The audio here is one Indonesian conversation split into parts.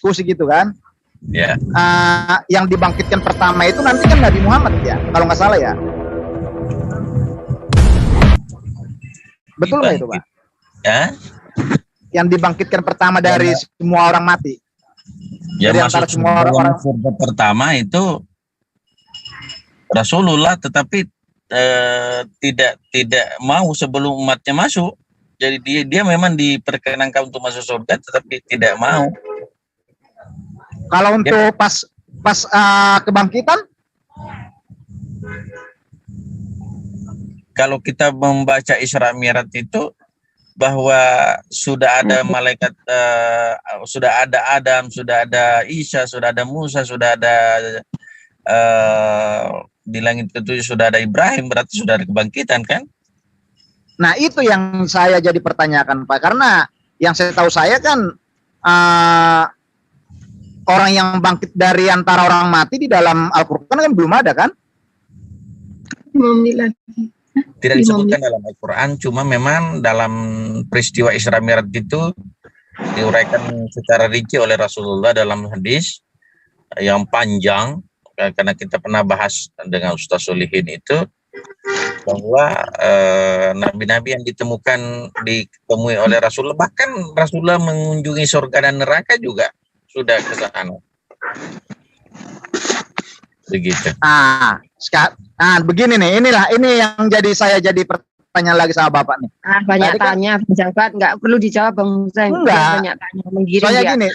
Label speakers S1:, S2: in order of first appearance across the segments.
S1: diskusi gitu kan.
S2: Ya.
S1: Yang dibangkitkan pertama itu nanti kan Nabi Muhammad ya, kalau nggak salah ya. Betul nggak itu, Pak?
S2: Ya.
S1: Yang dibangkitkan pertama dari semua orang mati.
S2: Ya,
S1: dari
S2: masuk
S1: antara semua orang
S2: surga pertama itu Rasulullah, tetapi tidak mau sebelum umatnya masuk. Jadi dia memang diperkenankan untuk masuk surga, tetapi tidak mau.
S1: Kalau untuk pas kebangkitan,
S2: kalau kita membaca Isra Mi'raj itu bahwa sudah ada malaikat, sudah ada Adam, sudah ada Isa, sudah ada Musa, sudah ada di langit ketujuh sudah ada Ibrahim, berarti sudah ada kebangkitan kan?
S1: Nah itu yang saya jadi pertanyakan Pak, karena yang saya tahu saya kan orang yang bangkit dari antara orang mati di dalam Al-Quran kan belum ada kan?
S2: Tidak disebutkan dalam Al-Quran, cuma memang dalam peristiwa Isra Mi'raj itu diuraikan secara rinci oleh Rasulullah dalam hadis yang panjang, karena kita pernah bahas dengan Ustaz Solihin itu, bahwa nabi-nabi yang ditemui oleh Rasulullah, bahkan Rasulullah mengunjungi surga dan neraka juga sudah ke sana. Begitu.
S1: Begini nih, ini yang saya jadi pertanyaan lagi sama Bapak nih.
S3: Banyak tanya, pejabat nggak perlu dijawab Bang Hussein.
S1: Enggak. Soalnya gini,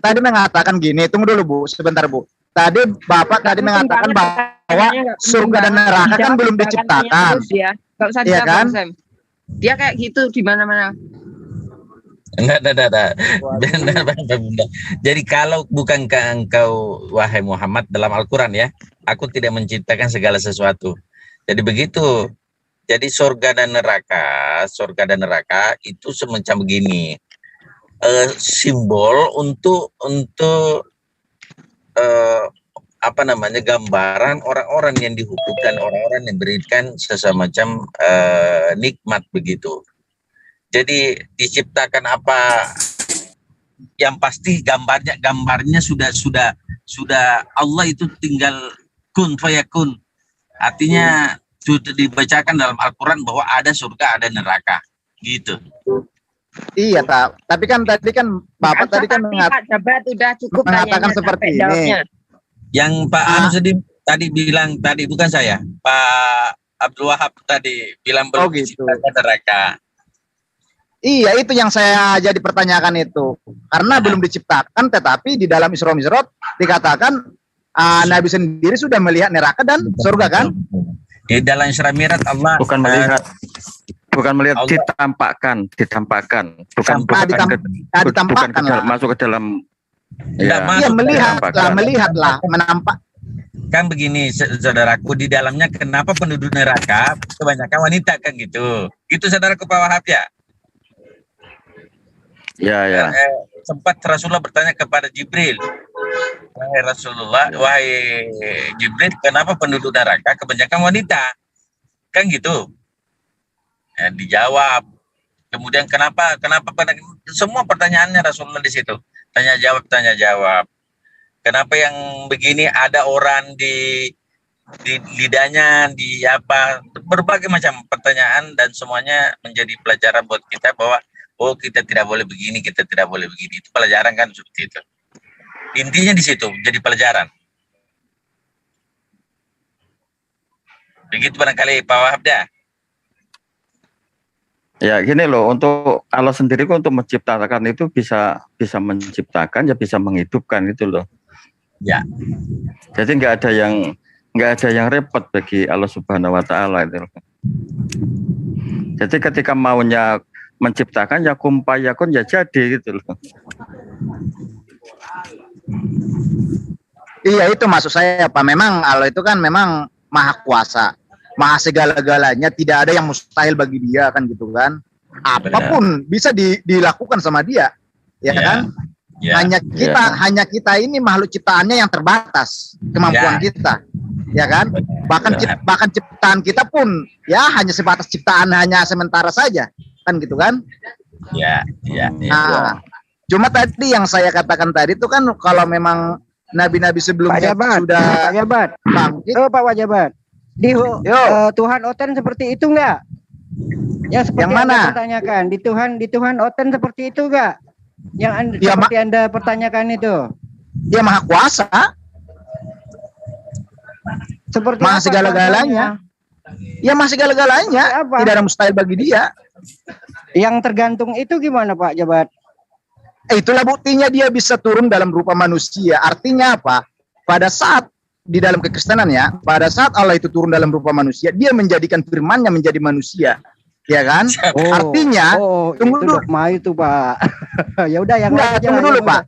S1: tadi mengatakan gini, tunggu dulu Bu, sebentar Bu. Tadi Bapak mengatakan bahwa surga dan neraka kan belum diciptakan.
S3: Nggak usah dijawab Bang Hussein. Dia kayak gitu di mana-mana.
S2: Enggak. Jadi kalau bukankah engkau wahai Muhammad dalam Al-Quran ya, aku tidak menciptakan segala sesuatu. Jadi begitu. Jadi surga dan neraka itu semacam begini. Simbol untuk gambaran orang-orang yang dihukum dan orang-orang yang berikan sesemacam nikmat begitu. Jadi diciptakan apa, yang pasti gambarnya sudah Allah itu tinggal kun fayakun. Artinya sudah dibacakan dalam Al-Quran bahwa ada surga, ada neraka, gitu.
S1: Iya, tapi kan tadi kan Bapak tadi kan mengatakan seperti ini.
S2: Yang Pak Anu tadi bilang tadi, bukan saya, Pak Abdul Wahab tadi bilang belum diciptakan neraka.
S1: Iya, itu yang saya jadi pertanyakan itu. Karena belum diciptakan, tetapi di dalam Isra Mi'raj dikatakan Nabi sendiri sudah melihat neraka dan surga kan?
S2: Di dalam Isra Mi'raj Allah
S4: bukan melihat Allah, ditampakkan. Bukan masuk ke dalam.
S1: Iya, melihatlah, menampak.
S2: Kan begini saudaraku, di dalamnya kenapa penduduk neraka kebanyakan wanita kan gitu. Gitu saudaraku Pak Wahab ya.
S4: Ya.
S2: Sempat Rasulullah bertanya kepada Jibril, wahai Rasulullah, wahai Jibril, kenapa penduduk neraka kebanyakan wanita? Kan gitu. Ya, dijawab. Kemudian kenapa semua pertanyaannya Rasulullah di situ. Tanya jawab. Kenapa yang begini, ada orang di lidahnya, di apa, berbagai macam pertanyaan, dan semuanya menjadi pelajaran buat kita bahwa kita tidak boleh begini, kita tidak boleh begini. Itu pelajaran kan seperti itu. Intinya di situ, jadi pelajaran. Begitu barangkali Pak Wahab dah.
S4: Ya gini loh, untuk Allah sendiri untuk menciptakan itu bisa menciptakan, ya bisa menghidupkan itu loh.
S2: Ya.
S4: Jadi nggak ada yang repot bagi Allah Subhanahu Wa Taala itu. Jadi ketika maunya menciptakan ya kumpayakun ya jadi gitu loh.
S1: Iya, itu maksud saya Pak. Memang Allah itu kan memang maha kuasa, maha segala-galanya, tidak ada yang mustahil bagi dia kan gitu kan. Apapun bisa dilakukan sama dia, ya kan? Ya. Hanya kita ini makhluk ciptaannya yang terbatas kemampuan kita, ya kan? Bahkan ciptaan kita pun ya hanya sebatas ciptaan, hanya sementara saja. Kan gitu kan?
S2: Ya.
S1: Cuma tadi yang saya katakan tadi itu kan kalau memang nabi-nabi sebelumnya sudah
S5: Pak Jabat.
S1: bangkit.
S5: Pak Wajabat. Tuhan Oten seperti itu enggak? Yang seperti
S1: Yang mana?
S5: Anda pertanyakan. Di Tuhan Oten seperti itu enggak? Yang seperti Anda pertanyakan itu.
S1: Dia maha kuasa.
S5: Seperti
S1: Maha
S5: apa
S1: segala-galanya. Ya maha segala-galanya.
S5: Apa?
S1: Tidak ada mustahil bagi dia.
S5: Yang tergantung itu gimana Pak Jabat?
S1: Itulah buktinya dia bisa turun dalam rupa manusia. Artinya apa? Pada saat di dalam kekristenan ya, pada saat Allah itu turun dalam rupa manusia, dia menjadikan firman-Nya menjadi manusia. Ya kan? Artinya, tunggu dulu.
S5: Dogma itu Pak. Ya udah yang lain aja.
S1: Tunggu dulu Pak.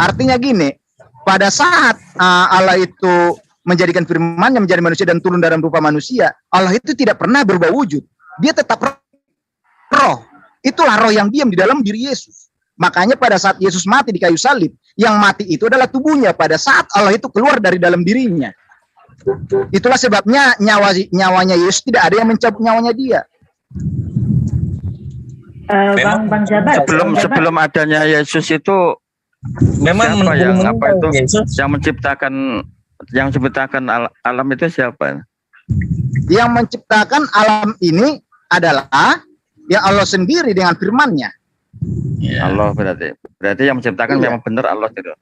S1: Artinya gini, pada saat Allah itu menjadikan firman-Nya menjadi manusia dan turun dalam rupa manusia, Allah itu tidak pernah berubah wujud. Dia tetap roh. Itulah roh yang diam di dalam diri Yesus. Makanya pada saat Yesus mati di kayu salib, yang mati itu adalah tubuhnya pada saat Allah itu keluar dari dalam dirinya. Itulah sebabnya nyawanya Yesus tidak ada yang mencabut nyawanya dia.
S3: Bang Jabat.
S4: Sebelum adanya Yesus itu
S2: Memang
S4: siapa yang
S2: menurut
S4: apa itu
S2: Yesus,
S4: yang menciptakan alam itu siapa?
S1: Yang menciptakan alam ini adalah yang Allah sendiri dengan firman-Nya.
S2: ya.
S4: Allah berarti yang menciptakan memang benar Allah itu.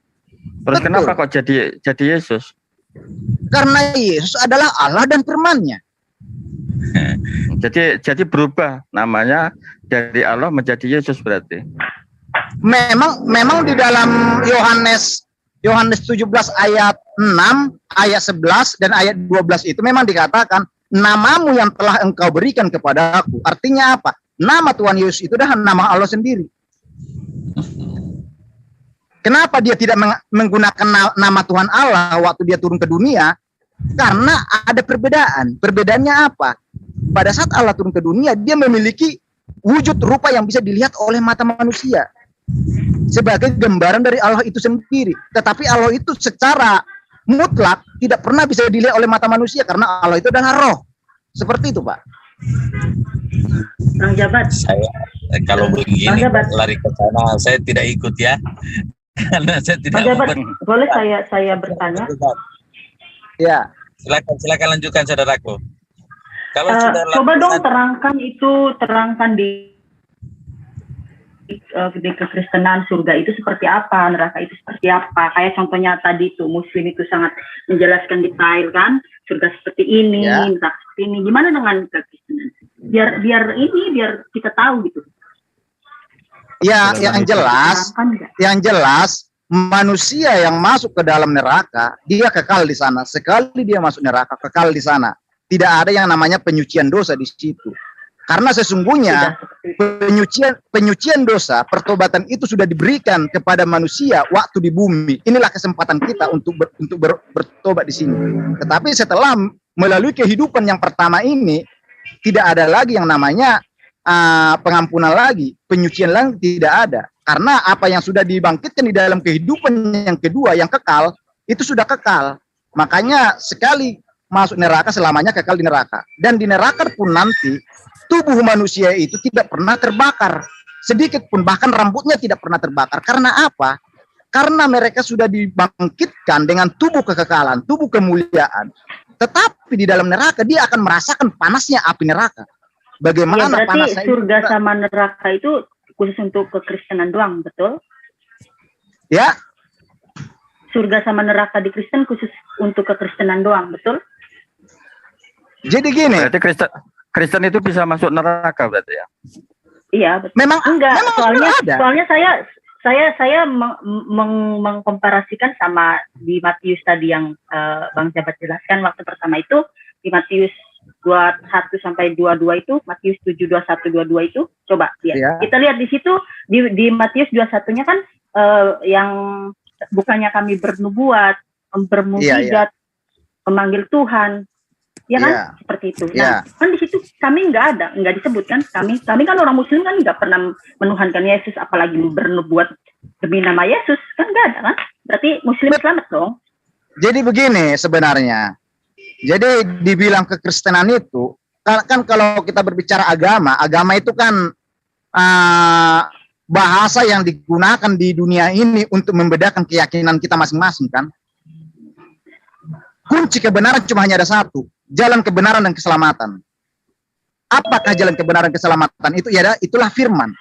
S4: Terus
S1: Betul.
S4: kenapa kok jadi Yesus?
S1: Karena Yesus adalah Allah dan firman-Nya.
S4: Jadi berubah namanya dari Allah menjadi Yesus berarti.
S1: Memang di dalam Yohanes 17 ayat 6, ayat 11 dan ayat 12 itu memang dikatakan namamu yang telah engkau berikan kepada aku. Artinya apa? Nama Tuhan Yesus itu adalah nama Allah sendiri. Kenapa dia tidak menggunakan nama Tuhan Allah waktu dia turun ke dunia? Karena ada perbedaan. Perbedaannya apa? Pada saat Allah turun ke dunia, dia memiliki wujud rupa yang bisa dilihat oleh mata manusia. Sebagai gambaran dari Allah itu sendiri. Tetapi Allah itu secara mutlak tidak pernah bisa dilihat oleh mata manusia karena Allah itu adalah roh. Seperti itu, Pak.
S3: Bang Jabat.
S2: Saya kalau begini
S3: Bang Jabat.
S2: lari ke sana, saya tidak ikut ya. Karena saya tidak.
S3: Bang Jabat, boleh saya bertanya?
S1: Ya.
S2: Silakan lanjutkan saudaraku. Kalau
S3: Coba dong terangkan di kekristenan surga itu seperti apa, neraka itu seperti apa. Kayak contohnya tadi tuh Muslim itu sangat menjelaskan detail kan, surga seperti ini, neraka seperti ini. Gimana dengan kekristenan? Biar kita tahu gitu.
S1: Ya, yang jelas manusia yang masuk ke dalam neraka, dia kekal di sana. Sekali dia masuk neraka, kekal di sana. Tidak ada yang namanya penyucian dosa di situ. Karena sesungguhnya penyucian dosa, pertobatan itu sudah diberikan kepada manusia waktu di bumi. Inilah kesempatan kita untuk bertobat di sini. Tetapi setelah melalui kehidupan yang pertama ini, tidak ada lagi yang namanya pengampunan lagi, penyucian lagi tidak ada. Karena apa yang sudah dibangkitkan di dalam kehidupan yang kedua, yang kekal, itu sudah kekal. Makanya sekali masuk neraka, selamanya kekal di neraka. Dan di neraka pun nanti, tubuh manusia itu tidak pernah terbakar. Sedikit pun, bahkan rambutnya tidak pernah terbakar. Karena apa? Karena mereka sudah dibangkitkan dengan tubuh kekekalan, tubuh kemuliaan. Tetapi di dalam neraka, dia akan merasakan panasnya api neraka. Bagaimana
S3: ya,
S1: panasnya
S3: surga itu? Sama neraka itu khusus untuk kekristenan doang, betul?
S1: Ya.
S3: Surga sama neraka di Kristen khusus untuk kekristenan doang, betul?
S1: Jadi gini.
S4: Berarti Kristen itu bisa masuk neraka berarti ya?
S3: Iya, betul.
S1: Memang
S3: soalnya saya mengkomparasikan sama di Matius tadi yang Bang Jabat jelaskan waktu pertama itu di Matius 21 sampai 22 itu, Matius 7 21 22 itu, coba lihat. Ya. Kita lihat di situ di Matius 21-nya kan yang bukannya kami bernubuat, bermukjizat, memanggil Tuhan. Ya kan, seperti itu. Nah, kan di situ kami nggak disebut kan. Kami kan orang Muslim kan nggak pernah menuhankan Yesus, apalagi bernubuat demi nama Yesus, kan nggak ada kan. Berarti Muslim selamat dong.
S1: Jadi begini sebenarnya. Jadi dibilang kekristenan itu kan kalau kita berbicara agama itu kan bahasa yang digunakan di dunia ini untuk membedakan keyakinan kita masing-masing kan. Kunci kebenaran cuma hanya ada satu, jalan kebenaran dan keselamatan. Apakah jalan kebenaran dan keselamatan itu? Ya, itulah firman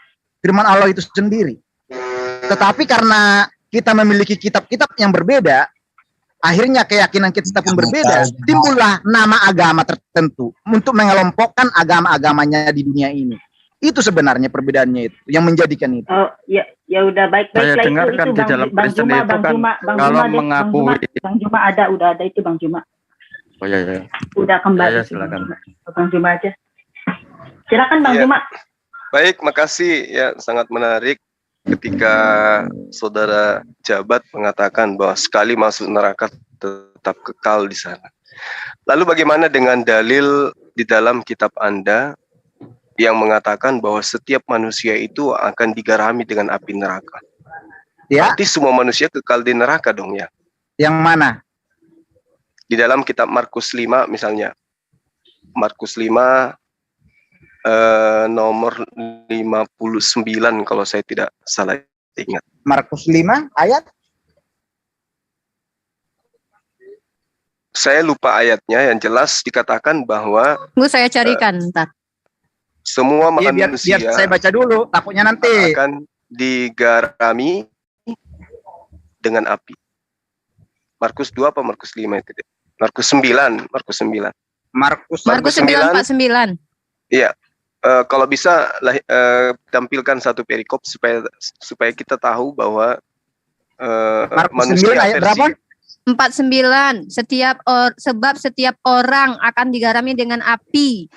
S1: Allah itu sendiri. Tetapi karena kita memiliki kitab-kitab yang berbeda, akhirnya keyakinan kita pun berbeda, timbullah nama agama tertentu untuk mengelompokkan agama-agamanya di dunia ini. Itu sebenarnya perbedaannya itu, yang menjadikan itu.
S3: Oh, ya udah baik-baiklah
S4: Saya dengarkan
S3: itu
S4: di dalam
S3: Bang
S4: Kristen
S3: Juma,
S4: itu
S3: Bang
S4: kan
S3: Juma,
S4: kalau mengakui.
S3: Bang Juma udah ada itu Bang Juma.
S4: Oh ya.
S3: Udah kembali.
S4: Ya, silakan.
S3: Bang Juma aja. Silakan Bang Juma.
S6: Baik, makasih ya, sangat menarik ketika saudara Jabat mengatakan bahwa sekali masuk neraka tetap kekal di sana. Lalu bagaimana dengan dalil di dalam kitab Anda yang mengatakan bahwa setiap manusia itu akan digarami dengan api neraka?
S1: Ya.
S6: Berarti semua manusia kekal di neraka dong ya?
S1: Yang mana?
S6: Di dalam kitab Markus 5 misalnya. Markus 5 nomor 59 kalau saya tidak salah ingat.
S1: Markus 5 ayat?
S6: Saya lupa ayatnya, yang jelas dikatakan bahwa
S7: saya carikan ntar.
S6: Semua
S1: biar
S6: manusia
S1: saya baca dulu, takutnya nanti
S6: akan digarami dengan api. Markus 2 apa Markus 5 itu? Markus 9.
S1: Markus
S7: 9:49.
S6: Iya. Kalau bisa tampilkan satu perikop supaya kita tahu bahwa
S1: Markus 9 ayat berapa?
S7: 49. Sebab setiap orang akan digarami dengan api.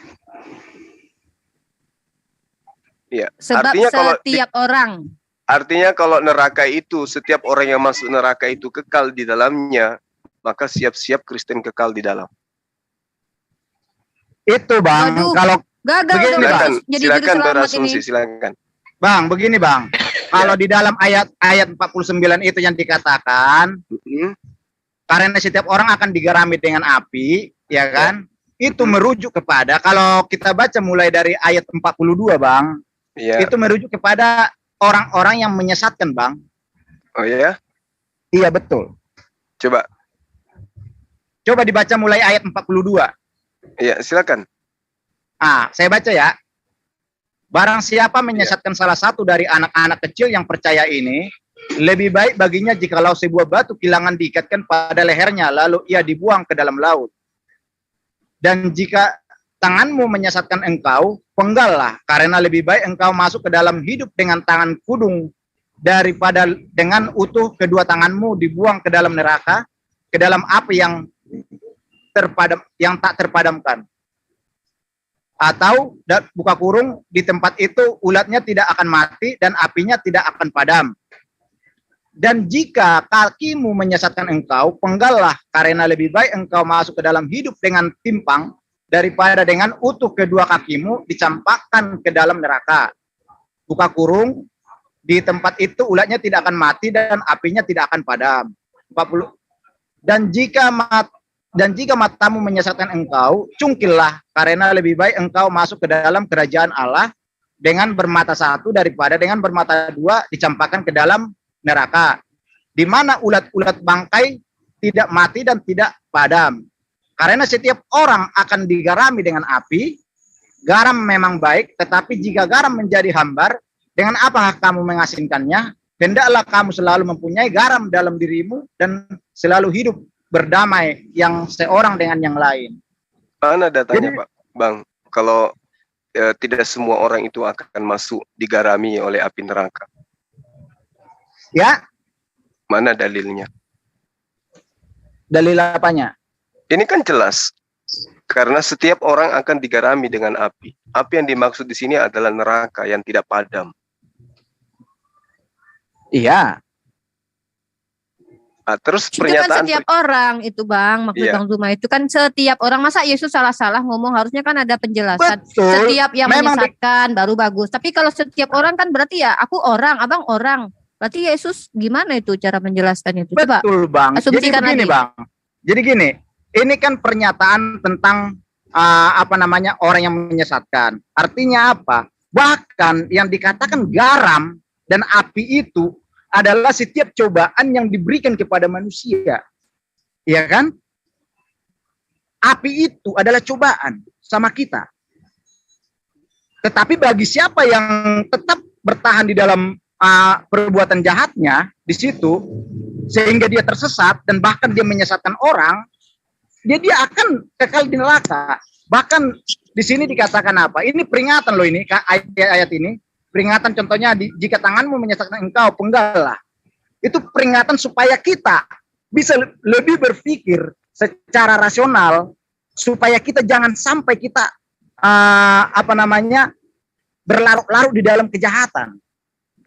S6: Iya.
S7: Sebab setiap orang.
S6: Artinya kalau neraka itu, setiap orang yang masuk neraka itu kekal di dalamnya, maka siap-siap Kristen kekal di dalam.
S1: Itu Bang,
S7: Aduh,
S1: kalau
S7: gagal
S1: begini Bang,
S6: silakan berasumsi, silakan.
S1: Bang, begini Bang. Kalau di dalam ayat 49 itu yang dikatakan, karena setiap orang akan digarami dengan api, ya kan? Itu merujuk kepada, kalau kita baca mulai dari ayat 42 Bang, itu merujuk kepada orang-orang yang menyesatkan Bang.
S6: Oh ya?
S1: Iya betul. Coba dibaca mulai ayat 42.
S6: Iya, silakan.
S1: Saya baca ya. Barang siapa menyesatkan salah satu dari anak-anak kecil yang percaya ini, lebih baik baginya jikalau sebuah batu kilangan diikatkan pada lehernya, lalu ia dibuang ke dalam laut. Dan jika tanganmu menyesatkan engkau, penggallah, karena lebih baik engkau masuk ke dalam hidup dengan tangan kudung daripada dengan utuh kedua tanganmu dibuang ke dalam neraka, ke dalam api yang tak terpadamkan. Atau buka kurung, di tempat itu ulatnya tidak akan mati dan apinya tidak akan padam. Dan jika kakimu menyesatkan engkau, penggallah, karena lebih baik engkau masuk ke dalam hidup dengan timpang daripada dengan utuh kedua kakimu dicampakkan ke dalam neraka. Buka kurung, di tempat itu ulatnya tidak akan mati dan apinya tidak akan padam. 40. Dan jika matamu menyesatkan engkau, cungkillah, karena lebih baik engkau masuk ke dalam kerajaan Allah dengan bermata satu daripada dengan bermata dua dicampakkan ke dalam neraka, di mana ulat-ulat bangkai tidak mati dan tidak padam. Karena setiap orang akan digarami dengan api. Garam memang baik, tetapi jika garam menjadi hambar, dengan apakah kamu mengasinkannya? Hendaklah kamu selalu mempunyai garam dalam dirimu dan selalu hidup berdamai yang seorang dengan yang lain.
S6: Mana datanya Pak, Bang? Kalau tidak semua orang itu akan masuk digarami oleh api neraka.
S1: Ya.
S6: Mana dalilnya?
S1: Dalil apanya?
S6: Ini kan jelas. Karena setiap orang akan digarami dengan api. Api yang dimaksud di sini adalah neraka yang tidak padam.
S1: Iya.
S6: Terus
S7: itu
S6: pernyataan
S7: kan setiap orang itu Bang, maksud Bang Zuma itu kan setiap orang. Masa Yesus salah-salah ngomong, harusnya kan ada penjelasan.
S1: Betul.
S7: Setiap yang menyesatkan baru bagus. Tapi kalau setiap orang kan berarti ya aku orang, Abang orang. Berarti Yesus gimana itu cara menjelaskannya itu? Coba.
S1: Betul Bang. Jadi begini lagi. Bang. Jadi gini, ini kan pernyataan tentang orang yang menyesatkan. Artinya apa? Bahkan yang dikatakan garam Dan api itu adalah setiap cobaan yang diberikan kepada manusia. Ya kan? Api itu adalah cobaan sama kita. Tetapi bagi siapa yang tetap bertahan di dalam perbuatan jahatnya di situ, sehingga dia tersesat dan bahkan dia menyesatkan orang, dia akan kekal di neraka. Bahkan di sini dikatakan apa? Ini peringatan loh ini ayat ini. Peringatan contohnya jika tanganmu menyesatkan engkau, penggallah. Itu peringatan supaya kita bisa lebih berpikir secara rasional, supaya kita jangan sampai kita berlarut-larut di dalam kejahatan.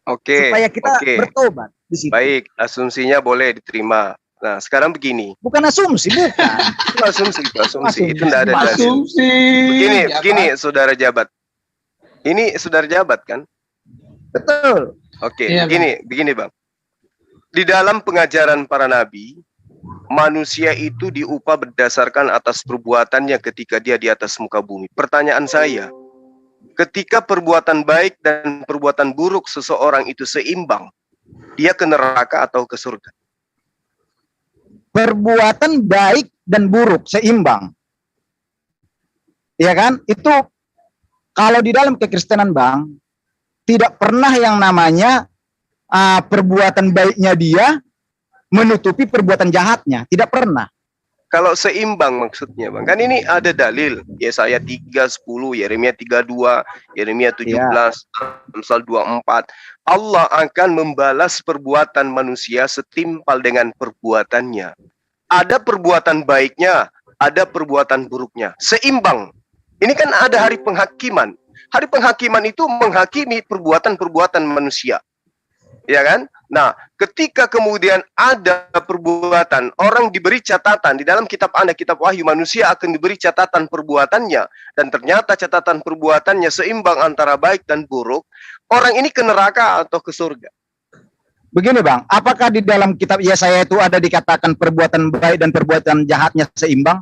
S6: Oke.
S1: Supaya kita bertobat di situ.
S6: Baik, asumsinya boleh diterima. Nah, sekarang begini.
S1: Bukan asumsi, bukan.
S6: Itu asumsi. Itu tidak ada dalil.
S8: Asumsi.
S6: Begini, saudara jabat. Ini saudara jabat kan?
S1: Betul.
S6: Oke,
S8: Iya,
S6: begini Bang. Di dalam pengajaran para nabi, manusia itu diupah berdasarkan atas perbuatannya ketika dia di atas muka bumi. Pertanyaan saya, ketika perbuatan baik dan perbuatan buruk seseorang itu seimbang, dia ke neraka atau ke surga?
S1: Perbuatan baik dan buruk seimbang. Ya kan? Itu kalau di dalam kekristenan Bang, tidak pernah yang namanya perbuatan baiknya dia menutupi perbuatan jahatnya. Tidak pernah.
S6: Kalau seimbang maksudnya Bang, kan ini ada dalil. Yesaya 3:10, Yeremia 32, Yeremia 17, Amsal 24. Allah akan membalas perbuatan manusia setimpal dengan perbuatannya. Ada perbuatan baiknya, ada perbuatan buruknya. Seimbang. Ini kan ada hari penghakiman. Hari penghakiman itu menghakimi perbuatan-perbuatan manusia. Ya kan? Nah, ketika kemudian ada perbuatan, orang diberi catatan di dalam kitab Anda, kitab Wahyu, manusia akan diberi catatan perbuatannya, dan ternyata catatan perbuatannya seimbang antara baik dan buruk, orang ini ke neraka atau ke surga?
S1: Begini Bang, apakah di dalam kitab Yesaya itu ada dikatakan perbuatan baik dan perbuatan jahatnya seimbang?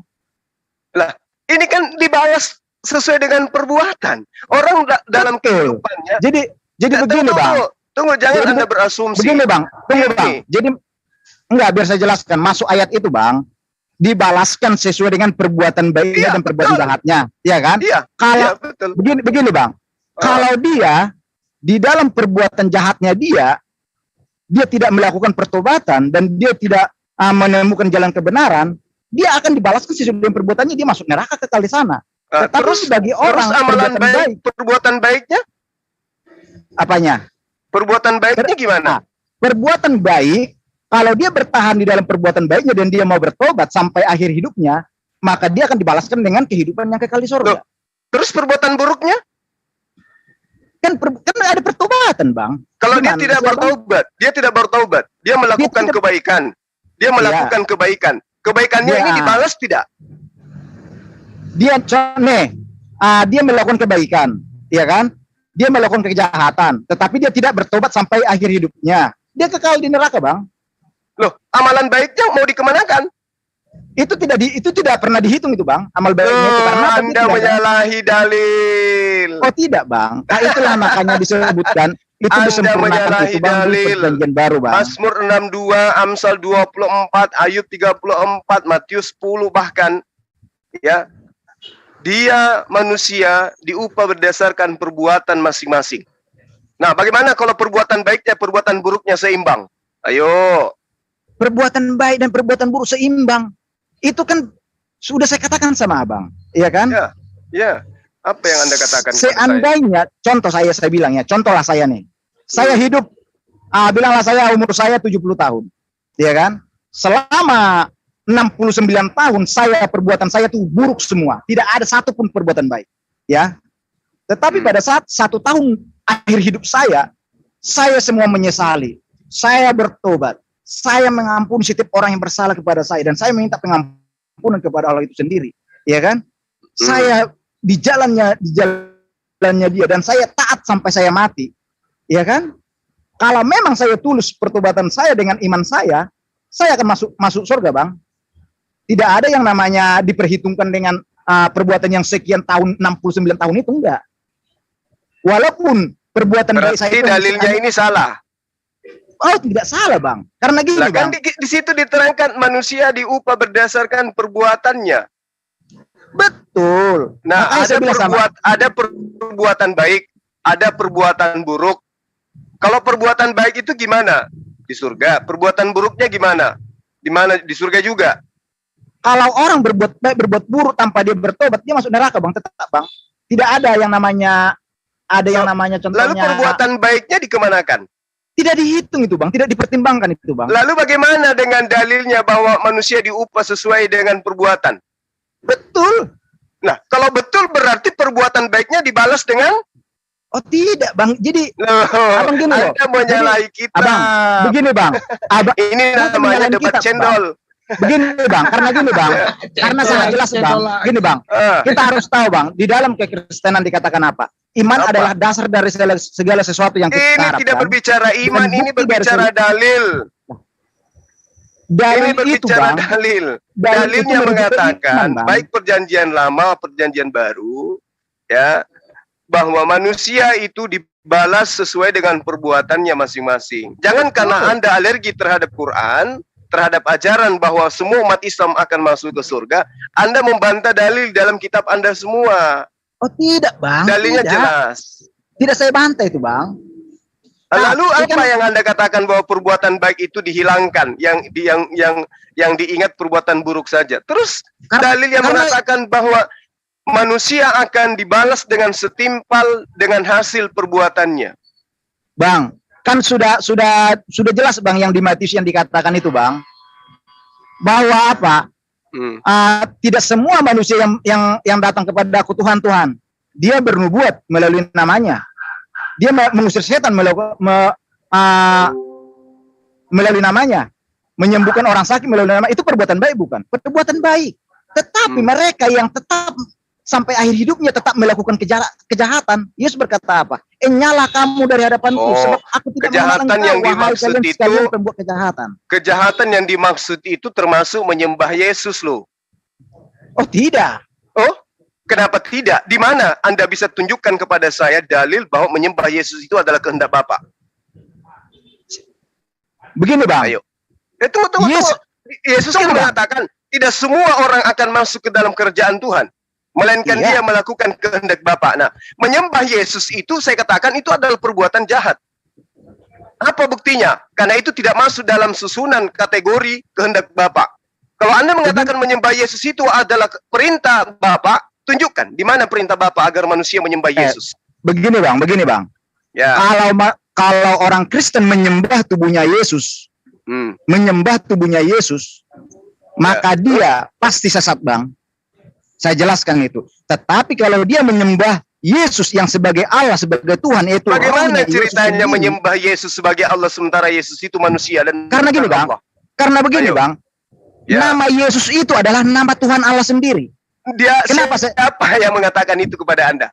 S6: Lah, ini kan dibalas sesuai dengan perbuatan. Orang dalam kehidupannya.
S1: Jadi begini Bang.
S6: Tunggu, jangan Anda berasumsi.
S1: Begini Bang, Bang. Jadi enggak, biar saya jelaskan. Masuk ayat itu Bang, dibalaskan sesuai dengan perbuatan baiknya dan perbuatan jahatnya, ya kan?
S6: Iya.
S1: Kalau
S6: betul.
S1: Begini Bang, kalau dia di dalam perbuatan jahatnya dia tidak melakukan pertobatan dan dia tidak menemukan jalan kebenaran, dia akan dibalaskan sesuai dengan perbuatannya, dia masuk neraka kekal di sana. Tetapi
S6: Terus
S1: bagi orang
S6: amalan baik, perbuatan baiknya?
S1: Apanya?
S6: Perbuatan baiknya gimana?
S1: Perbuatan baik, kalau dia bertahan di dalam perbuatan baiknya dan dia mau bertobat sampai akhir hidupnya, maka dia akan dibalaskan dengan kehidupan yang kekal di surga.
S6: Terus perbuatan buruknya?
S1: Kan ada pertobatan Bang.
S6: Kalau dia tidak bertaubat, dia melakukan kebaikan. Dia melakukan kebaikan. Kebaikannya ini dibalas tidak?
S1: Dia melakukan kebaikan, ya kan? Dia melakukan kejahatan, tetapi dia tidak bertobat sampai akhir hidupnya. Dia kekal di neraka, Bang.
S6: Loh, amalan baiknya mau dikemanakan?
S1: Itu tidak pernah dihitung itu, Bang. Amal baiknya itu karena
S6: Anda menyalahi dalil.
S1: Oh, tidak, Bang. Nah, itulah makanya disebutkan itu disempurnakan itu, Bang, di perjanjian baru, Bang.
S6: Mazmur 62, Amsal 24, Ayub 34, Matius 10 bahkan, ya. Dia manusia diupah berdasarkan perbuatan masing-masing. Nah, bagaimana kalau perbuatan baiknya, perbuatan buruknya seimbang? Ayo.
S1: Perbuatan baik dan perbuatan buruk seimbang. Itu kan sudah saya katakan sama Abang, iya kan?
S6: Ya. Apa yang Anda katakan?
S1: Seandainya, contoh saya bilang ya, contohlah saya nih. Saya hidup, bilanglah saya umur saya 70 tahun. Iya kan? Selama 69 tahun perbuatan saya tuh buruk semua. Tidak ada satupun perbuatan baik. Ya. Tetapi pada saat 1 tahun akhir hidup saya semua menyesali. Saya bertobat. Saya mengampuni setiap orang yang bersalah kepada saya. Dan saya minta pengampunan kepada Allah itu sendiri. Ya kan? Saya di jalannya dia. Dan saya taat sampai saya mati. Ya kan? Kalau memang saya tulus pertobatan saya dengan iman saya akan masuk surga, Bang. Tidak ada yang namanya diperhitungkan dengan perbuatan yang sekian tahun, 69 tahun itu enggak. Walaupun perbuatan baik saya
S6: berarti
S1: itu
S6: dalilnya ini salah.
S1: Oh, tidak salah, Bang. Karena gini,
S6: Lah kan
S1: Bang.
S6: di situ diterangkan manusia diupah berdasarkan perbuatannya.
S1: Betul.
S6: Nah,
S1: Makanya
S6: ada perbuatan baik, ada perbuatan buruk. Kalau perbuatan baik itu gimana? Di surga. Perbuatan buruknya gimana? Di mana? Di surga juga.
S1: Kalau orang berbuat baik, berbuat buruk tanpa dia bertobat, dia masuk neraka, Bang. Tetap, Bang. Tidak ada yang namanya contohnya.
S6: Lalu perbuatan baiknya dikemanakan?
S1: Tidak dihitung itu, Bang. Tidak dipertimbangkan itu, Bang.
S6: Lalu bagaimana dengan dalilnya bahwa manusia diupah sesuai dengan perbuatan?
S1: Betul.
S6: Nah, kalau betul berarti perbuatan baiknya dibalas dengan?
S1: Oh, tidak, Bang. Jadi,
S6: Abang
S1: gini loh.
S6: Anda menyalahi kita.
S1: Abang, begini, Bang.
S6: Ini namanya debat cendol.
S1: Begini, Bang. Karena gini, Bang. Karena sangat jelas, Bang. Gini, Bang. Kita harus tahu, Bang. Di dalam kekristenan dikatakan apa? Iman adalah dasar dari segala sesuatu yang kita harapkan.
S6: Ini tidak berbicara iman, ini berbicara dalil.
S1: Dalil
S6: ini berbicara
S1: itu, Bang.
S6: Dalilnya mengatakan, iman, baik perjanjian lama, perjanjian baru, ya, bahwa manusia itu dibalas sesuai dengan perbuatannya masing-masing. Jangan karena Anda alergi terhadap Quran, terhadap ajaran bahwa semua umat Islam akan masuk ke surga, Anda membantah dalil dalam kitab Anda semua.
S1: Oh, tidak, Bang.
S6: Dalilnya
S1: tidak.
S6: jelas.
S1: Tidak saya bantah itu, Bang.
S6: Lalu apa yang Anda katakan bahwa perbuatan baik itu dihilangkan, yang diingat perbuatan buruk saja. Terus dalil yang mengatakan bahwa manusia akan dibalas dengan setimpal dengan hasil perbuatannya.
S1: Bang, kan sudah jelas, Bang, yang di Matius yang dikatakan itu, Bang. Bahwa apa? Tidak semua manusia yang datang kepada aku Tuhan, dia bernubuat melalui namanya. Dia mengusir setan melalui namanya, menyembuhkan orang sakit melalui nama. Itu perbuatan baik, bukan? Perbuatan baik. Tetapi mereka yang tetap sampai akhir hidupnya tetap melakukan kejahatan, Yesus berkata apa? Nyala kamu dari hadapanku, sebab aku tidak
S6: kejahatan yang dimaksud itu
S1: pembuat kejahatan.
S6: Kejahatan yang dimaksud itu termasuk menyembah Yesus loh.
S1: Oh, tidak.
S6: Oh, kenapa tidak? Di mana Anda bisa tunjukkan kepada saya dalil bahwa menyembah Yesus itu adalah kehendak Bapa?
S1: Begini, Bang.
S6: Ayo. Tunggu. Yesus kan mengatakan tidak semua orang akan masuk ke dalam kerajaan Tuhan, melainkan dia melakukan kehendak Bapa. Nah, menyembah Yesus itu saya katakan itu adalah perbuatan jahat. Apa buktinya? Karena itu tidak masuk dalam susunan kategori kehendak Bapa. Kalau Anda mengatakan menyembah Yesus itu adalah perintah Bapa, tunjukkan di mana perintah Bapa agar manusia menyembah Yesus.
S1: Begini, Bang. Ya. Kalau orang Kristen menyembah tubuhnya Yesus, maka dia pasti sesat, Bang. Saya jelaskan itu. Tetapi kalau dia menyembah Yesus yang sebagai Allah, sebagai Tuhan, itu
S6: bagaimana ceritanya menyembah Yesus sebagai Allah sementara Yesus itu manusia? Dan
S1: karena gini, Bang. Karena begini, Bang. Nama Yesus itu adalah nama Tuhan Allah sendiri.
S6: Siapa yang mengatakan itu kepada Anda?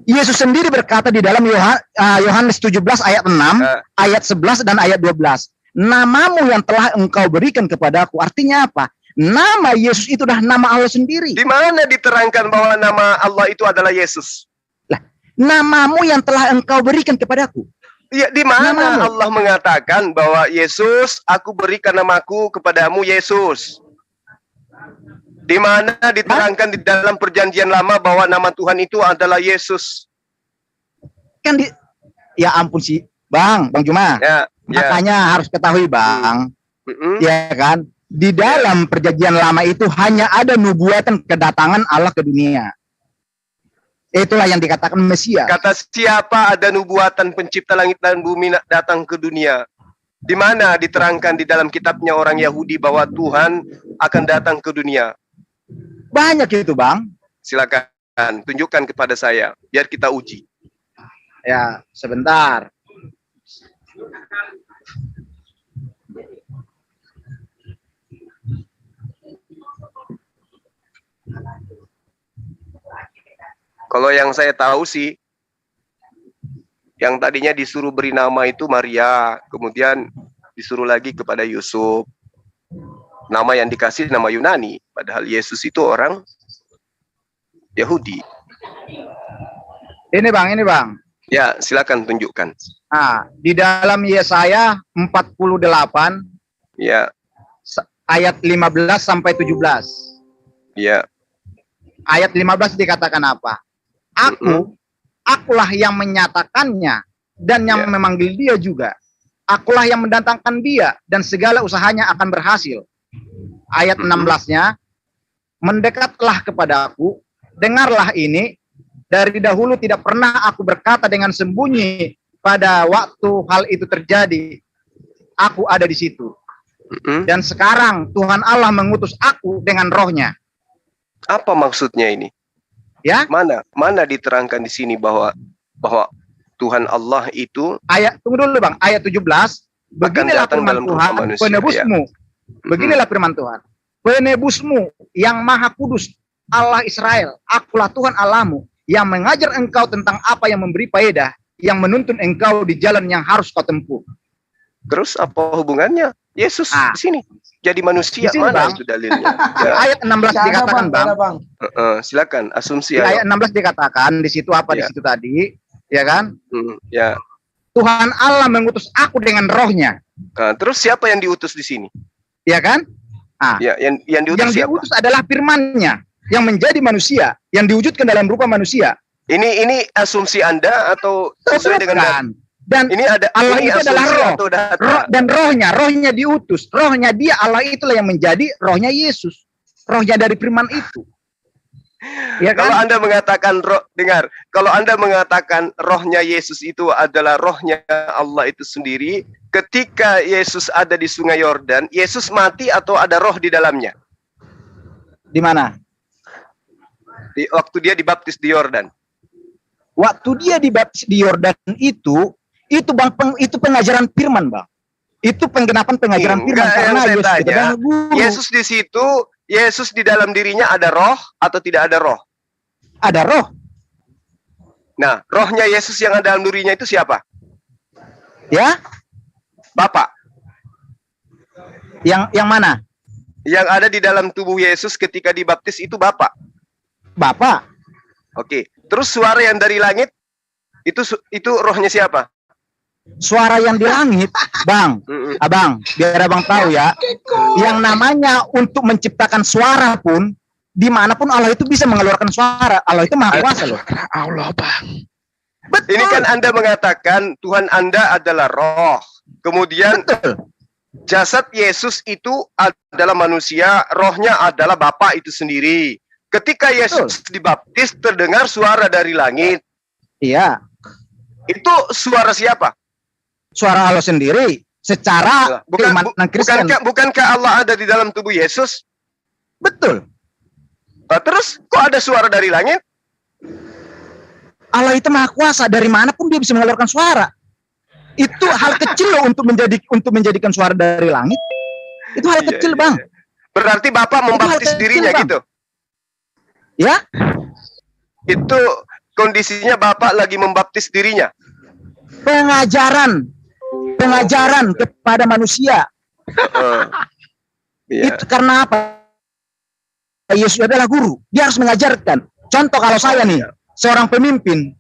S1: Yesus sendiri berkata di dalam Yohanes 17 ayat 6, ayat 11 dan ayat 12. Namamu yang telah engkau berikan kepadaku. Artinya apa? Nama Yesus itu adalah nama Allah sendiri.
S6: Di mana diterangkan bahwa nama Allah itu adalah Yesus?
S1: Lah, namamu yang telah engkau berikan kepadaku.
S6: Ya, di mana Allah mengatakan bahwa Yesus, aku berikan namaku kepadamu Yesus? Di mana diterangkan di dalam perjanjian lama bahwa nama Tuhan itu adalah Yesus?
S1: Kan ya ampun sih, Bang Juma. Makanya harus ketahui, Bang. Ya kan? Di dalam perjanjian lama itu hanya ada nubuatan kedatangan Allah ke dunia. Itulah yang dikatakan Mesias.
S6: Kata siapa ada nubuatan pencipta langit dan bumi datang ke dunia? Di mana diterangkan di dalam kitabnya orang Yahudi bahwa Tuhan akan datang ke dunia?
S1: Banyak itu, Bang.
S6: Silakan tunjukkan kepada saya biar kita uji.
S1: Ya, sebentar.
S6: Kalau yang saya tahu sih, yang tadinya disuruh beri nama itu Maria, kemudian disuruh lagi kepada Yusuf. Nama yang dikasih nama Yunani, padahal Yesus itu orang Yahudi.
S1: Ini Bang.
S6: Ya, silakan tunjukkan.
S1: Di dalam Yesaya 48
S6: ya,
S1: ayat 15 sampai 17.
S6: Ya.
S1: Ayat 15 dikatakan apa? Akulah yang menyatakannya dan yang memanggil dia juga. Akulah yang mendatangkan dia dan segala usahanya akan berhasil. Ayat 16-nya, mendekatlah kepadaku, dengarlah ini. Dari dahulu tidak pernah aku berkata dengan sembunyi pada waktu hal itu terjadi. Aku ada di situ. Dan sekarang Tuhan Allah mengutus aku dengan rohnya.
S6: Apa maksudnya ini?
S1: Ya?
S6: Mana diterangkan di sini bahwa Tuhan Allah itu
S1: tunggu dulu Bang, ayat 17. Beginilah firman Tuhan, penebusmu. Beginilah firman Tuhan. Penebusmu yang maha kudus, Allah Israel. Akulah Tuhan Allahmu yang mengajar engkau tentang apa yang memberi faedah, yang menuntun engkau di jalan yang harus kau tempuh.
S6: Terus apa hubungannya Yesus di sini? Jadi manusia, mana itu dalilnya?
S1: Ya. Ayat 16 dikatakan Bang.
S6: Silakan, asumsi.
S1: Ayat 16 dikatakan di situ apa di situ tadi, ya kan?
S6: Ya.
S1: Tuhan Allah mengutus aku dengan rohnya.
S6: Terus siapa yang diutus di sini?
S1: Ya kan?
S6: Ya, yang diutus
S1: adalah firman-Nya yang menjadi manusia, yang diwujudkan dalam rupa manusia.
S6: Ini asumsi Anda atau sesuai dengan
S1: dan
S6: ini ada
S1: Allah
S6: ini
S1: itu adalah roh dan rohnya diutus. Rohnya dia, Allah itulah yang menjadi rohnya Yesus. Rohnya dari firman itu. Ya kan?
S6: Kalau Anda mengatakan kalau Anda mengatakan rohnya Yesus itu adalah rohnya Allah itu sendiri, ketika Yesus ada di Sungai Yordan, Yesus mati atau ada roh di dalamnya?
S1: Di mana?
S6: Waktu dia dibaptis di Yordan.
S1: Waktu dia dibaptis di Yordan itu Bang, itu pengajaran firman Bang. Itu penggenapan pengajaran firman karena
S6: Yesus di situ, Yesus di dalam dirinya ada roh atau tidak ada roh?
S1: Ada roh.
S6: Nah, rohnya Yesus yang ada dalam dirinya itu siapa?
S1: Ya?
S6: Bapak.
S1: Yang mana?
S6: Yang ada di dalam tubuh Yesus ketika dibaptis itu Bapak.
S1: Bapak.
S6: Oke. Terus suara yang dari langit itu rohnya siapa?
S1: Suara yang di langit, Bang. Abang, biar Abang tahu ya. Yang namanya untuk menciptakan suara pun dimanapun Allah itu bisa mengeluarkan suara. Allah itu maha kuasa loh.
S6: Allah, Bang. Betul. Ini kan Anda mengatakan Tuhan Anda adalah roh. Kemudian jasad Yesus itu adalah manusia, rohnya adalah Bapa itu sendiri. Ketika Yesus dibaptis, terdengar suara dari langit.
S1: Iya.
S6: Itu suara siapa?
S1: Suara Allah sendiri. Secara
S6: bukankah Allah ada di dalam tubuh Yesus?
S1: Betul.
S6: Terus kok ada suara dari langit?
S1: Allah itu maha kuasa. Dari manapun dia bisa mengeluarkan suara. Itu hal kecil loh untuk menjadikan suara dari langit. Itu hal kecil, Bang.
S6: Berarti Bapak membaptis dirinya Bang. Gitu?
S1: Ya,
S6: itu kondisinya Bapak lagi membaptis dirinya.
S1: Pengajaran kepada manusia. Itu karena apa? Yesus adalah guru. Dia harus mengajarkan. Contoh kalau saya nih, seorang pemimpin.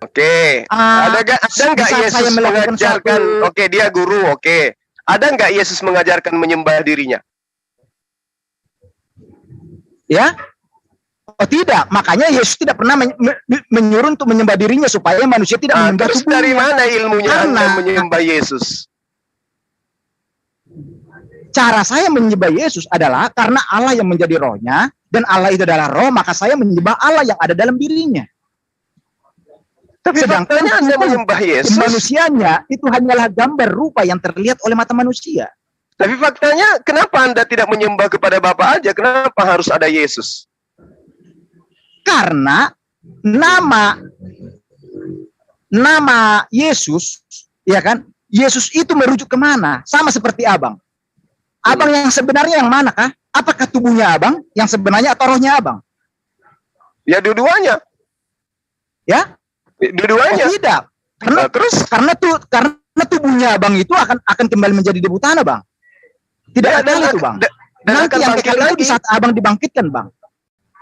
S6: Oke. Ada nggak Yesus mengajarkan? Oke, dia guru. Oke. Ada nggak Yesus mengajarkan menyembah dirinya?
S1: Ya. Oh, tidak, makanya Yesus tidak pernah menyuruh untuk menyembah dirinya supaya manusia tidak menyembah
S6: tubuhnya. Dari mana ilmunya Anda menyembah Yesus?
S1: Cara saya menyembah Yesus adalah karena Allah yang menjadi rohnya, dan Allah itu adalah roh, maka saya menyembah Allah yang ada dalam dirinya.
S6: Tapi sedangkan Anda menyembah Yesus,
S1: manusianya itu hanyalah gambar rupa yang terlihat oleh mata manusia.
S6: Tapi faktanya, kenapa Anda tidak menyembah kepada Bapa aja? Kenapa harus ada Yesus?
S1: Karena nama Yesus, ya kan? Yesus itu merujuk kemana? Sama seperti Abang. Abang yang sebenarnya yang mana kah? Apakah tubuhnya Abang yang sebenarnya atau rohnya Abang?
S6: Ya dua-duanya.
S1: Ya?
S6: Dua-duanya.
S1: Oh, tidak. Karena tubuhnya Abang itu akan kembali menjadi debu tanah, Bang. Tidak ada itu, Bang. Nanti yang kekal itu di saat Abang dibangkitkan, Bang.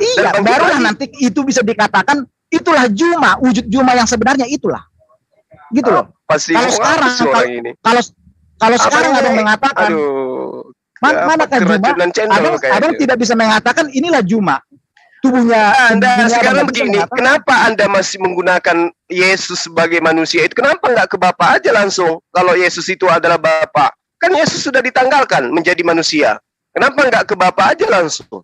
S1: Iya, barulah nanti itu bisa dikatakan itulah Juma, wujud Juma yang sebenarnya itulah. Gitu loh. Kalau sekarang kalau sekarang ada yang mengatakan manakah Juma? Abang tidak bisa mengatakan inilah Juma. Tubuhnya
S6: Anda sekarang begini, kenapa Anda masih menggunakan Yesus sebagai manusia itu? Kenapa nggak ke Bapa aja langsung? Kalau Yesus itu adalah Bapa, kan Yesus sudah ditanggalkan menjadi manusia. Kenapa nggak ke Bapa aja langsung?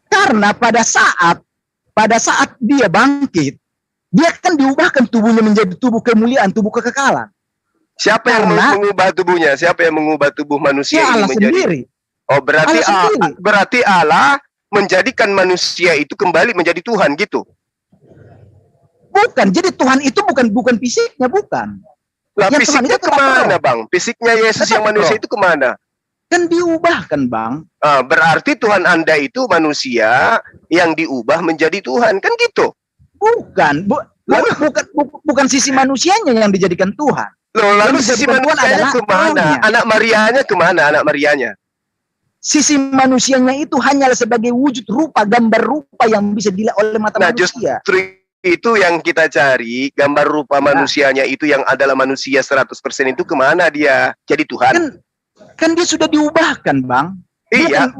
S1: Karena pada saat dia bangkit, dia kan diubahkan tubuhnya menjadi tubuh kemuliaan, tubuh kekekalan.
S6: Siapa yang mengubah tubuhnya? Siapa yang mengubah tubuh manusia ini
S1: Allah
S6: menjadi?
S1: Sendiri.
S6: Oh, berarti Allah menjadikan manusia itu kembali menjadi Tuhan gitu.
S1: Bukan. Jadi Tuhan itu bukan fisiknya, bukan.
S6: Lah fisiknya kemana, Bang? Fisiknya Yesus yang manusia itu kemana?
S1: Kan diubahkan, Bang.
S6: Berarti Tuhan Anda itu manusia yang diubah menjadi Tuhan, kan gitu?
S1: Bukan sisi manusianya yang dijadikan Tuhan.
S6: Loh, lalu sisi manusianya kemana? Anak Marianya kemana? Anak Marianya?
S1: Sisi manusianya itu hanyalah sebagai wujud rupa, gambar rupa yang bisa dilihat oleh mata manusia.
S6: Justru itu yang kita cari, gambar rupa manusianya itu yang adalah manusia 100% itu kemana dia jadi Tuhan?
S1: Kan dia sudah diubahkan, Bang.
S6: Iya,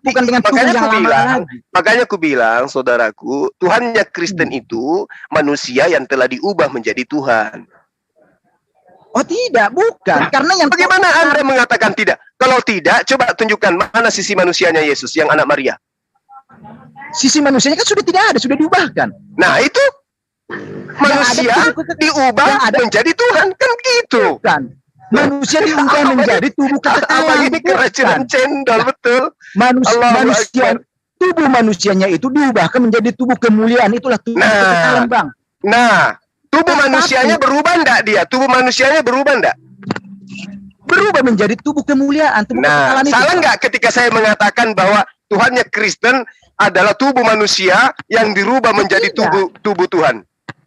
S1: bukan dengan Tuhan yang lama lagi.
S6: Makanya aku bilang, saudaraku, Tuhannya Kristen itu manusia yang telah diubah menjadi Tuhan.
S1: Oh tidak, bukan. Karena yang
S6: bagaimana Anda mengatakan tidak? Kalau tidak, coba tunjukkan mana sisi manusianya Yesus yang anak Maria.
S1: Sisi manusianya kan sudah tidak ada, sudah diubahkan.
S6: Nah itu manusia diubah menjadi Tuhan, kan gitu.
S1: Bukan. Manusia diubah menjadi tubuh kekekalan.
S6: Ini keracunan cendol, betul.
S1: Tubuh manusianya itu diubahkan menjadi tubuh kemuliaan. Itulah tubuh kekekalan, Bang.
S6: Nah, tubuh manusianya berubah enggak dia? Tubuh manusianya berubah enggak?
S1: Berubah menjadi tubuh kemuliaan, tubuh kekekalan itu.
S6: Salah enggak ketika saya mengatakan bahwa Tuhannya Kristen adalah tubuh manusia yang dirubah menjadi tubuh Tuhan?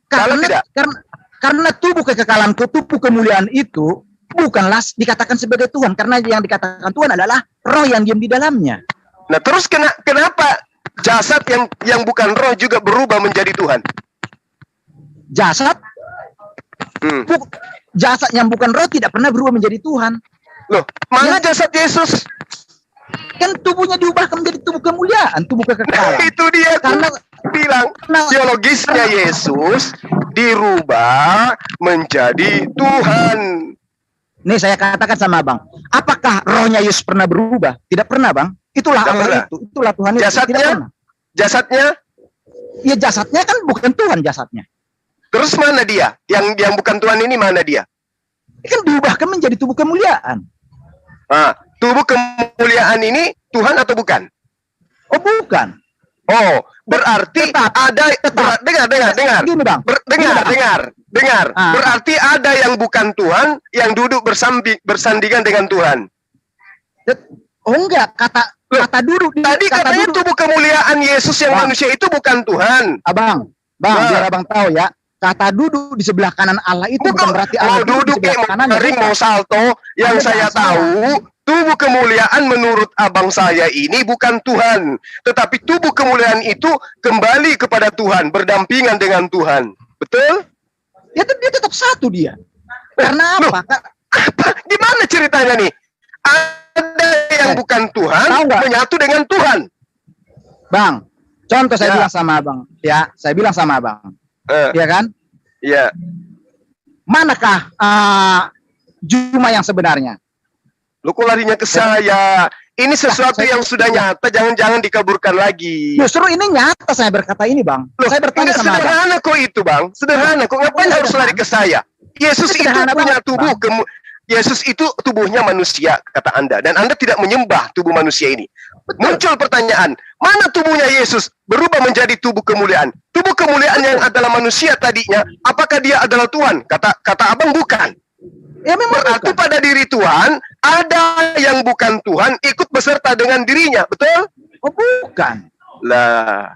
S1: Karena tubuh kekekalan, tubuh kemuliaan itu bukanlah dikatakan sebagai Tuhan, karena yang dikatakan Tuhan adalah roh yang diam di dalamnya.
S6: Nah, terus kenapa jasad yang bukan roh juga berubah menjadi Tuhan?
S1: Jasad yang bukan roh tidak pernah berubah menjadi Tuhan.
S6: Loh, mana jasad Yesus?
S1: Kan tubuhnya diubahkan menjadi tubuh kemuliaan, tubuh kekekalan.
S6: Itu dia karena bilang biologisnya Yesus dirubah menjadi Tuhan.
S1: Nih saya katakan sama Bang, apakah rohnya Yesus pernah berubah? Tidak pernah, Bang. Itulah Allah itu, itulah Tuhan itu.
S6: Jasadnya?
S1: Ya jasadnya kan bukan Tuhan jasadnya.
S6: Terus mana dia? Yang bukan Tuhan ini mana dia?
S1: Kan diubahkan menjadi tubuh kemuliaan.
S6: Tubuh kemuliaan ini Tuhan atau bukan?
S1: Oh, bukan.
S6: Oh, berarti dengar.
S1: Gini, Bang.
S6: Dengar. Berarti ada yang bukan Tuhan yang duduk bersandingan dengan Tuhan.
S1: Oh enggak, kata duduk.
S6: Tadi katanya tubuh kemuliaan Yesus yang manusia itu bukan Tuhan.
S1: Bang, biar Abang tahu ya. Kata duduk di sebelah kanan Allah itu bukan berarti Allah
S6: duduk di sebelah kanan. Mau salto, yang saya tahu tubuh kemuliaan menurut abang saya ini bukan Tuhan, tetapi tubuh kemuliaan itu kembali kepada Tuhan, berdampingan dengan Tuhan. Betul?
S1: Ya, dia tetap satu dia. Karena apa?
S6: Gimana ceritanya nih? Ada yang bukan Tuhan menyatu dengan Tuhan.
S1: Bang, contoh saya bilang sama abang. Ya, saya bilang sama abang. Iya kan?
S6: Iya.
S1: Manakah Juma yang sebenarnya?
S6: Lu kok larinya ke saya? Ini sesuatu yang sudah nyata, jangan-jangan dikaburkan lagi.
S1: Justru ini nyata saya berkata ini, Bang. Saya bertanya sama Abang.
S6: Sederhana kok itu, Bang. Sederhana kok. Ngapain harus lari ke saya? Yesus itu punya tubuh. Yesus itu tubuhnya manusia, kata Anda. Dan Anda tidak menyembah tubuh manusia ini. Muncul pertanyaan, mana tubuhnya Yesus berubah menjadi tubuh kemuliaan? Tubuh kemuliaan yang adalah manusia tadinya, apakah dia adalah Tuhan? Kata Abang bukan.
S1: Ya memang
S6: berarti pada diri Tuhan ada yang bukan Tuhan ikut beserta dengan dirinya, betul?
S1: Oh bukan.
S6: Lah.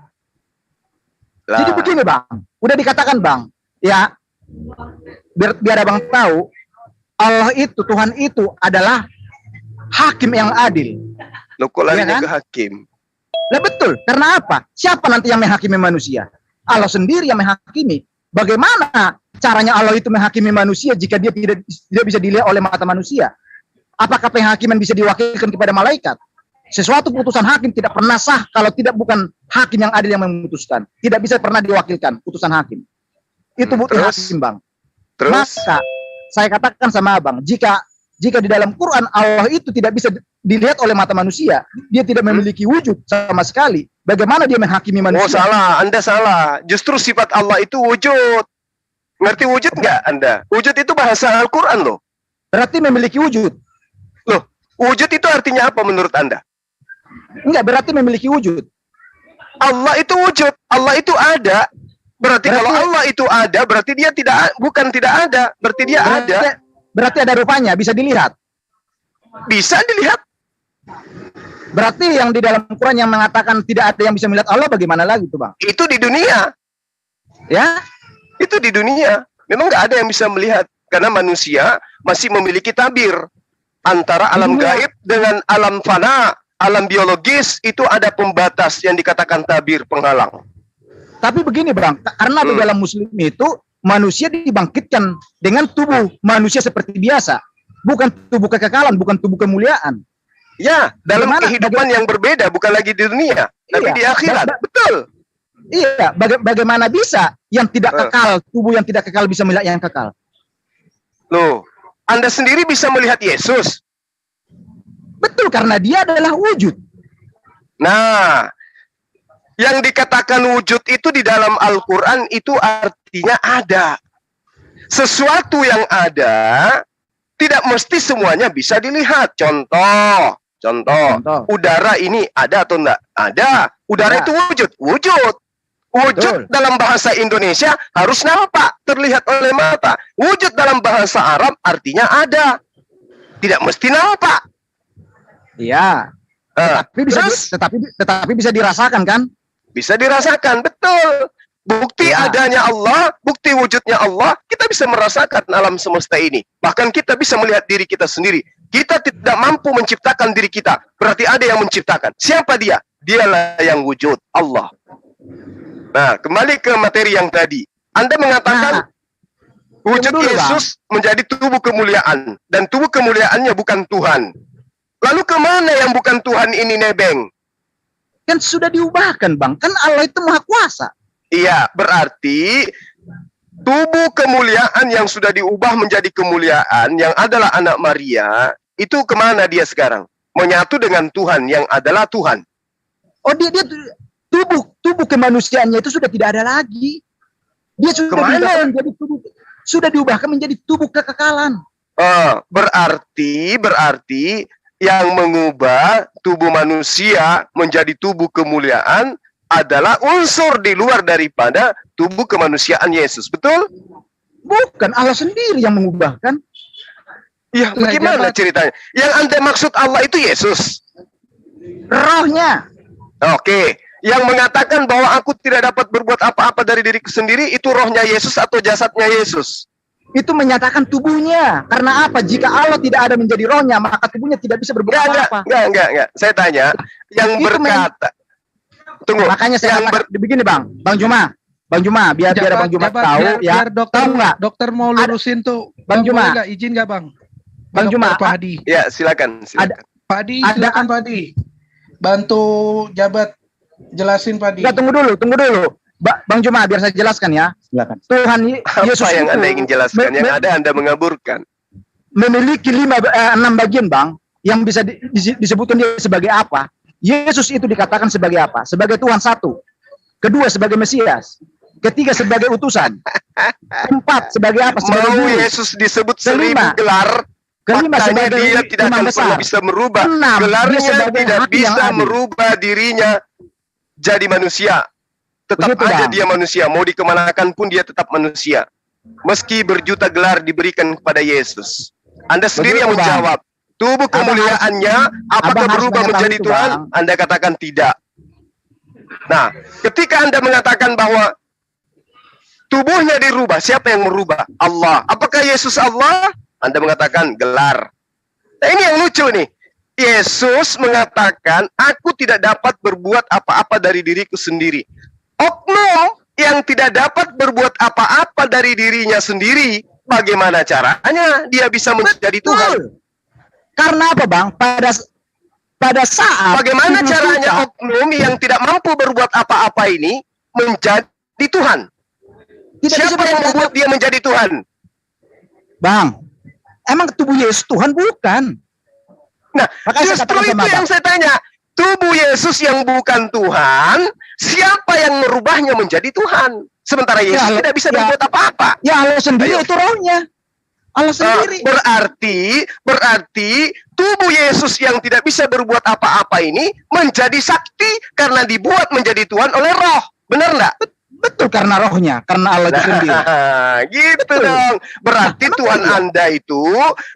S1: Jadi begini Bang, udah dikatakan Bang, ya biar Abang tahu, Allah itu, Tuhan itu adalah hakim yang adil.
S6: Loh kok larinya ke hakim?
S1: Lah betul, karena apa? Siapa nanti yang menghakimi manusia? Allah sendiri yang menghakimi. Bagaimana caranya Allah itu menghakimi manusia jika dia tidak bisa dilihat oleh mata manusia? Apakah penghakiman bisa diwakilkan kepada malaikat? Sesuatu putusan hakim tidak pernah sah kalau bukan hakim yang adil yang memutuskan. Tidak bisa pernah diwakilkan putusan hakim. Itu butuh hakim, Bang.
S6: Terus?
S1: Maka saya katakan sama Abang, jika di dalam Quran Allah itu tidak bisa dilihat oleh mata manusia, dia tidak memiliki wujud sama sekali. Bagaimana dia menghakimi manusia?
S6: Oh salah, Anda salah. Justru sifat Allah itu wujud. Ngerti wujud nggak Anda? Wujud itu bahasa Al-Quran loh.
S1: Berarti memiliki wujud.
S6: Loh, wujud itu artinya apa menurut Anda?
S1: Enggak, berarti memiliki wujud.
S6: Allah itu wujud, Allah itu ada. Berarti kalau Allah itu ada, berarti dia bukan tidak ada, berarti dia ada.
S1: Berarti ada rupanya, bisa dilihat.
S6: Bisa dilihat.
S1: Berarti yang di dalam Quran yang mengatakan tidak ada yang bisa melihat Allah, bagaimana lagi tuh, Bang?
S6: Itu di dunia.
S1: Ya?
S6: Itu di dunia. Memang nggak ada yang bisa melihat. Karena manusia masih memiliki tabir. Antara alam gaib dengan alam fana, alam biologis, itu ada pembatas yang dikatakan tabir, penghalang.
S1: Tapi begini, Bang, karena di dalam Muslim itu manusia dibangkitkan dengan tubuh manusia seperti biasa, bukan tubuh kekekalan, bukan tubuh kemuliaan.
S6: Ya, dalam kehidupan yang berbeda, bukan lagi di dunia, tapi di akhirat. Betul.
S1: Iya, bagaimana bisa yang tidak kekal, tubuh yang tidak kekal bisa melihat yang kekal?
S6: Loh, Anda sendiri bisa melihat Yesus.
S1: Betul, karena dia adalah wujud.
S6: Nah, yang dikatakan wujud itu di dalam Al-Quran itu artinya ada. Sesuatu yang ada tidak mesti semuanya bisa dilihat. Contoh, udara ini ada atau enggak? Ada. Udara itu wujud. Wujud dalam bahasa Indonesia harus nampak, terlihat oleh mata. Wujud dalam bahasa Arab artinya ada. Tidak mesti nampak.
S1: Iya. Tetapi bisa dirasakan kan?
S6: Bisa dirasakan, betul. Bukti adanya Allah, bukti wujudnya Allah, kita bisa merasakan alam semesta ini. Bahkan kita bisa melihat diri kita sendiri. Kita tidak mampu menciptakan diri kita, berarti ada yang menciptakan. Siapa dia? Dialah yang wujud, Allah. Nah, kembali ke materi yang tadi. Anda mengatakan wujud Yesus menjadi tubuh kemuliaan, dan tubuh kemuliaannya bukan Tuhan. Lalu kemana yang bukan Tuhan ini nebeng?
S1: Kan sudah diubahkan, Bang. Kan Allah itu maha kuasa.
S6: Iya, berarti tubuh kemuliaan yang sudah diubah menjadi kemuliaan, yang adalah anak Maria, itu kemana dia sekarang? Menyatu dengan Tuhan yang adalah Tuhan.
S1: Oh, dia tubuh kemanusiaannya itu sudah tidak ada lagi. Dia sudah diubahkan menjadi tubuh kekekalan.
S6: Berarti yang mengubah tubuh manusia menjadi tubuh kemuliaan adalah unsur di luar daripada tubuh kemanusiaan Yesus, betul?
S1: Bukan, Allah sendiri yang mengubahkan.
S6: Ya, bagaimana ceritanya? Yang Anda maksud Allah itu Yesus?
S1: Rohnya.
S6: Oke. Yang mengatakan bahwa aku tidak dapat berbuat apa-apa dari diriku sendiri, itu rohnya Yesus atau jasadnya Yesus?
S1: Itu menyatakan tubuhnya. Karena apa? Jika Allah tidak ada menjadi rohnya, maka tubuhnya tidak bisa berbuat apa-apa.
S6: Enggak. Saya tanya, yang berkata. Tunggu.
S1: Makanya saya begini, Bang Juma, biar Bang Juma tahu ya.
S8: Biar dokter mau lurusin tuh.
S1: Bang Juma,
S8: boleh izin nggak, Bang?
S1: Bang Juma,
S8: Pak Hadi.
S6: Ya, silakan.
S8: Pak Hadi, silakan Pak Hadi. Bantu jabat jelasin Pak Hadi.
S1: Ya, tunggu dulu. Bang Juma, biar saya jelaskan ya. Silakan. Tuhan Yesus
S6: apa yang Anda ingin jelaskan? Yang ada Anda mengaburkan.
S1: Memiliki 6 bagian, Bang, yang bisa disebutkan dia sebagai apa? Yesus itu dikatakan sebagai apa? Sebagai Tuhan satu. Kedua, sebagai Mesias. Ketiga, sebagai utusan. Keempat, sebagai apa? Sebagai
S6: Mau Yesus disebut 1000 gelar.
S1: Kelima, sebagai
S6: dia tidak akan pernah bisa merubah. Gelarnya tidak bisa merubah dirinya jadi manusia. Tetap aja dia manusia. Mau dikemanakan pun dia tetap manusia. Meski berjuta gelar diberikan kepada Yesus. Anda sendiri yang menjawab. Tubuh kemuliaannya apakah berubah menjadi Tuhan? Anda katakan tidak. Nah, ketika Anda mengatakan bahwa tubuhnya dirubah, siapa yang merubah? Allah. Apakah Yesus Allah? Anda mengatakan gelar. Nah, ini yang lucu nih. Yesus mengatakan, aku tidak dapat berbuat apa-apa dari diriku sendiri. Oknum yang tidak dapat berbuat apa-apa dari dirinya sendiri, bagaimana caranya dia bisa menjadi Tuhan?
S1: Karena apa, Bang? Pada saat
S6: bagaimana caranya oknum yang tidak mampu berbuat apa-apa ini menjadi Tuhan? Siapa yang membuat dia menjadi Tuhan?
S1: Bang, emang tubuh Yesus Tuhan bukan?
S6: Nah, justru itu yang saya tanya. Tubuh Yesus yang bukan Tuhan, siapa yang merubahnya menjadi Tuhan? Sementara Yesus tidak bisa berbuat apa-apa.
S1: Ya Allah sendiri itu rohnya. Allah sendiri.
S6: Berarti tubuh Yesus yang tidak bisa berbuat apa-apa ini menjadi sakti karena dibuat menjadi Tuhan oleh roh. Benar enggak?
S1: Betul, karena rohnya, karena Allah itu sendiri.
S6: Gitu dong. Berarti Tuhan Anda itu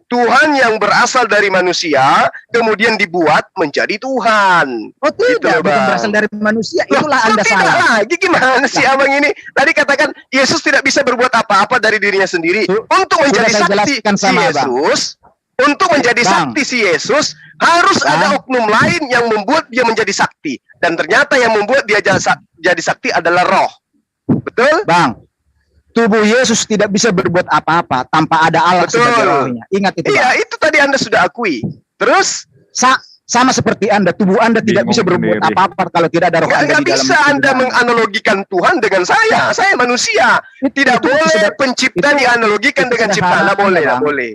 S6: Tuhan yang berasal dari manusia, kemudian dibuat menjadi Tuhan.
S1: Oh tidak, bukan berasal dari manusia. Itulah Anda salah.
S6: Lagi gimana sih abang ini? Tadi katakan Yesus tidak bisa berbuat apa-apa dari dirinya sendiri. Untuk menjadi sakti si Yesus, untuk menjadi sakti si Yesus, harus ada oknum lain yang membuat dia menjadi sakti. Dan ternyata yang membuat dia jadi sakti adalah roh. Betul?
S1: Bang, tubuh Yesus tidak bisa berbuat apa-apa tanpa ada Allah sebagai rohnya. Ingat itu.
S6: Iya, itu tadi Anda sudah akui. Terus?
S1: Sama seperti Anda, tubuh Anda tidak bisa berbuat apa-apa kalau tidak ada roh Anda di dalam.
S6: Nggak bisa Anda menganalogikan Tuhan dengan saya. Saya manusia. Tidak boleh pencipta dianalogikan dengan ciptaan. Nggak boleh, nggak boleh.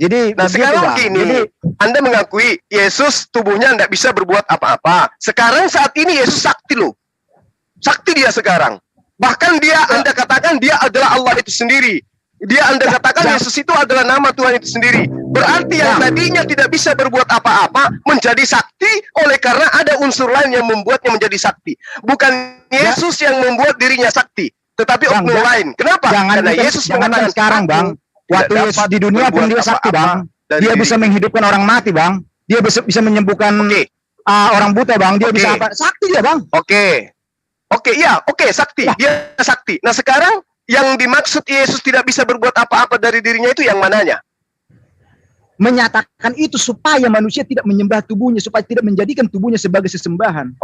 S1: Jadi,
S6: nah sekarang gini, Anda mengakui Yesus tubuhnya tidak bisa berbuat apa-apa. Sekarang saat ini Yesus sakti loh. Sakti dia sekarang. Bahkan dia, Anda katakan dia adalah Allah itu sendiri. Dia Anda katakan Yesus itu adalah nama Tuhan itu sendiri. Berarti yang tadinya tidak bisa berbuat apa-apa menjadi sakti oleh karena ada unsur lain yang membuatnya menjadi sakti. Bukan Yesus yang membuat dirinya sakti, tetapi oknum lain. Kenapa? Karena Yesus mengatakan
S1: sekarang, Bang. Waktu Yesus di dunia pun dia sakti, Bang. Dia bisa menghidupkan orang mati, Bang. Dia bisa menyembuhkan orang buta, Bang. Dia bisa apa? Sakti dia, Bang.
S6: Sakti. Dia sakti. Nah sekarang yang dimaksud Yesus tidak bisa berbuat apa-apa dari dirinya itu yang mananya?
S1: Menyatakan itu supaya manusia tidak menyembah tubuhnya, supaya tidak menjadikan tubuhnya sebagai sesembahan.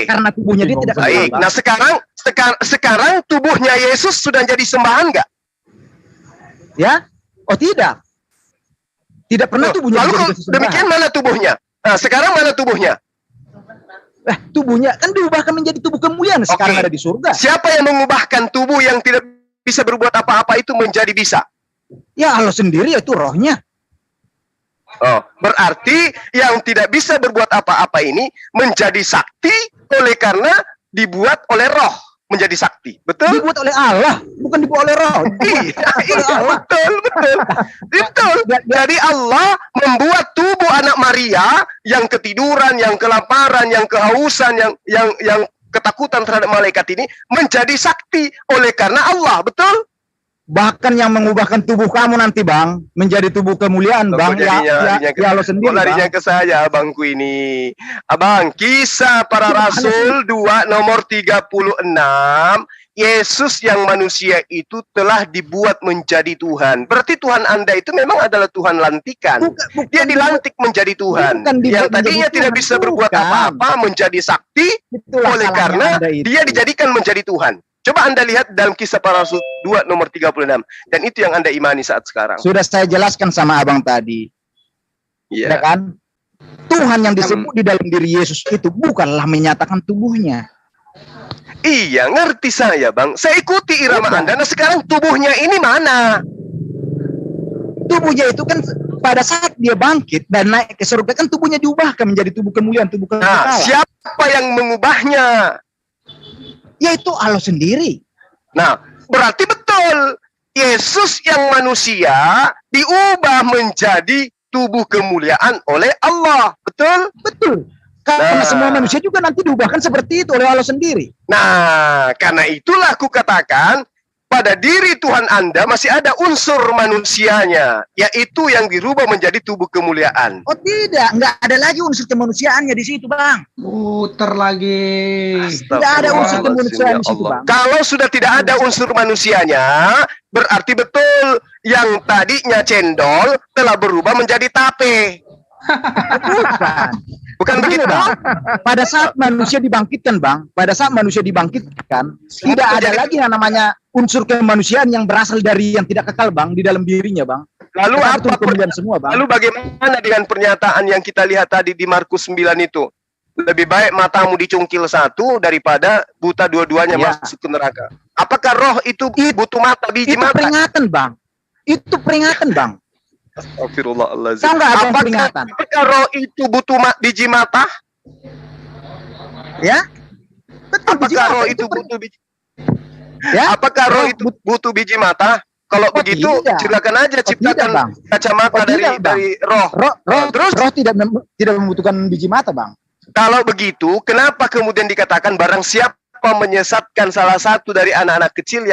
S1: Karena tubuhnya dia tidak
S6: baik. Nah sekarang tubuhnya Yesus sudah jadi sembahan nggak?
S1: Ya? Oh tidak. Tidak pernah tubuhnya.
S6: Lalu demikian mana tubuhnya? Nah sekarang mana tubuhnya?
S1: Tubuhnya kan diubahkan menjadi tubuh kemuliaan sekarang ada di surga.
S6: Siapa yang mengubahkan tubuh yang tidak bisa berbuat apa-apa itu menjadi bisa?
S1: Ya Allah sendiri, itu rohnya.
S6: Oh, berarti yang tidak bisa berbuat apa-apa ini menjadi sakti oleh karena dibuat oleh roh menjadi sakti. Betul?
S1: Dibuat oleh Allah, bukan dibuat oleh roh.
S6: Betul. Jadi Allah membuat tubuh anak Maria yang ketiduran, yang kelaparan, yang kehausan, yang ketakutan terhadap malaikat ini menjadi sakti oleh karena Allah. Betul?
S1: Bahkan yang mengubahkan tubuh kamu nanti, Bang, menjadi tubuh kemuliaan, Bang. Ya Allah sendiri,
S6: larinya ke saya, abangku ini. Abang, Kisah Para Rasul 2 nomor 36. Yesus yang manusia itu telah dibuat menjadi Tuhan. Berarti Tuhan Anda itu memang adalah Tuhan lantikan. Dia dilantik menjadi Tuhan. Yang tadinya tidak bisa berbuat apa-apa menjadi sakti oleh karena dia dijadikan menjadi Tuhan. Coba Anda lihat dalam Kisah Para Rasul 2 nomor 36. Dan itu yang Anda imani saat sekarang.
S1: Sudah saya jelaskan sama abang tadi. Ya kan? Tuhan yang disebut di dalam diri Yesus itu bukanlah menyatakan tubuhnya.
S6: Iya, ngerti saya, Bang. Saya ikuti irama Anda. Nah sekarang tubuhnya ini mana?
S1: Tubuhnya itu kan pada saat dia bangkit dan naik ke surga kan tubuhnya diubahkan menjadi tubuh kemuliaan, tubuh kekekalan.
S6: Nah, siapa yang mengubahnya?
S1: Yaitu Allah sendiri.
S6: Nah, berarti betul. Yesus yang manusia diubah menjadi tubuh kemuliaan oleh Allah. Betul?
S1: Betul. Karena semua manusia juga nanti diubahkan seperti itu oleh Allah sendiri.
S6: Nah, karena itulah aku katakan pada diri Tuhan Anda masih ada unsur manusianya, yaitu yang dirubah menjadi tubuh kemuliaan.
S1: Oh tidak, nggak ada lagi unsur kemanusiaannya di situ, Bang.
S8: Puter lagi.
S1: Tidak ada unsur kemanusiaan di situ, Bang.
S6: Kalau sudah tidak ada unsur manusianya, berarti betul yang tadinya cendol telah berubah menjadi tape. Bukan begitu,
S1: Bang. Pada saat manusia dibangkitkan, Bang, tidak ada lagi yang namanya unsur kemanusiaan yang berasal dari yang tidak kekal, Bang, di dalam dirinya, Bang.
S6: Lalu apa
S1: kemudian semua, Bang?
S6: Lalu bagaimana dengan pernyataan yang kita lihat tadi di Markus 9 itu? Lebih baik matamu dicungkil satu daripada buta dua-duanya masuk ke neraka. Apakah roh itu butuh mata, biji mata?
S1: Itu peringatan, Bang. Itu peringatan, Bang.
S6: Astagfirullahaladzim.
S1: Apakah
S6: roh itu butuh biji mata?
S1: Ya? Betul,
S6: apakah roh itu butuh biji? Ya? Apakah roh itu butuh biji mata? Kalau begitu, silakan aja ciptakan kacamata dari roh.
S1: Terus roh tidak membutuhkan biji mata, Bang.
S6: Kalau begitu, kenapa kemudian dikatakan barang siapa menyesatkan salah satu dari anak-anak kecil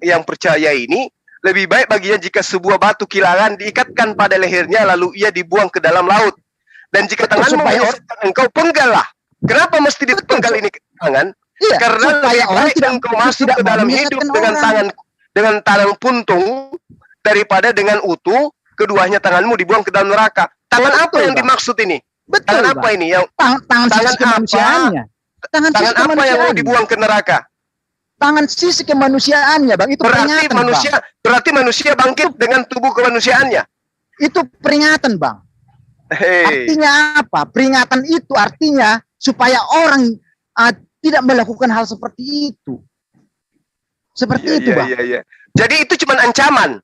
S6: yang percaya ini, lebih baik baginya jika sebuah batu kilangan diikatkan pada lehernya lalu ia dibuang ke dalam laut. Dan jika tanganmu menyesatkan engkau, penggallah. Kenapa mesti dipenggal ini ke tangan?
S1: Iya,
S6: karena lebih baik engkau masuk ke dalam hidup dengan tangan puntung daripada dengan utuh, keduanya tanganmu dibuang ke dalam neraka. Tangan apa yang dimaksud ini? Tangan apa ini? Yang
S1: tangan kemanusiaannya.
S6: Tangan apa yang mau dibuang ke neraka?
S1: Tangan sisi kemanusiaannya, Bang. Itu
S6: berarti manusia bangkit dengan tubuh kemanusiaannya.
S1: Itu peringatan, Bang. Artinya apa? Peringatan itu artinya supaya orang tidak melakukan hal seperti itu. Seperti itu, Bang.
S6: Iya. Jadi itu cuma ancaman.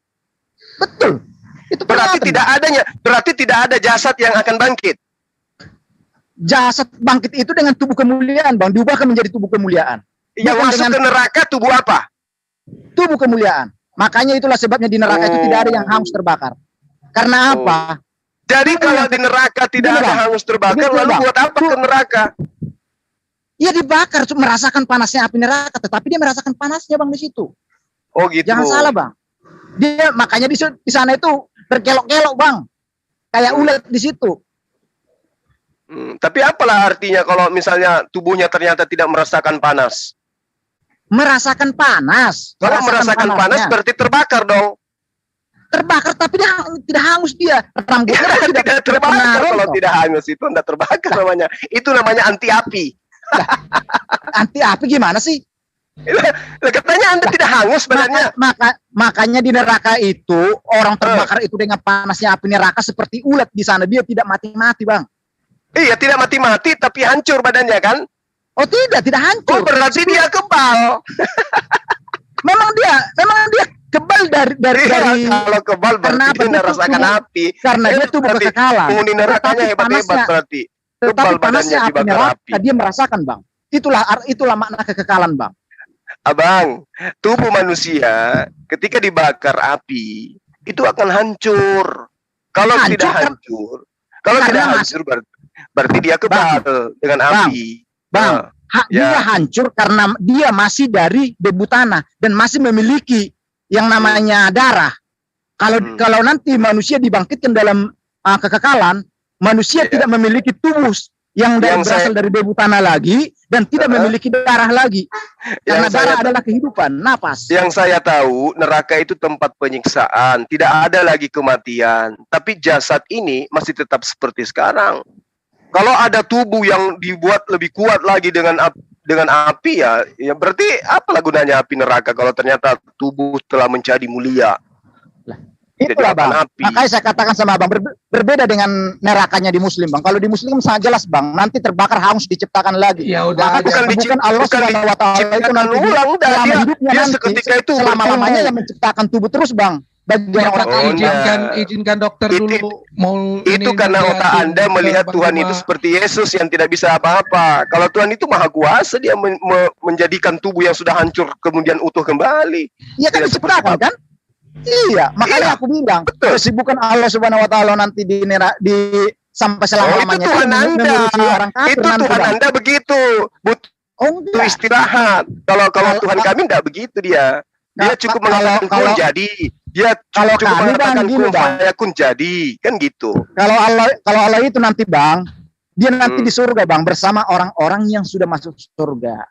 S1: Betul. Itu
S6: berarti tidak ada jasad yang akan bangkit.
S1: Jasad bangkit itu dengan tubuh kemuliaan, Bang. Diubahkan menjadi tubuh kemuliaan.
S6: Yang masuk ke neraka tubuh apa?
S1: Tubuh kemuliaan. Makanya itulah sebabnya di neraka itu tidak ada yang hangus terbakar. Karena apa?
S6: Jadi kalau di neraka tidak ada hangus terbakar, lalu buat apa ke neraka?
S1: Ia dibakar, merasakan panasnya api neraka, tetapi dia merasakan panasnya, Bang, di situ.
S6: Oh gitu.
S1: Jangan salah, Bang. Dia makanya di sana itu berkelok-kelok, Bang. Kayak ulet di situ.
S6: Tapi apalah artinya kalau misalnya tubuhnya ternyata tidak merasakan panas?
S1: Merasakan panas.
S6: Kalau merasakan panas berarti terbakar dong.
S1: Terbakar tapi dia tidak hangus dia. Rambutnya
S6: tidak terbakar. Kalau tidak hangus itu tidak terbakar namanya. Itu namanya anti api.
S1: Anti api gimana sih?
S6: Katanya Anda tidak hangus badannya.
S1: Makanya di neraka itu orang terbakar itu dengan panasnya api neraka seperti ulat di sana. Dia tidak mati-mati, Bang.
S6: Iya, tidak mati-mati tapi hancur badannya kan?
S1: Oh tidak hancur.
S6: Oh berarti dia kebal.
S1: memang dia kebal dari
S6: kalau kebal berarti dia merasakan api.
S1: Karena dia tubuh kekekalan.
S6: Penghuni nerakanya hebat-hebat berarti.
S1: Kebal badannya dibakar api. Dia merasakan, Bang. Itulah makna kekekalan, Bang.
S6: Abang, tubuh manusia ketika dibakar api itu akan hancur. Kalau tidak hancur berarti dia kebal dengan api.
S1: Bang, dia hancur karena dia masih dari debu tanah dan masih memiliki yang namanya darah. Kalau nanti manusia dibangkitkan dalam kekekalan, manusia tidak memiliki tubuh yang berasal dari debu tanah lagi dan tidak memiliki darah lagi. Karena darah adalah kehidupan, napas.
S6: Yang saya tahu, neraka itu tempat penyiksaan, tidak ada lagi kematian. Tapi jasad ini masih tetap seperti sekarang. Kalau ada tubuh yang dibuat lebih kuat lagi dengan api ya berarti apalah gunanya api neraka kalau ternyata tubuh telah menjadi mulia.
S1: Itulah, Bang. Makanya saya katakan sama Abang berbeda dengan nerakanya di Muslim, Bang. Kalau di Muslim sangat jelas, Bang, nanti terbakar hangus diciptakan lagi.
S8: Ya udah,
S1: bukan Allah Subhanahu wa taala itu nanti
S6: dia seketika itu
S1: selama-lamanya yang menciptakan tubuh terus, Bang. Bagi orang
S8: izinkan dokter dulu mau
S6: itu karena otak Anda melihat Tuhan itu seperti Yesus yang tidak bisa apa-apa. Kalau Tuhan itu maha kuasa, dia menjadikan tubuh yang sudah hancur kemudian utuh kembali.
S1: Iya kan diciptakan kan? Iya, makanya aku bilang kesibukan Allah Subhanahu wa taala nanti di sampai selama-lamanya
S6: itu Tuhan Anda. Itu Tuhan Anda begitu. Butuh istirahat. Kalau Tuhan kami enggak begitu dia. Dia cukup mengatakan kun jadi. Dia cukup mengatakan kun jadi. Kan gitu.
S1: Kalau Allah itu nanti, Bang, dia nanti di surga, Bang, bersama orang-orang yang sudah masuk surga.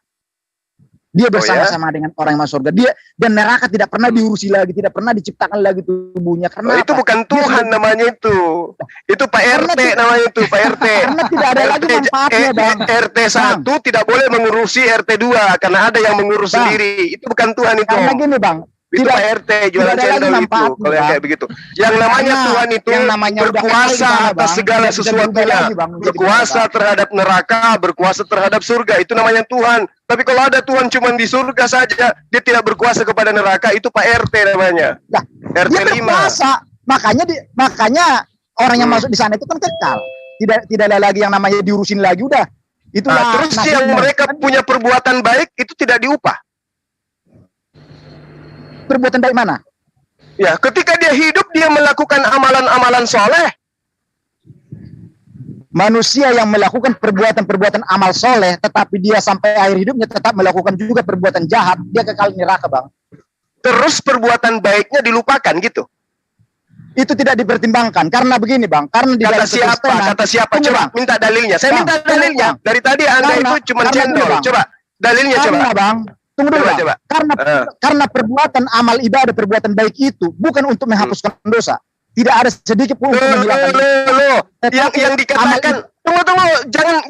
S1: Dia bersama-sama dengan orang yang masuk surga. Dia dan neraka tidak pernah diurusi lagi, tidak pernah diciptakan lagi tubuhnya. Karena
S6: itu bukan Tuhan namanya itu. Itu Pak RT namanya itu, Pak RT.
S1: Karena tidak ada lagi manfaatnya, Bang.
S6: RT 1 tidak boleh mengurusi RT 2 karena ada yang mengurus sendiri. Itu bukan Tuhan itu.
S1: Karena gini, Bang.
S6: Itu Pak RT jualan cendol itu kalau yang kayak begitu. Yang namanya Tuhan itu berkuasa atas segala sesuatunya, berkuasa terhadap neraka, berkuasa terhadap surga. Itu namanya Tuhan. Tapi kalau ada Tuhan cuma di surga saja, dia tidak berkuasa kepada neraka, itu Pak RT namanya.
S1: Nah,
S6: RT
S1: dia
S6: 5.
S1: berkuasa. Makanya orang yang masuk di sana itu kan kekal. Tidak ada lagi yang namanya diurusin lagi, udah. Itulah.
S6: Terus yang mereka punya perbuatan baik itu tidak diupah.
S1: Perbuatan baik mana?
S6: Ya, ketika dia hidup dia melakukan amalan-amalan soleh.
S1: Manusia yang melakukan perbuatan-perbuatan amal soleh, tetapi dia sampai akhir hidupnya tetap melakukan juga perbuatan jahat, dia kekal di neraka, Bang.
S6: Terus perbuatan baiknya dilupakan gitu?
S1: Itu tidak dipertimbangkan karena begini, Bang. Karena di
S6: kata siapa? Kata siapa? Coba minta dalilnya. Saya minta dalilnya. Dari tadi Anda itu cuma cendol. Coba dalilnya coba.
S1: Bang. Tunggu dulu, coba. Karena perbuatan amal ibadah, perbuatan baik itu bukan untuk menghapuskan dosa. Tidak ada sedikit pun untuk menghilangkan.
S6: Yang dikatakan, tunggu,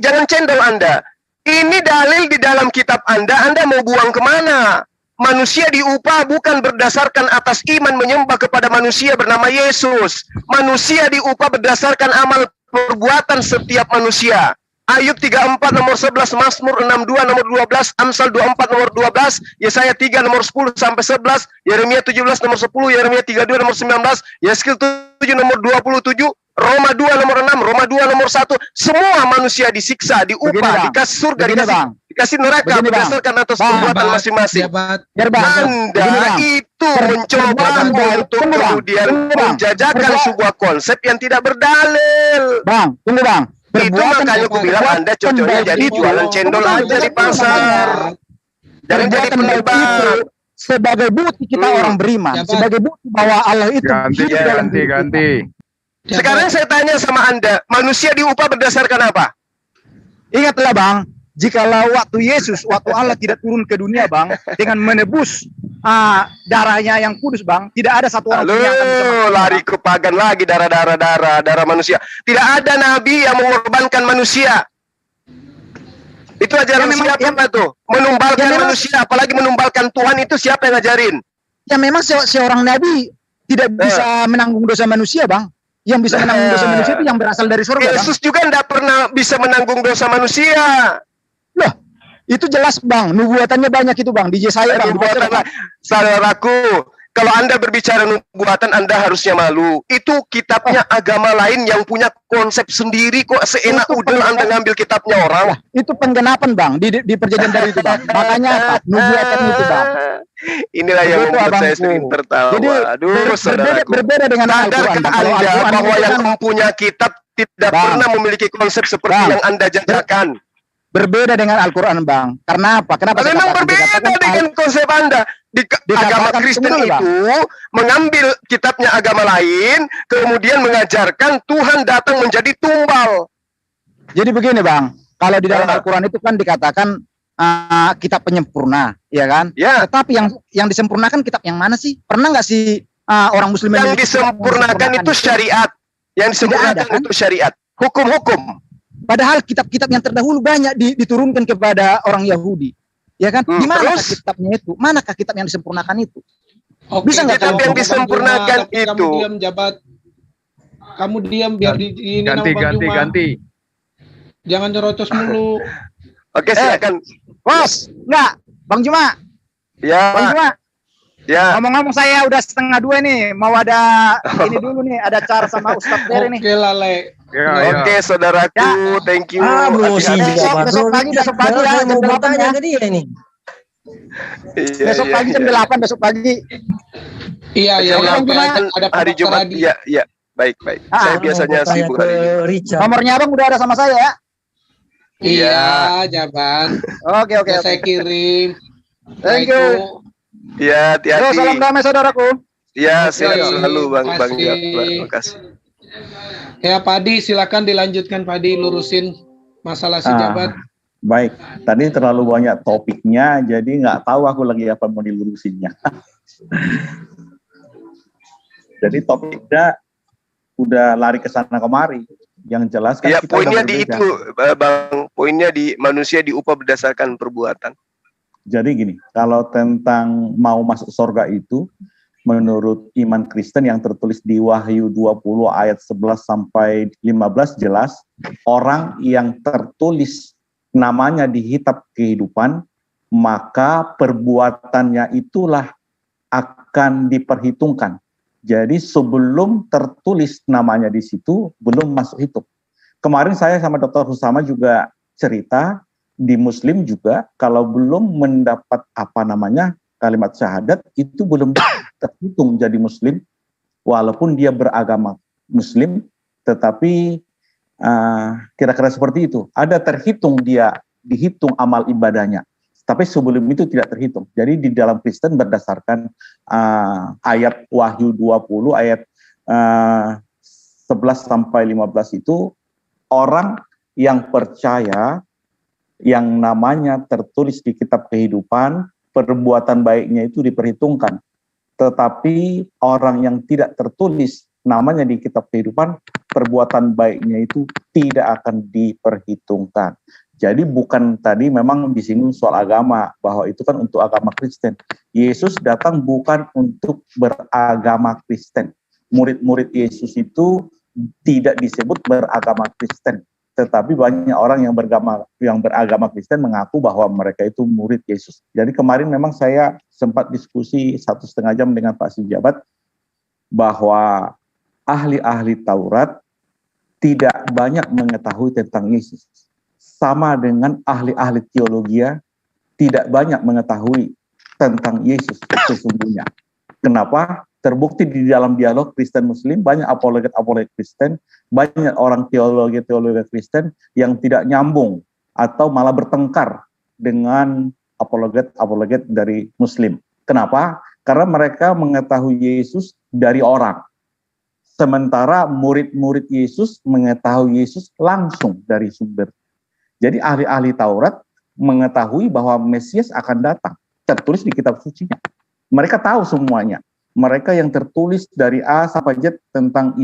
S6: jangan cendol Anda. Ini dalil di dalam kitab Anda mau buang kemana? Manusia diupah bukan berdasarkan atas iman menyembah kepada manusia bernama Yesus. Manusia diupah berdasarkan amal perbuatan setiap manusia. Ayub 34 nomor 11, Mazmur 62 nomor 12, Amsal 24 nomor 12, Yesaya 3 nomor 10 sampai 11, Yeremia 17 nomor 10, Yeremia 32 nomor 19, Yeskil 7 nomor 27, Roma 2 nomor 6, Roma 2 nomor 1. Semua manusia disiksa, diupah, dikasih surga, dikasih neraka berdasarkan atas perbuatan masing-masing. Anda itu mencoba untuk kemudian menjajakan sebuah konsep yang tidak berdalil.
S1: Bang, tunggu Bang.
S6: Itu makanya aku bilang Anda cocoknya jadi jualan cendol aja di pasar. Jangan jadi penyebar.
S1: Sebagai bukti kita orang beriman, sebagai bukti bahwa Allah itu
S9: ganti.
S6: Sekarang saya tanya sama Anda, manusia diupah berdasarkan apa?
S1: Ingatlah Bang, jikalau waktu Allah tidak turun ke dunia Bang, dengan menebus darahnya yang kudus Bang, tidak ada satu orang
S6: yang lari ke pagan lagi, darah manusia. Tidak ada nabi yang mengorbankan manusia. Itu ajaran siapa tuh? Menumbalkan manusia, apalagi menumbalkan Tuhan, itu siapa yang ngajarin?
S1: Ya memang seorang nabi tidak bisa menanggung dosa manusia Bang. Yang bisa menanggung dosa manusia itu yang berasal dari surga.
S6: Yesus juga tidak pernah bisa menanggung dosa manusia.
S1: Loh, itu jelas Bang, nubuatannya banyak itu Bang, di Yesaya Bang.
S6: Saudaraku, kalau Anda berbicara nubuatan Anda harusnya malu. Itu kitabnya agama lain yang punya konsep sendiri kok, seenak udel Anda ngambil kitabnya orang.
S1: Itu penggenapan Bang, di perjanjian dari itu Bang. Makanya apa? Nubuatan itu Bang.
S6: Inilah yang membuat saya sering tertawa.
S1: Jadi,
S6: aduh, saudaraku.
S1: Berbeda dengan
S6: Sadarkah Anda bahwa yang mempunyai kitab tidak pernah memiliki konsep seperti yang Anda jajakan?
S1: Berbeda dengan Al-Quran Bang. Karena apa? Kenapa?
S6: Memang berbeda dengan konsep Anda. Di agama Kristen itu mengambil kitabnya agama lain, kemudian mengajarkan Tuhan datang menjadi tumbal.
S1: Jadi begini Bang, kalau di dalam Al-Quran itu kan dikatakan kitab penyempurna, ya kan?
S6: Ya.
S1: Tetapi yang disempurnakan kitab yang mana sih? Pernah nggak sih orang Muslim
S6: yang disempurnakan itu syariat? Yang disempurnakan itu syariat, hukum-hukum.
S1: Padahal kitab-kitab yang terdahulu banyak diturunkan kepada orang Yahudi, ya kan? Di mana kitabnya itu? Manakah kitab yang disempurnakan itu?
S6: Bisa nggak kitab yang disempurnakan itu?
S8: Kamu diam jabat. Kamu diam biar ini
S9: ganti.
S8: Jangan nyerocos mulu.
S6: Oke, silakan.
S1: Bos, enggak, Bang Juma.
S6: Ya.
S1: Bang Juma.
S6: Ya.
S1: Ngomong-ngomong saya udah 1:30 nih, mau ada ini dulu nih, ada acara sama Ustadz Tere nih.
S8: Oke, Lale.
S6: Oke, saudaraku, thank you.
S1: Besok pagi ya, jam 8 ya. Besok pagi jam 8, besok pagi.
S8: Iya,
S6: ada hari Jumat. Iya. Baik. Saya biasanya sibuk hari ini.
S1: Nomornya Abang udah ada sama saya ya.
S8: Iya, Jaban.
S1: Oke.
S8: Saya kirim.
S1: Thank you.
S6: Iya, hati-hati.
S1: Salam damai saudaraku.
S6: Iya, sehat selalu Bang Jabar. Terima kasih.
S8: Ya, Padi, silakan dilanjutkan Padi, lurusin masalah si Jabat.
S10: Baik, tadi terlalu banyak topiknya, jadi nggak tahu aku lagi apa mau dilurusinnya. Jadi topiknya udah lari ke sana kemari. Yang jelas kan
S6: ya,
S10: kita
S6: poinnya
S10: udah
S6: di
S10: berbeda.
S6: itu, Bang. Poinnya di manusia diupah berdasarkan perbuatan.
S10: Jadi gini, kalau tentang mau masuk surga itu, menurut iman Kristen yang tertulis di Wahyu 20 ayat 11 sampai 15 jelas, orang yang tertulis namanya di kitab kehidupan, maka perbuatannya itulah akan diperhitungkan. Jadi sebelum tertulis namanya di situ, belum masuk hitung. Kemarin saya sama Dr. Husama juga cerita, di Muslim juga, kalau belum mendapat kalimat syahadat, itu belum terhitung jadi Muslim, walaupun dia beragama Muslim, tetapi kira-kira seperti itu. Ada terhitung dia, dihitung amal ibadahnya. Tapi sebelum itu tidak terhitung. Jadi di dalam Kristen berdasarkan ayat Wahyu 20 ayat 11 sampai 15 itu, orang yang percaya yang namanya tertulis di kitab kehidupan, perbuatan baiknya itu diperhitungkan. Tetapi orang yang tidak tertulis namanya di kitab kehidupan, perbuatan baiknya itu tidak akan diperhitungkan. Jadi bukan tadi memang disinggung soal agama, bahwa itu kan untuk agama Kristen. Yesus datang bukan untuk beragama Kristen. Murid-murid Yesus itu tidak disebut beragama Kristen. Tetapi banyak orang yang beragama Kristen mengaku bahwa mereka itu murid Yesus. Jadi kemarin memang saya sempat diskusi 1,5 jam dengan Pak Sujabat, bahwa ahli-ahli Taurat tidak banyak mengetahui tentang Yesus. Sama dengan ahli-ahli teologi tidak banyak mengetahui tentang Yesus sesungguhnya. Kenapa? Terbukti di dalam dialog Kristen Muslim, banyak apologet-apologet Kristen, banyak orang teologi-teologi Kristen yang tidak nyambung atau malah bertengkar dengan apologet-apologet dari Muslim. Kenapa? Karena mereka mengetahui Yesus dari orang. Sementara murid-murid Yesus mengetahui Yesus langsung dari sumber. Jadi ahli-ahli Taurat mengetahui bahwa Mesias akan datang, tertulis di kitab sucinya. Mereka tahu semuanya. Mereka yang tertulis dari A sampai Z tentang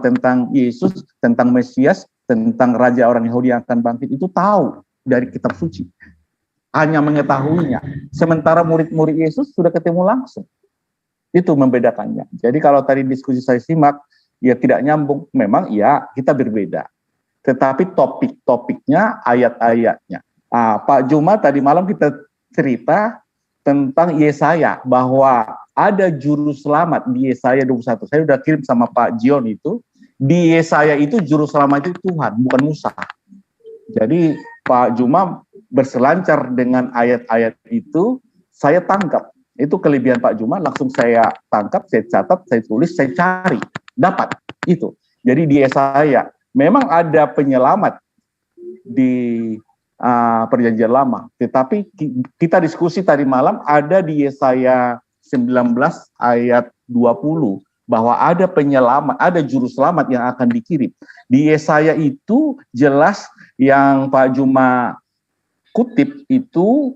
S10: tentang Yesus, tentang Mesias, tentang Raja orang Yahudi yang akan bangkit, itu tahu dari kitab suci. Hanya mengetahuinya. Sementara murid-murid Yesus sudah ketemu langsung. Itu membedakannya. Jadi kalau tadi diskusi saya simak, ya tidak nyambung. Memang ya kita berbeda. Tetapi topik-topiknya, ayat-ayatnya. Pak Juma tadi malam kita cerita tentang Yesaya, bahwa ada juru selamat di Yesaya 21. Saya sudah kirim sama Pak Jion itu. Di Yesaya itu juru selamat itu Tuhan, bukan Musa. Jadi Pak Juma berselancar dengan ayat-ayat itu, saya tangkap. Itu kelebihan Pak Juma, langsung saya tangkap, saya catat, saya tulis, saya cari. Dapat, itu. Jadi di Yesaya, memang ada penyelamat di Perjanjian Lama, tetapi kita diskusi tadi malam ada di Yesaya 19 ayat 20 bahwa ada penyelamat, ada juru selamat yang akan dikirim. Di Yesaya itu jelas yang Pak Juma kutip itu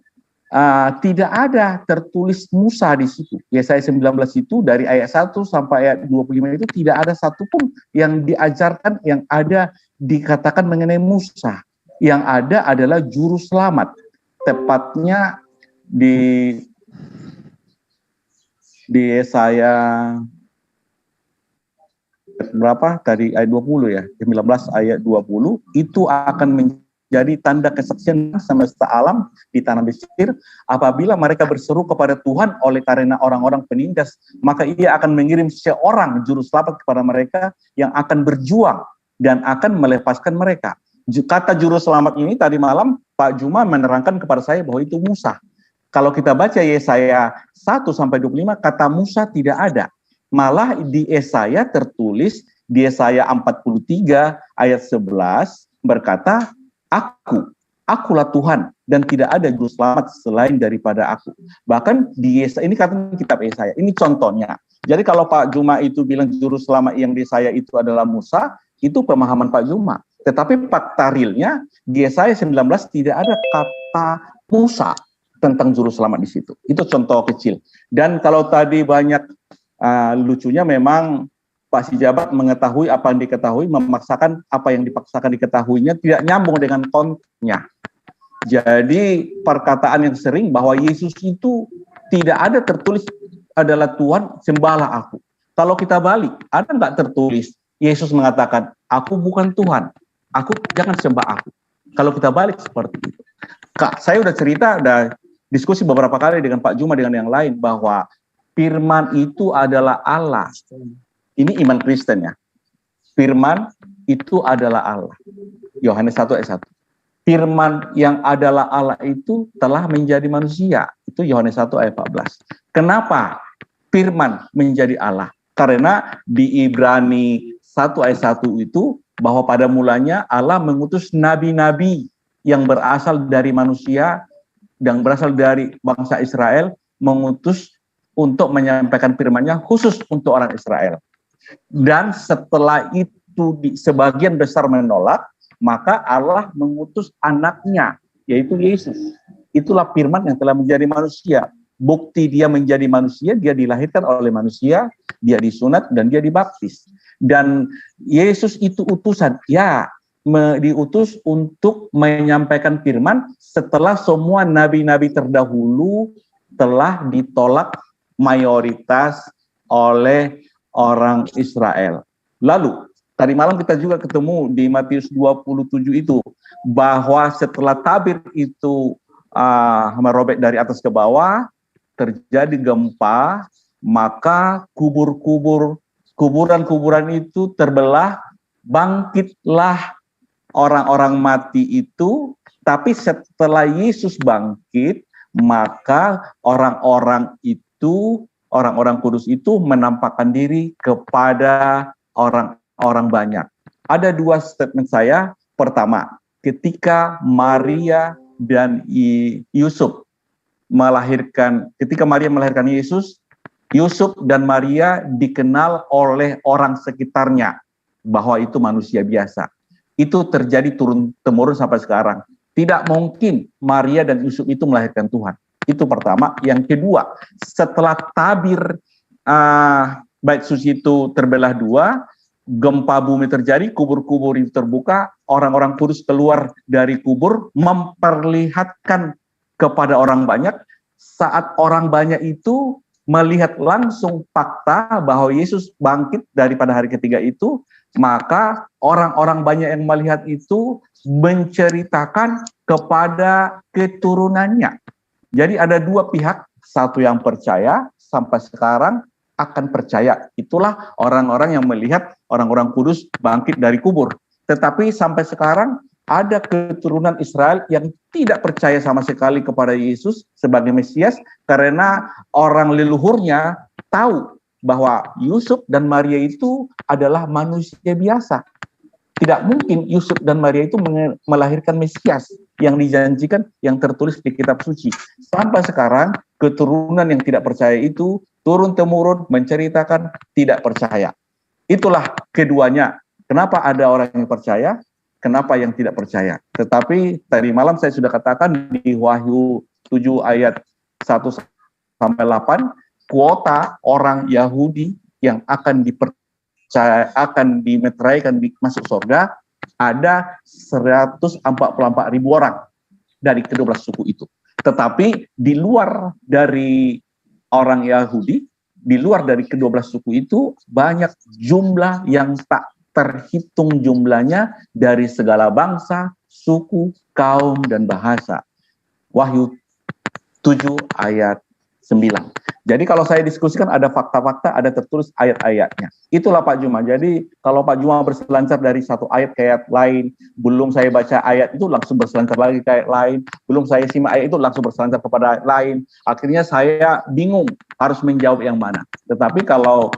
S10: tidak ada tertulis Musa di situ. Yesaya 19 itu dari ayat 1 sampai ayat 25 itu tidak ada satupun yang diajarkan, yang ada dikatakan mengenai Musa. Yang ada adalah juru selamat. Tepatnya di Yesaya berapa tadi ayat 20 ya, 19 ayat 20 itu akan menjadi tanda kesaksian semesta alam di tanah Mesir apabila mereka berseru kepada Tuhan oleh karena orang-orang penindas, maka Ia akan mengirim seorang juru selamat kepada mereka yang akan berjuang dan akan melepaskan mereka. Kata juru selamat ini tadi malam Pak Juma menerangkan kepada saya bahwa itu Musa. Kalau kita baca Yesaya 1 sampai 25 kata Musa tidak ada. Malah di Yesaya tertulis di Yesaya 43 ayat 11 berkata, akulah Tuhan dan tidak ada juru selamat selain daripada aku. Bahkan di Yesaya, ini kata kitab Yesaya, ini contohnya. Jadi kalau Pak Juma itu bilang juru selamat yang di Yesaya itu adalah Musa, itu pemahaman Pak Juma. Tetapi fakta realnya di Yesaya 19 tidak ada kata Musa tentang juru selamat di situ. Itu contoh kecil. Dan kalau tadi banyak lucunya memang Pak Sijabat mengetahui apa yang diketahui, memaksakan apa yang dipaksakan diketahuinya tidak nyambung dengan kontennya. Jadi perkataan yang sering bahwa Yesus itu tidak ada tertulis adalah Tuhan, sembahlah aku. Kalau kita balik, ada nggak tertulis Yesus mengatakan, aku bukan Tuhan, aku jangan sembah aku. Kalau kita balik seperti itu. Kak, saya udah cerita, udah diskusi beberapa kali dengan Pak Juma, dengan yang lain, bahwa firman itu adalah Allah. Ini iman Kristen ya. Firman itu adalah Allah. Yohanes 1 ayat 1. Firman yang adalah Allah itu telah menjadi manusia. Itu Yohanes 1 ayat 14. Kenapa firman menjadi Allah? Karena di Ibrani 1 ayat 1 itu, bahwa pada mulanya Allah mengutus nabi-nabi yang berasal dari manusia, yang berasal dari bangsa Israel, mengutus untuk menyampaikan firman-Nya khusus untuk orang Israel. Dan setelah itu sebagian besar menolak, maka Allah mengutus anaknya, yaitu Yesus. Itulah firman yang telah menjadi manusia. Bukti dia menjadi manusia, dia dilahirkan oleh manusia, dia disunat, dan dia dibaptis. Dan Yesus itu utusan, ya, diutus untuk menyampaikan firman setelah semua nabi-nabi terdahulu telah ditolak mayoritas oleh orang Israel. Lalu tadi malam kita juga ketemu di Matius 27 itu, bahwa setelah tabir itu merobek dari atas ke bawah, terjadi gempa, maka kuburan-kuburan itu terbelah, bangkitlah orang-orang mati itu. Tapi setelah Yesus bangkit, maka orang-orang kudus itu menampakkan diri kepada orang banyak. Ada dua statement saya. Pertama, ketika Maria dan Yusuf ketika Maria melahirkan Yesus, Yusuf dan Maria dikenal oleh orang sekitarnya bahwa itu manusia biasa. Itu terjadi turun-temurun sampai sekarang. Tidak mungkin Maria dan Yusuf itu melahirkan Tuhan. Itu pertama. Yang kedua, setelah tabir bait suci itu terbelah dua, gempa bumi terjadi, kubur-kubur itu terbuka, orang-orang kudus keluar dari kubur, memperlihatkan kepada orang banyak. Saat orang banyak itu melihat langsung fakta bahwa Yesus bangkit daripada hari ketiga itu, maka orang-orang banyak yang melihat itu menceritakan kepada keturunannya. Jadi ada dua pihak, satu yang percaya sampai sekarang akan percaya. Itulah orang-orang yang melihat orang-orang kudus bangkit dari kubur. Tetapi sampai sekarang ada keturunan Israel yang tidak percaya sama sekali kepada Yesus sebagai Mesias, karena orang leluhurnya tahu bahwa Yusuf dan Maria itu adalah manusia biasa. Tidak mungkin Yusuf dan Maria itu melahirkan Mesias yang dijanjikan, yang tertulis di kitab suci. Sampai sekarang keturunan yang tidak percaya itu turun-temurun menceritakan tidak percaya. Itulah keduanya. Kenapa ada orang yang percaya, kenapa yang tidak percaya. Tetapi tadi malam saya sudah katakan di Wahyu 7 ayat 1-8, kuota orang Yahudi yang akan dimeteraikan masuk surga ada 144.000 orang dari kedua belas suku itu. Tetapi di luar dari orang Yahudi, di luar dari kedua belas suku itu banyak jumlah yang tak terhitung jumlahnya dari segala bangsa, suku, kaum, dan bahasa. Wahyu 7 ayat 9. Jadi kalau saya diskusikan ada fakta-fakta, ada tertulis ayat-ayatnya. Itulah Pak Juma. Jadi kalau Pak Juma berselancar dari satu ayat ke ayat lain, belum saya baca ayat itu langsung berselancar lagi ke ayat lain, belum saya simak ayat itu langsung berselancar kepada ayat lain. Akhirnya saya bingung harus menjawab yang mana. Tetapi kalau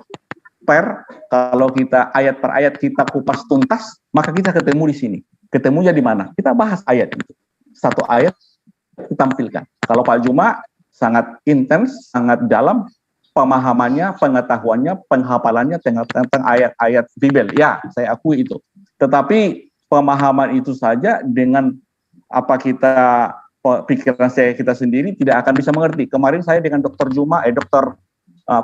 S10: kita ayat per ayat kita kupas tuntas, maka kita ketemu di sini. Ketemunya di mana? Kita bahas ayat itu. Satu ayat ditampilkan. Kalau Pak Juma sangat intens, sangat dalam pemahamannya, pengetahuannya, penghafalannya tentang ayat-ayat Bible. Ya, saya akui itu. Tetapi pemahaman itu saja dengan apa pikiran kita sendiri tidak akan bisa mengerti. Kemarin saya dengan Dr. Dr.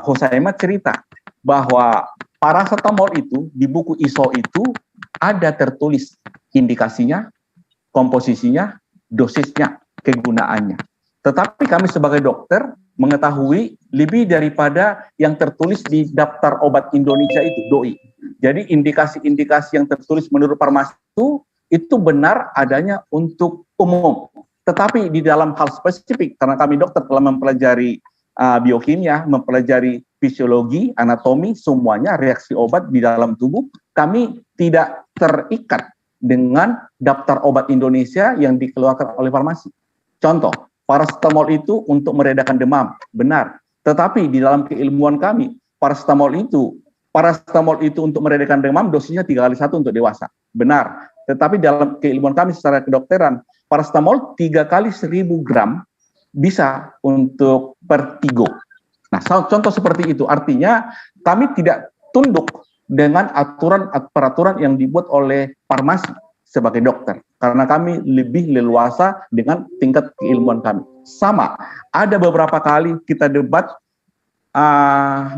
S10: Hosaima cerita bahwa paracetamol itu di buku ISO itu ada tertulis indikasinya, komposisinya, dosisnya, kegunaannya. Tetapi kami sebagai dokter mengetahui lebih daripada yang tertulis di daftar obat Indonesia itu, DOI. Jadi indikasi-indikasi yang tertulis menurut farmasi itu benar adanya untuk umum. Tetapi di dalam hal spesifik, karena kami dokter telah mempelajari biokimia, mempelajari fisiologi, anatomi, semuanya reaksi obat di dalam tubuh, kami tidak terikat dengan daftar obat Indonesia yang dikeluarkan oleh farmasi. Contoh, paracetamol itu untuk meredakan demam, benar. Tetapi di dalam keilmuan kami, paracetamol itu untuk meredakan demam dosisnya 3x1 untuk dewasa, benar. Tetapi dalam keilmuan kami secara kedokteran, paracetamol 3 kali 1000 gram bisa untuk vertigo. Nah, contoh seperti itu artinya kami tidak tunduk dengan peraturan yang dibuat oleh farmasi sebagai dokter, karena kami lebih leluasa dengan tingkat keilmuan kami. Sama, ada beberapa kali kita debat,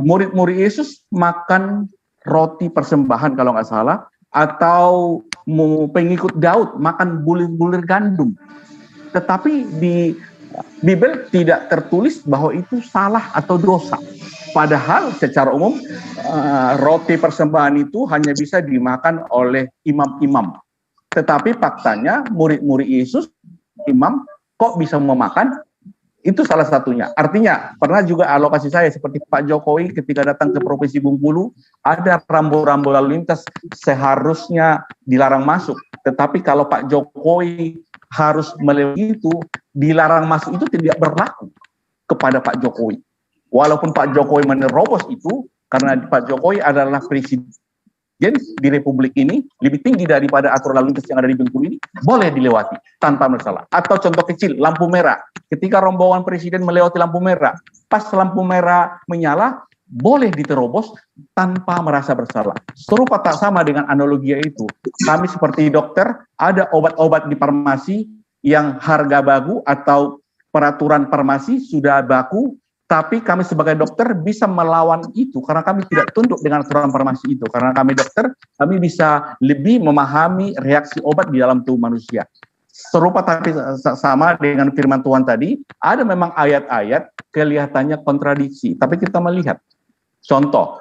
S10: murid-murid Yesus makan roti persembahan kalau nggak salah, atau pengikut Daud makan bulir-bulir gandum. Tetapi di Bible tidak tertulis bahwa itu salah atau dosa. Padahal secara umum roti persembahan itu hanya bisa dimakan oleh imam-imam. Tetapi faktanya murid-murid Yesus, imam, kok bisa memakan? Itu salah satunya. Artinya, pernah juga alokasi saya seperti Pak Jokowi ketika datang ke Provinsi Bengkulu, ada rambu-rambu lalu lintas seharusnya dilarang masuk. Tetapi kalau Pak Jokowi harus melewati itu, dilarang masuk itu tidak berlaku kepada Pak Jokowi. Walaupun Pak Jokowi menerobos itu, karena Pak Jokowi adalah presiden di Republik ini, lebih tinggi daripada aturan lalu lintas yang ada di Bengkulu ini, boleh dilewati tanpa masalah. Atau contoh kecil, lampu merah. Ketika rombongan presiden melewati lampu merah, pas lampu merah menyala, boleh diterobos tanpa merasa bersalah. Serupa tak sama dengan analogi itu. Kami seperti dokter, ada obat-obat di farmasi yang harga baku atau peraturan farmasi sudah baku, tapi kami sebagai dokter bisa melawan itu karena kami tidak tunduk dengan aturan farmasi itu. Karena kami dokter, kami bisa lebih memahami reaksi obat di dalam tubuh manusia. Serupa tapi sama dengan firman Tuhan tadi, ada memang ayat-ayat kelihatannya kontradiksi, tapi kita melihat. Contoh,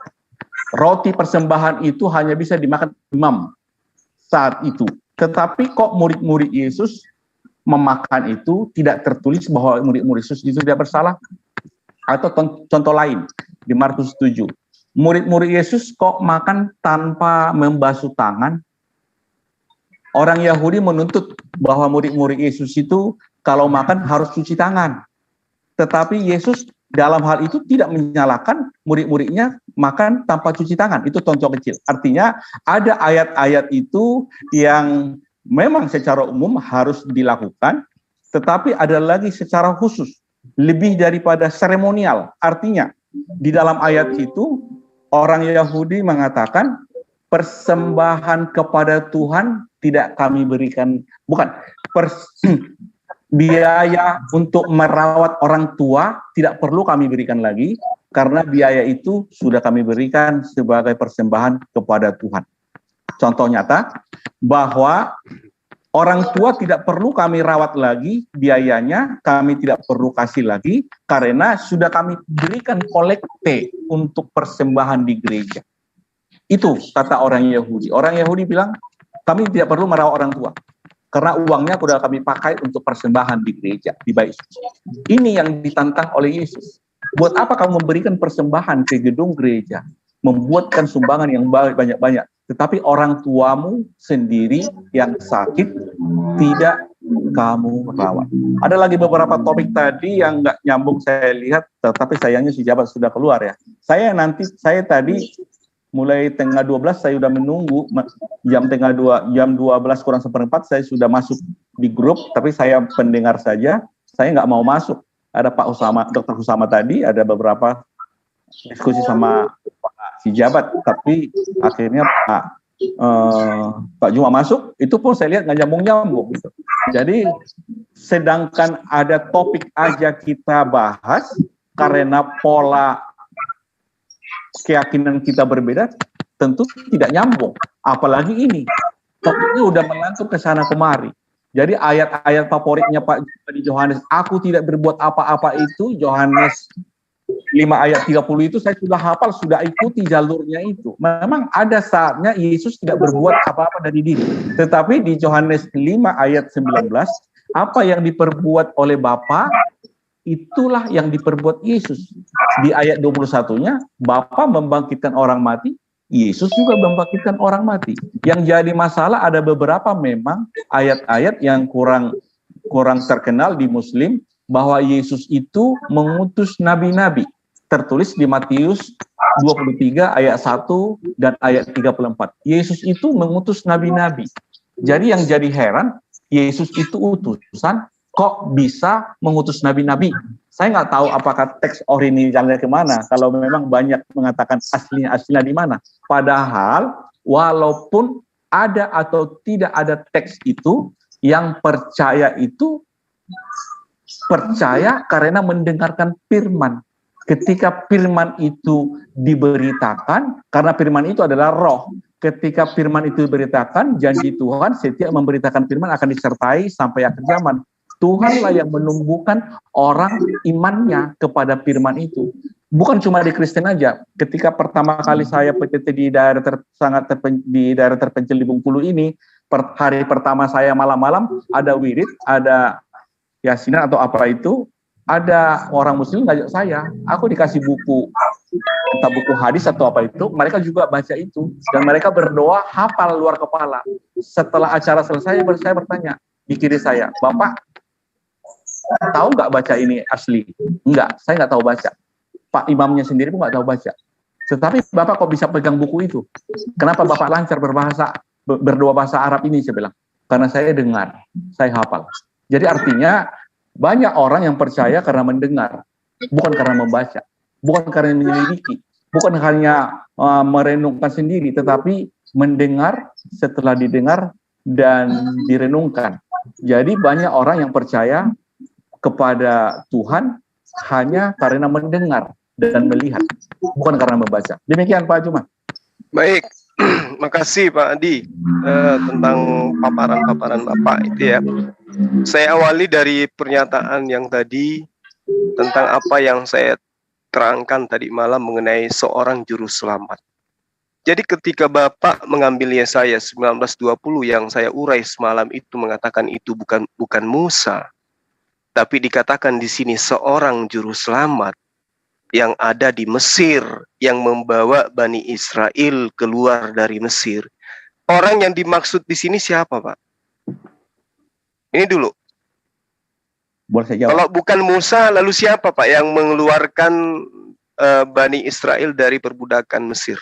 S10: roti persembahan itu hanya bisa dimakan imam saat itu. Tetapi kok murid-murid Yesus memakan itu tidak tertulis bahwa murid-murid Yesus itu tidak bersalah? Atau contoh lain, di Markus 7. Murid-murid Yesus kok makan tanpa membasuh tangan? Orang Yahudi menuntut bahwa murid-murid Yesus itu kalau makan harus cuci tangan. Tetapi Yesus dalam hal itu tidak menyalahkan murid-muridnya makan tanpa cuci tangan. Itu contoh kecil. Artinya ada ayat-ayat itu yang memang secara umum harus dilakukan, tetapi ada lagi secara khusus. Lebih daripada seremonial. Artinya, di dalam ayat itu, orang Yahudi mengatakan, persembahan kepada Tuhan tidak kami berikan, biaya untuk merawat orang tua tidak perlu kami berikan lagi, karena biaya itu sudah kami berikan sebagai persembahan kepada Tuhan. Contoh nyata, bahwa orang tua tidak perlu kami rawat lagi, biayanya kami tidak perlu kasih lagi, karena sudah kami berikan kolekte untuk persembahan di gereja. Itu kata orang Yahudi. Orang Yahudi bilang, kami tidak perlu merawat orang tua, karena uangnya sudah kami pakai untuk persembahan di gereja, di bait suci. Ini yang ditantang oleh Yesus. Buat apa kamu memberikan persembahan ke gedung gereja, membuatkan sumbangan yang banyak-banyak, tetapi orang tuamu sendiri yang sakit tidak kamu rawat. Ada lagi beberapa topik tadi yang nggak nyambung saya lihat, tetapi sayangnya si Jabat sudah keluar ya. Saya tadi mulai tengah 12 saya sudah menunggu, jam 12 kurang seperempat saya sudah masuk di grup, tapi saya pendengar saja, saya nggak mau masuk. Ada Pak Usama, Dr. Usama tadi, ada beberapa diskusi sama si Jabat, tapi akhirnya Pak Pak Juma masuk, itu pun saya lihat nggak nyambung-nyambung gitu. Jadi sedangkan ada topik aja kita bahas karena pola keyakinan kita berbeda, tentu tidak nyambung. Apalagi ini topiknya udah melantur ke sana kemari. Jadi ayat-ayat favoritnya Pak Juma di Yohanes, aku tidak berbuat apa-apa itu, Yohanes 5 ayat 30 itu saya sudah hafal, sudah ikuti jalurnya itu. Memang ada saatnya Yesus tidak berbuat apa-apa dari diri. Tetapi di Yohanes 5 ayat 19, apa yang diperbuat oleh Bapa, itulah yang diperbuat Yesus. Di ayat 21-nya, Bapa membangkitkan orang mati, Yesus juga membangkitkan orang mati. Yang jadi masalah ada beberapa memang ayat-ayat yang kurang terkenal di Muslim, bahwa Yesus itu mengutus nabi-nabi. Tertulis di Matius 23 ayat 1 dan ayat 34. Yesus itu mengutus nabi-nabi. Jadi yang jadi heran, Yesus itu utusan, kok bisa mengutus nabi-nabi? Saya nggak tahu apakah teks originalnya kemana, kalau memang banyak mengatakan aslinya di mana. Padahal, walaupun ada atau tidak ada teks itu, yang percaya itu percaya karena mendengarkan firman. Ketika firman itu diberitakan, karena firman itu adalah roh. Ketika firman itu diberitakan, janji Tuhan setiap memberitakan firman akan disertai sampai akhir zaman. Tuhanlah yang menumbuhkan orang imannya kepada firman itu. Bukan cuma di Kristen aja. Ketika pertama kali saya PTT di daerah di daerah terpencil di Bengkulu ini, hari pertama saya malam-malam ada wirid, ada yasinan atau apa itu, ada orang Muslim ngajak saya, aku dikasih buku, entah buku hadis atau apa itu, mereka juga baca itu, dan mereka berdoa hafal luar kepala. Setelah acara selesai, saya bertanya di kiri saya, Bapak tahu nggak baca ini asli? Enggak, saya nggak tahu baca. Pak imamnya sendiri pun nggak tahu baca. Tetapi Bapak kok bisa pegang buku itu? Kenapa Bapak lancar berdoa bahasa Arab ini? Saya bilang, karena saya dengar, saya hafal. Jadi artinya banyak orang yang percaya karena mendengar, bukan karena membaca, bukan karena menyelidiki, bukan hanya merenungkan sendiri, tetapi mendengar, setelah didengar dan direnungkan. Jadi banyak orang yang percaya kepada Tuhan hanya karena mendengar dan melihat, bukan karena membaca. Demikian Pak Juma.
S6: Baik, makasih Pak Adi tentang paparan-paparan Bapak itu ya. Saya awali dari pernyataan yang tadi tentang apa yang saya terangkan tadi malam mengenai seorang juru selamat. Jadi ketika Bapak mengambil Yesaya 19:20 yang saya urai semalam itu mengatakan itu bukan Musa, tapi dikatakan di sini seorang juru selamat yang ada di Mesir yang membawa Bani Israel keluar dari Mesir. Orang yang dimaksud di sini siapa, Pak? Ini dulu.
S10: Boleh saya jawab?
S6: Kalau bukan Musa, lalu siapa Pak yang mengeluarkan Bani Israel dari perbudakan Mesir?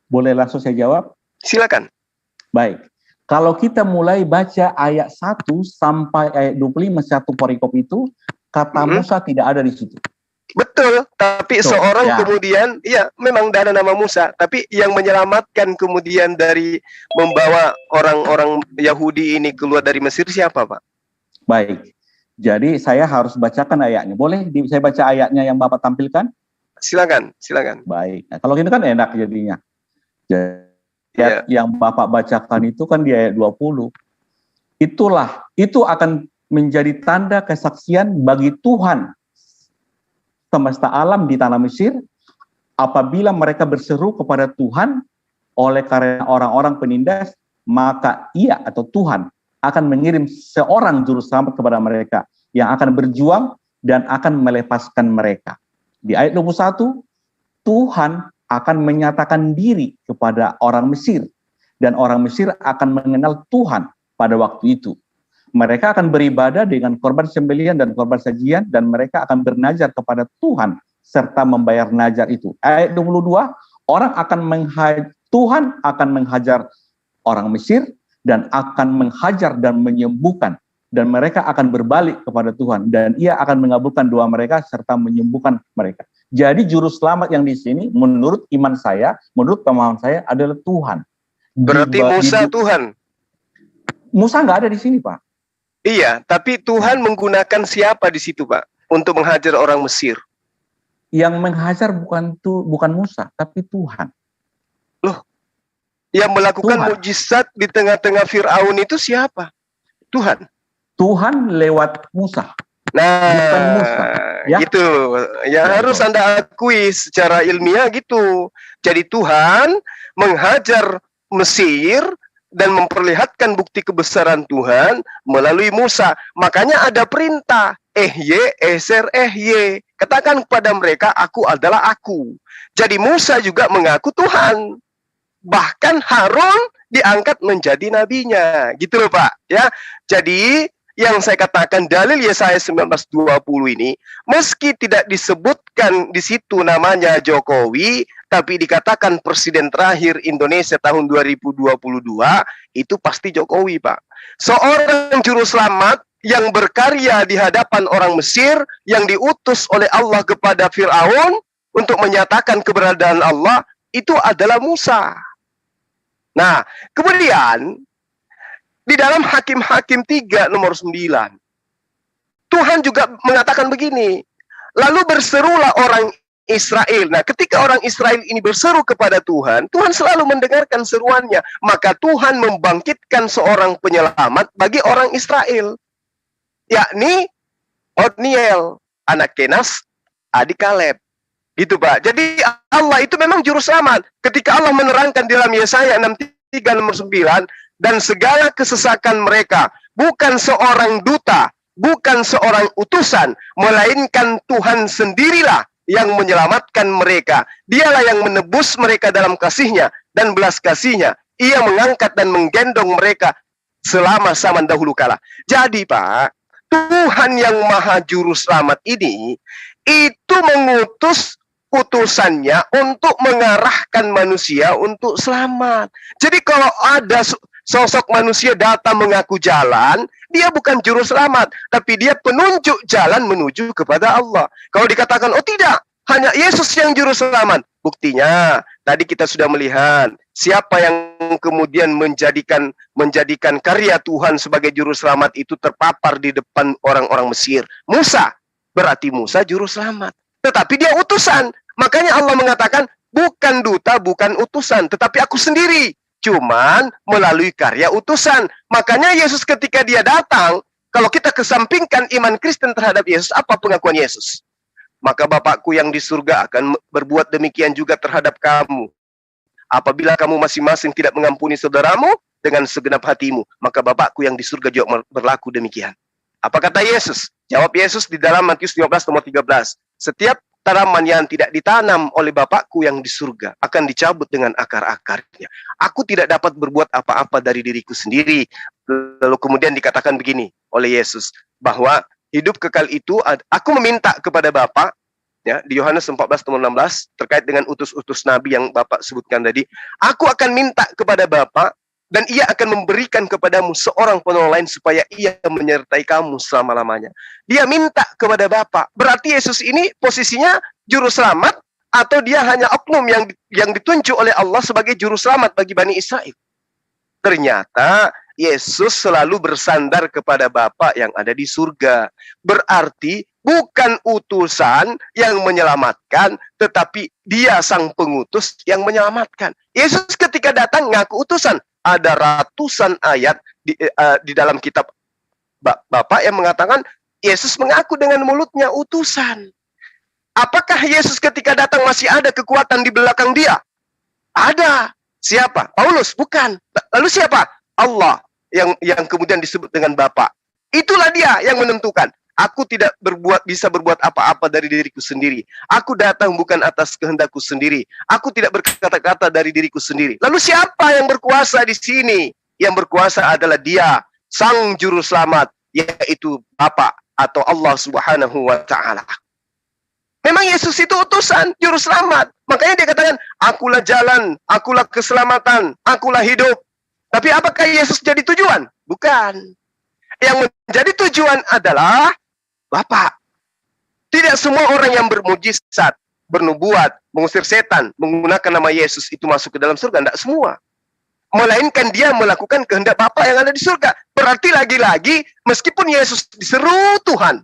S10: Boleh langsung saya jawab?
S6: Silakan.
S10: Baik. Kalau kita mulai baca ayat 1 sampai ayat 25 satu perikop itu, kata Musa tidak ada di situ.
S6: Betul, tapi seorang kemudian, ya memang ada nama Musa, tapi yang menyelamatkan kemudian dari membawa orang-orang Yahudi ini keluar dari Mesir siapa Pak?
S10: Baik, jadi saya harus bacakan ayatnya. Boleh saya baca ayatnya yang Bapak tampilkan?
S6: Silakan.
S10: Baik, nah, kalau gini kan enak jadinya. Jadi, yang Bapak bacakan itu kan di ayat 20. Itu akan menjadi tanda kesaksian bagi Tuhan semesta alam di tanah Mesir apabila mereka berseru kepada Tuhan oleh karena orang-orang penindas, maka Ia atau Tuhan akan mengirim seorang juru selamat kepada mereka yang akan berjuang dan akan melepaskan mereka. Di ayat 21, Tuhan akan menyatakan diri kepada orang Mesir dan orang Mesir akan mengenal Tuhan pada waktu itu. Mereka akan beribadah dengan korban sembelihan dan korban sajian dan mereka akan bernajar kepada Tuhan serta membayar najar itu. Ayat 22, Tuhan akan menghajar orang Mesir dan akan menghajar dan menyembuhkan dan mereka akan berbalik kepada Tuhan dan Ia akan mengabulkan doa mereka serta menyembuhkan mereka. Jadi juru selamat yang di sini menurut iman saya, menurut pemahaman saya adalah Tuhan.
S6: Berarti Musa Tuhan.
S10: Musa nggak ada di sini, Pak.
S6: Iya, tapi Tuhan menggunakan siapa di situ, Pak, untuk menghajar orang Mesir?
S10: Yang menghajar bukan Musa, tapi Tuhan.
S6: Loh, yang melakukan mukjizat di tengah-tengah Fir'aun itu siapa? Tuhan.
S10: Tuhan lewat Musa.
S6: Nah,
S10: Musa, ya?
S6: Gitu. Yang harus Anda akui secara ilmiah gitu. Jadi Tuhan menghajar Mesir dan memperlihatkan bukti kebesaran Tuhan melalui Musa. Makanya ada perintah, eser, katakan kepada mereka, aku adalah aku. Jadi Musa juga mengaku Tuhan. Bahkan Harun diangkat menjadi nabinya. Gitu loh, Pak. Ya. Jadi yang saya katakan dalil Yesaya 19:20 ini, meski tidak disebutkan di situ namanya Jokowi, tapi dikatakan presiden terakhir Indonesia tahun 2022, itu pasti Jokowi, Pak. Seorang juru selamat yang berkarya di hadapan orang Mesir, yang diutus oleh Allah kepada Fir'aun untuk menyatakan keberadaan Allah, itu adalah Musa. Nah, kemudian di dalam Hakim-Hakim 3 nomor 9, Tuhan juga mengatakan begini, lalu berserulah orang Israel. Nah, ketika orang Israel ini berseru kepada Tuhan, Tuhan selalu mendengarkan seruannya. Maka Tuhan membangkitkan seorang penyelamat bagi orang Israel, yakni Otniel, anak Kenas, adik Kaleb. Gitu, Pak. Jadi Allah itu memang juru selamat. Ketika Allah menerangkan di dalam Yesaya 63 nomor 9, dan segala kesesakan mereka, bukan seorang duta, bukan seorang utusan, melainkan Tuhan sendirilah yang menyelamatkan mereka. Dialah yang menebus mereka dalam kasih-Nya dan belas kasih-Nya. Ia mengangkat dan menggendong mereka selama zaman dahulu kala. Jadi, Pak, Tuhan yang Maha Juru Selamat ini, itu mengutus utusannya untuk mengarahkan manusia untuk selamat. Jadi kalau ada sosok manusia datang mengaku jalan, dia bukan juru selamat, tapi dia penunjuk jalan menuju kepada Allah. Kalau dikatakan, oh tidak, hanya Yesus yang juru selamat. Buktinya, tadi kita sudah melihat siapa yang kemudian menjadikan karya Tuhan sebagai juru selamat itu terpapar di depan orang-orang Mesir. Musa, berarti Musa juru selamat. Tetapi dia utusan. Makanya Allah mengatakan, bukan duta, bukan utusan, tetapi aku sendiri. Cuman melalui karya utusan. Makanya Yesus ketika dia datang, kalau kita kesampingkan iman Kristen terhadap Yesus, apa pengakuan Yesus? Maka Bapakku yang di surga akan berbuat demikian juga terhadap kamu. Apabila kamu masing-masing tidak mengampuni saudaramu dengan segenap hatimu, maka Bapakku yang di surga juga berlaku demikian. Apa kata Yesus? Jawab Yesus di dalam Matius 15 nomor 13. Setiap tanaman yang tidak ditanam oleh Bapakku yang di surga akan dicabut dengan akar-akarnya. Aku tidak dapat berbuat apa-apa dari diriku sendiri. Lalu kemudian dikatakan begini oleh Yesus, bahwa hidup kekal itu, aku meminta kepada Bapa, ya, di Yohanes 14 nomor 16, terkait dengan utus-utus Nabi yang Bapak sebutkan tadi, aku akan minta kepada Bapa, dan ia akan memberikan kepadamu seorang penolong lain supaya ia menyertai kamu selama-lamanya. Dia minta kepada Bapa. Berarti Yesus ini posisinya juru selamat, atau dia hanya oknum yang ditunjuk oleh Allah sebagai juru selamat bagi Bani Israel. Ternyata Yesus selalu bersandar kepada Bapa yang ada di surga. Berarti bukan utusan yang menyelamatkan, tetapi dia sang pengutus yang menyelamatkan. Yesus ketika datang ngaku utusan. Ada ratusan ayat di dalam kitab Bapak yang mengatakan Yesus mengaku dengan mulutnya utusan. Apakah Yesus ketika datang masih ada kekuatan di belakang dia? Ada. Siapa? Paulus? Bukan. Lalu siapa? Allah yang kemudian disebut dengan Bapa. Itulah dia yang menentukan. Aku tidak bisa berbuat apa-apa dari diriku sendiri. Aku datang bukan atas kehendakku sendiri. Aku tidak berkata-kata dari diriku sendiri. Lalu siapa yang berkuasa di sini? Yang berkuasa adalah Dia, Sang Juru Selamat, yaitu Bapa atau Allah Subhanahu wa Ta'ala. Memang Yesus itu utusan, Juru Selamat. Makanya dia katakan, akulah jalan, akulah keselamatan, akulah hidup. Tapi apakah Yesus jadi tujuan? Bukan. Yang menjadi tujuan adalah Bapak. Tidak semua orang yang bermujizat, bernubuat, mengusir setan, menggunakan nama Yesus itu masuk ke dalam surga. Tidak semua. melainkan dia melakukan kehendak Bapa yang ada di surga. Berarti lagi-lagi meskipun Yesus diseru Tuhan,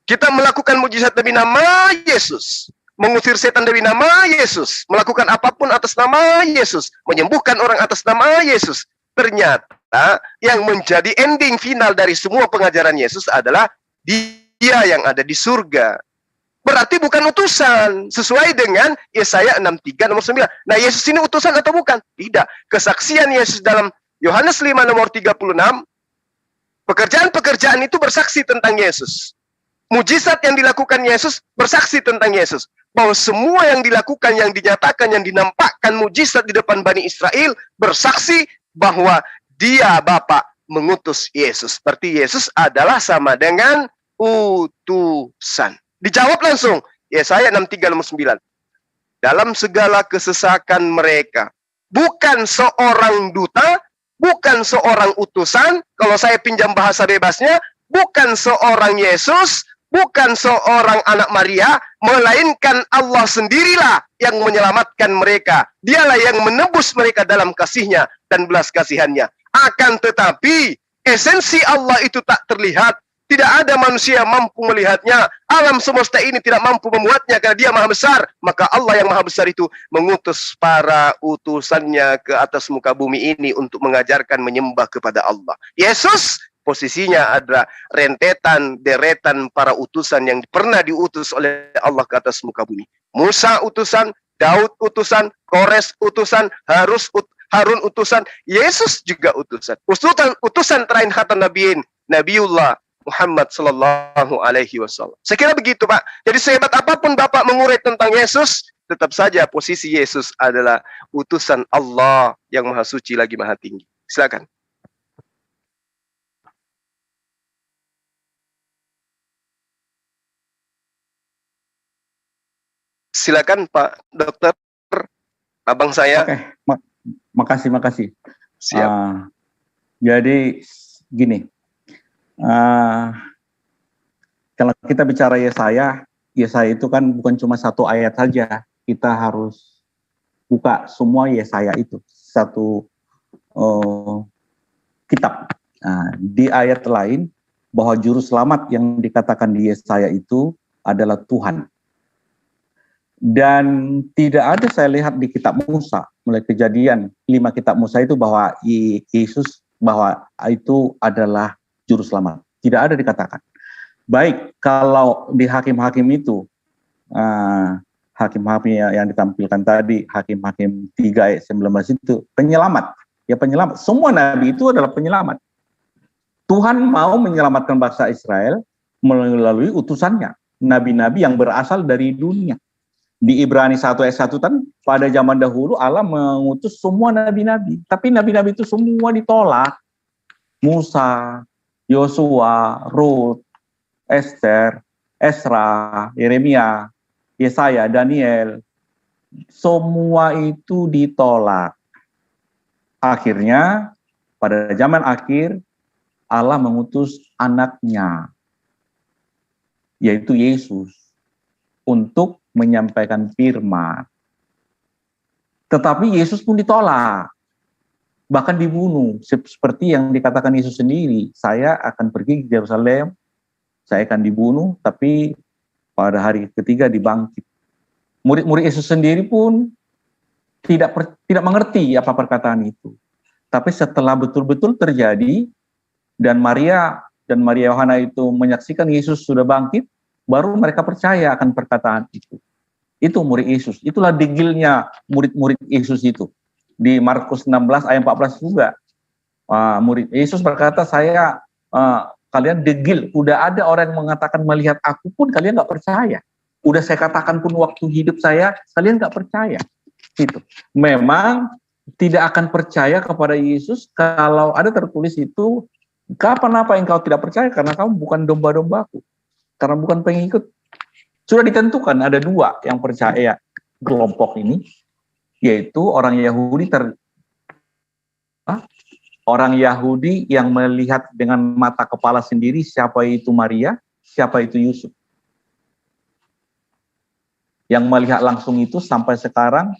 S6: kita melakukan mujizat demi nama Yesus, mengusir setan demi nama Yesus, melakukan apapun atas nama Yesus, menyembuhkan orang atas nama Yesus. Ternyata yang menjadi ending final dari semua pengajaran Yesus adalah dia yang ada di surga. Berarti bukan utusan, sesuai dengan Yesaya 63 nomor 9. Nah, Yesus ini utusan atau bukan? Tidak. Kesaksian Yesus dalam Yohanes 5 nomor 36, pekerjaan-pekerjaan itu bersaksi tentang Yesus. Mujizat yang dilakukan Yesus bersaksi tentang Yesus. Bahwa semua yang dilakukan, yang dinyatakan, yang dinampakkan mujizat di depan Bani Israel bersaksi bahwa dia Bapa mengutus Yesus. Berarti Yesus adalah sama dengan utusan. Dijawab langsung, Yesaya 63 nomor 9. Dalam segala kesesakan mereka, bukan seorang duta, bukan seorang utusan, kalau saya pinjam bahasa bebasnya, bukan seorang Yesus, bukan seorang anak Maria, melainkan Allah sendirilah yang menyelamatkan mereka. Dialah yang menebus mereka dalam kasih-Nya dan belas kasihan-Nya. Akan tetapi, esensi Allah itu tak terlihat. Tidak ada manusia mampu melihatnya. Alam semesta ini tidak mampu memuatnya karena dia maha besar. Maka Allah yang maha besar itu mengutus para utusannya ke atas muka bumi ini untuk mengajarkan menyembah kepada Allah. Yesus posisinya adalah rentetan, deretan para utusan yang pernah diutus oleh Allah ke atas muka bumi. Musa utusan, Daud utusan, Kores utusan, Harun utusan, Yesus juga utusan. Utusan terakhir khatan nabiin, Nabiullah Muhammad sallallahu alaihi wasallam. Saya kira begitu, Pak. Jadi sehebat apapun Bapak mengurai tentang Yesus, tetap saja posisi Yesus adalah utusan Allah yang maha suci lagi maha tinggi. Silakan. Silakan Pak Dokter, abang saya.
S10: Oke, makasih.
S6: Siap.
S10: Jadi gini. Kalau kita bicara Yesaya itu kan bukan cuma satu ayat saja. Kita harus buka semua Yesaya itu satu kitab. Di ayat lain bahwa juru selamat yang dikatakan di Yesaya itu adalah Tuhan. Dan tidak ada saya lihat di kitab Musa, mulai Kejadian 5 kitab Musa itu bahwa Yesus bahwa itu adalah juru selamat. Tidak ada dikatakan. Baik, kalau di hakim-hakim itu, hakim-hakim yang ditampilkan tadi, hakim-hakim 3 ayat 19 itu, penyelamat. Ya penyelamat. Semua nabi itu adalah penyelamat. Tuhan mau menyelamatkan bangsa Israel melalui utusannya. Nabi-nabi yang berasal dari dunia. Di Ibrani 1 ayat 1 kan, pada zaman dahulu Allah mengutus semua nabi-nabi. Tapi nabi-nabi itu semua ditolak. Musa, Yosua, Rut, Esther, Esra, Yeremia, Yesaya, Daniel, semua itu ditolak. Akhirnya, pada zaman akhir, Allah mengutus anaknya, yaitu Yesus, untuk menyampaikan firman. Tetapi Yesus pun ditolak. Bahkan dibunuh, seperti yang dikatakan Yesus sendiri, saya akan pergi ke Yerusalem, saya akan dibunuh, tapi pada hari ketiga dibangkit. Murid-murid Yesus sendiri pun tidak mengerti apa perkataan itu. Tapi setelah betul-betul terjadi, dan Maria Yohana itu menyaksikan Yesus sudah bangkit, baru mereka percaya akan perkataan itu. Itu murid Yesus, itulah degilnya murid-murid Yesus itu. Di Markus 16 ayat 14 juga, murid Yesus berkata, kalian degil, udah ada orang yang mengatakan melihat aku pun kalian nggak percaya. Udah saya katakan pun waktu hidup saya, kalian nggak percaya. Gitu. Memang tidak akan percaya kepada Yesus kalau ada tertulis itu, kapan apa engkau tidak percaya, karena kamu bukan domba-dombaku, karena bukan pengikut. Sudah ditentukan ada 2 yang percaya kelompok ini, yaitu orang Yahudi yang melihat dengan mata kepala sendiri siapa itu Maria, siapa itu Yusuf. Yang melihat langsung itu sampai sekarang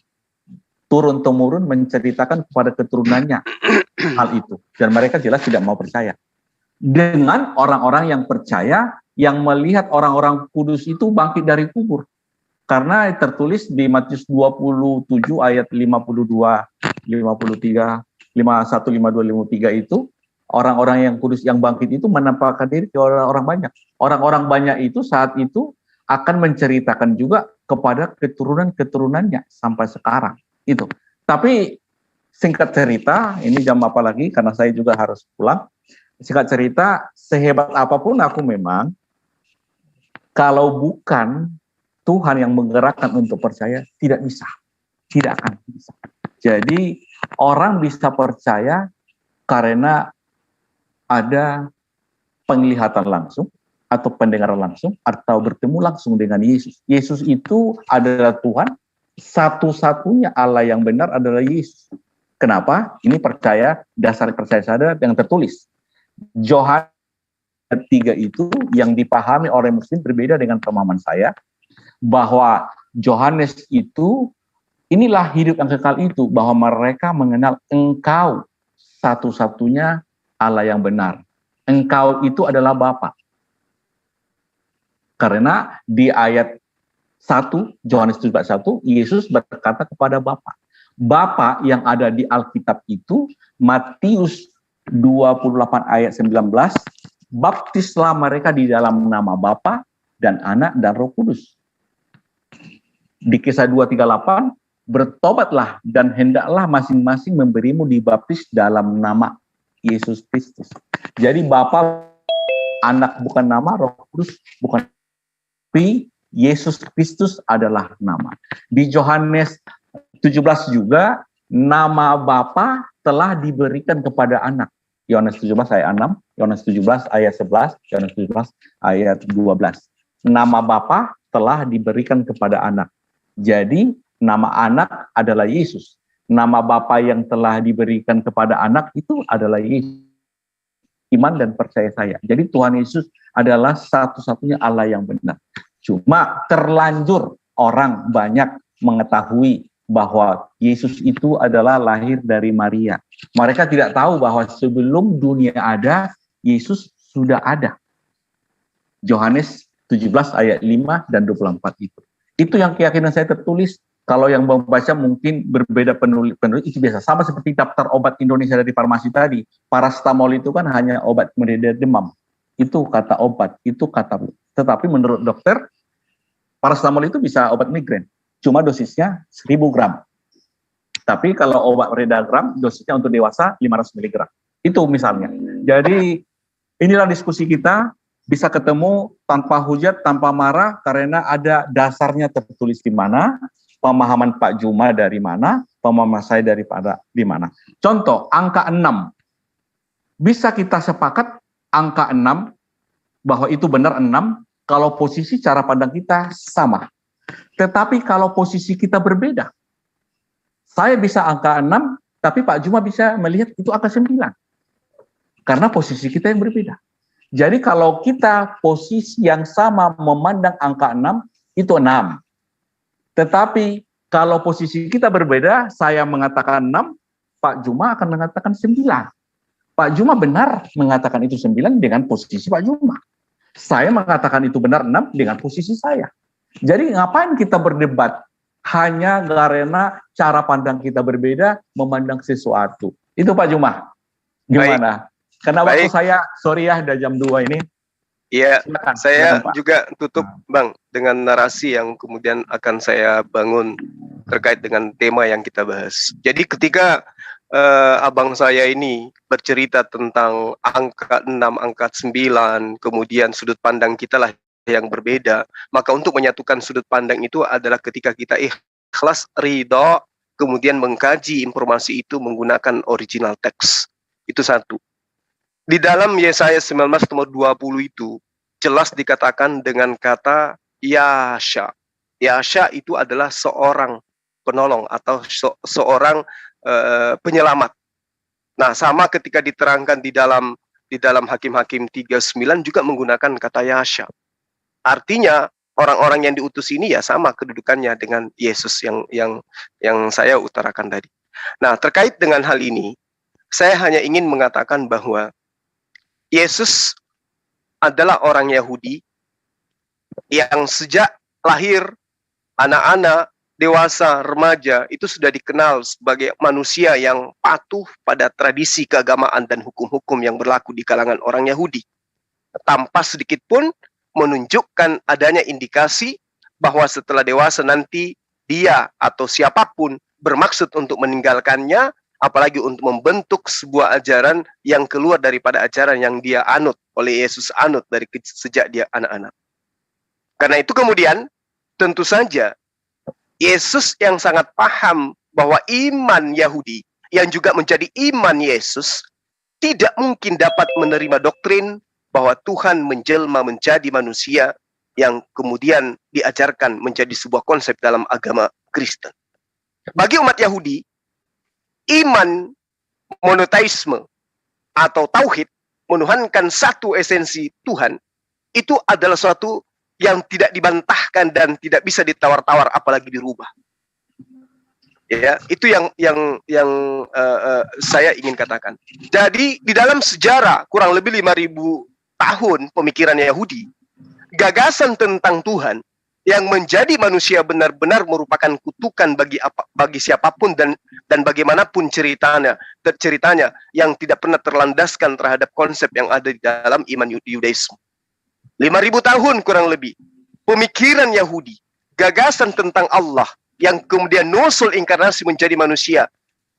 S10: turun-temurun menceritakan kepada keturunannya hal itu. Dan mereka jelas tidak mau percaya. Dengan orang-orang yang percaya, yang melihat orang-orang kudus itu bangkit dari kubur. Karena tertulis di Matius 27 ayat 52, 53, 51, 52, 53 itu, orang-orang yang kudus yang bangkit itu menampakkan diri ke orang-orang banyak. Orang-orang banyak itu saat itu akan menceritakan juga kepada keturunan-keturunannya sampai sekarang. Itu. Tapi singkat cerita, ini jam apa lagi karena saya juga harus pulang. Singkat cerita, sehebat apapun aku memang, kalau bukan Tuhan yang menggerakkan untuk percaya, tidak bisa. Tidak akan bisa. Jadi orang bisa percaya karena ada penglihatan langsung, atau pendengaran langsung, atau bertemu langsung dengan Yesus. Yesus itu adalah Tuhan, satu-satunya Allah yang benar adalah Yesus. Kenapa? Ini percaya, dasar percaya saya yang tertulis. Yohanes 3 itu yang dipahami oleh Muslim berbeda dengan pemahaman saya, bahwa Yohanes itu, inilah hidup yang kekal itu, bahwa mereka mengenal Engkau satu-satunya Allah yang benar. Engkau itu adalah Bapa. Karena di ayat 1, Yohanes 7:1, Yesus berkata kepada Bapa. Bapa yang ada di Alkitab itu, Matius 28 ayat 19, baptislah mereka di dalam nama Bapa dan Anak dan Roh Kudus. Di Kisah 2:38, bertobatlah dan hendaklah masing-masing memberimu dibaptis dalam nama Yesus Kristus. Jadi Bapa, Anak bukan nama, Roh Kudus bukan, tapi Yesus Kristus adalah nama. Di Yohanes 17 juga, nama Bapa telah diberikan kepada anak. Yohanes 17 ayat 6, Yohanes 17 ayat 11, Yohanes 17 ayat 12. Nama Bapa telah diberikan kepada anak. Jadi nama anak adalah Yesus. Nama Bapa yang telah diberikan kepada anak itu adalah Yesus. Iman dan percaya saya. Jadi Tuhan Yesus adalah satu-satunya Allah yang benar. Cuma terlanjur orang banyak mengetahui bahwa Yesus itu adalah lahir dari Maria. Mereka tidak tahu bahwa sebelum dunia ada, Yesus sudah ada. Yohanes 17 ayat 5 dan 24 itu. Itu yang keyakinan saya tertulis. Kalau yang membaca mungkin berbeda penulis itu biasa. Sama seperti daftar obat Indonesia dari farmasi tadi. Paracetamol itu kan hanya obat mereda demam. Itu kata obat, itu kata. Tetapi menurut dokter, paracetamol itu bisa obat migrain. Cuma dosisnya 1000 gram. Tapi kalau obat mereda gram, dosisnya untuk dewasa 500 mg. Itu misalnya. Jadi inilah diskusi kita. Bisa ketemu tanpa hujat, tanpa marah, karena ada dasarnya tertulis di mana, pemahaman Pak Juma dari mana, pemahaman saya daripada di mana. Contoh, angka 6. Bisa kita sepakat angka 6, bahwa itu benar 6, kalau posisi cara pandang kita sama. Tetapi kalau posisi kita berbeda, saya bisa angka 6, tapi Pak Juma bisa melihat itu angka 9. Karena posisi kita yang berbeda. Jadi kalau kita posisi yang sama memandang angka 6, itu 6. Tetapi kalau posisi kita berbeda, saya mengatakan 6, Pak Juma akan mengatakan 9. Pak Juma benar mengatakan itu 9 dengan posisi Pak Juma. Saya mengatakan itu benar 6 dengan posisi saya. Jadi ngapain kita berdebat? Hanya karena cara pandang kita berbeda memandang sesuatu. Itu Pak Juma. Gimana? Baik. Karena waktu saya, sorry ya, udah jam 2 ini.
S6: Iya, saya
S10: silakan,
S6: juga tutup, Bang, dengan narasi yang kemudian akan saya bangun terkait dengan tema yang kita bahas. Jadi ketika abang saya ini bercerita tentang angka 6, angka 9, kemudian sudut pandang kita lah yang berbeda, maka untuk menyatukan sudut pandang itu adalah ketika kita ikhlas, ridho, kemudian mengkaji informasi itu menggunakan original teks. Itu satu. Di dalam Yesaya 19 nomor 20 itu jelas dikatakan dengan kata Yasha. Yasha itu adalah seorang penolong atau seorang penyelamat. Nah, sama ketika diterangkan di dalam Hakim-Hakim 39 juga menggunakan kata Yasha. Artinya orang-orang yang diutus ini ya sama kedudukannya dengan Yesus yang saya utarakan tadi. Nah, terkait dengan hal ini, saya hanya ingin mengatakan bahwa Yesus adalah orang Yahudi yang sejak lahir, anak-anak, dewasa, remaja, itu sudah dikenal sebagai manusia yang patuh pada tradisi keagamaan dan hukum-hukum yang berlaku di kalangan orang Yahudi. Tanpa sedikit pun menunjukkan adanya indikasi bahwa setelah dewasa nanti dia atau siapapun bermaksud untuk meninggalkannya, apalagi untuk membentuk sebuah ajaran yang keluar daripada ajaran yang dia anut, oleh Yesus anut dari sejak dia anak-anak. Karena itu kemudian tentu saja Yesus yang sangat paham bahwa iman Yahudi yang juga menjadi iman Yesus tidak mungkin dapat menerima doktrin bahwa Tuhan menjelma menjadi manusia yang kemudian diajarkan menjadi sebuah konsep dalam agama Kristen. Bagi umat Yahudi, iman monoteisme atau tauhid, menuhankan satu esensi Tuhan, itu adalah suatu yang tidak dibantahkan dan tidak bisa ditawar-tawar apalagi dirubah. Ya, itu yang saya ingin katakan. Jadi di dalam sejarah kurang lebih 5.000 tahun pemikiran Yahudi, gagasan tentang Tuhan yang menjadi manusia benar-benar merupakan kutukan bagi siapapun dan bagaimanapun ceritanya yang tidak pernah terlandaskan terhadap konsep yang ada di dalam iman Yudaisme. 5.000 tahun kurang lebih pemikiran Yahudi, gagasan tentang Allah yang kemudian nusul inkarnasi menjadi manusia.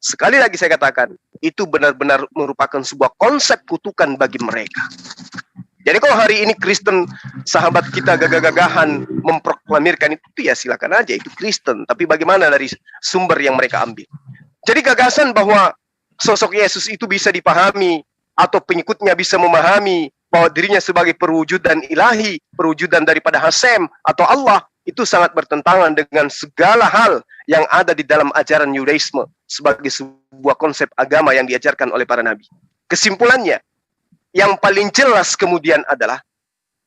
S6: Sekali lagi saya katakan, itu benar-benar merupakan sebuah konsep kutukan bagi mereka. Jadi kalau hari ini Kristen, sahabat kita gagah-gagahan memproklamirkan itu, ya silakan aja, itu Kristen. Tapi bagaimana dari sumber yang mereka ambil? Jadi gagasan bahwa sosok Yesus itu bisa dipahami, atau pengikutnya bisa memahami bahwa dirinya sebagai perwujudan ilahi, perwujudan daripada Hasem atau Allah, itu sangat bertentangan dengan segala hal yang ada di dalam ajaran Yudaisme sebagai sebuah konsep agama yang diajarkan oleh para nabi. Kesimpulannya, yang paling jelas kemudian adalah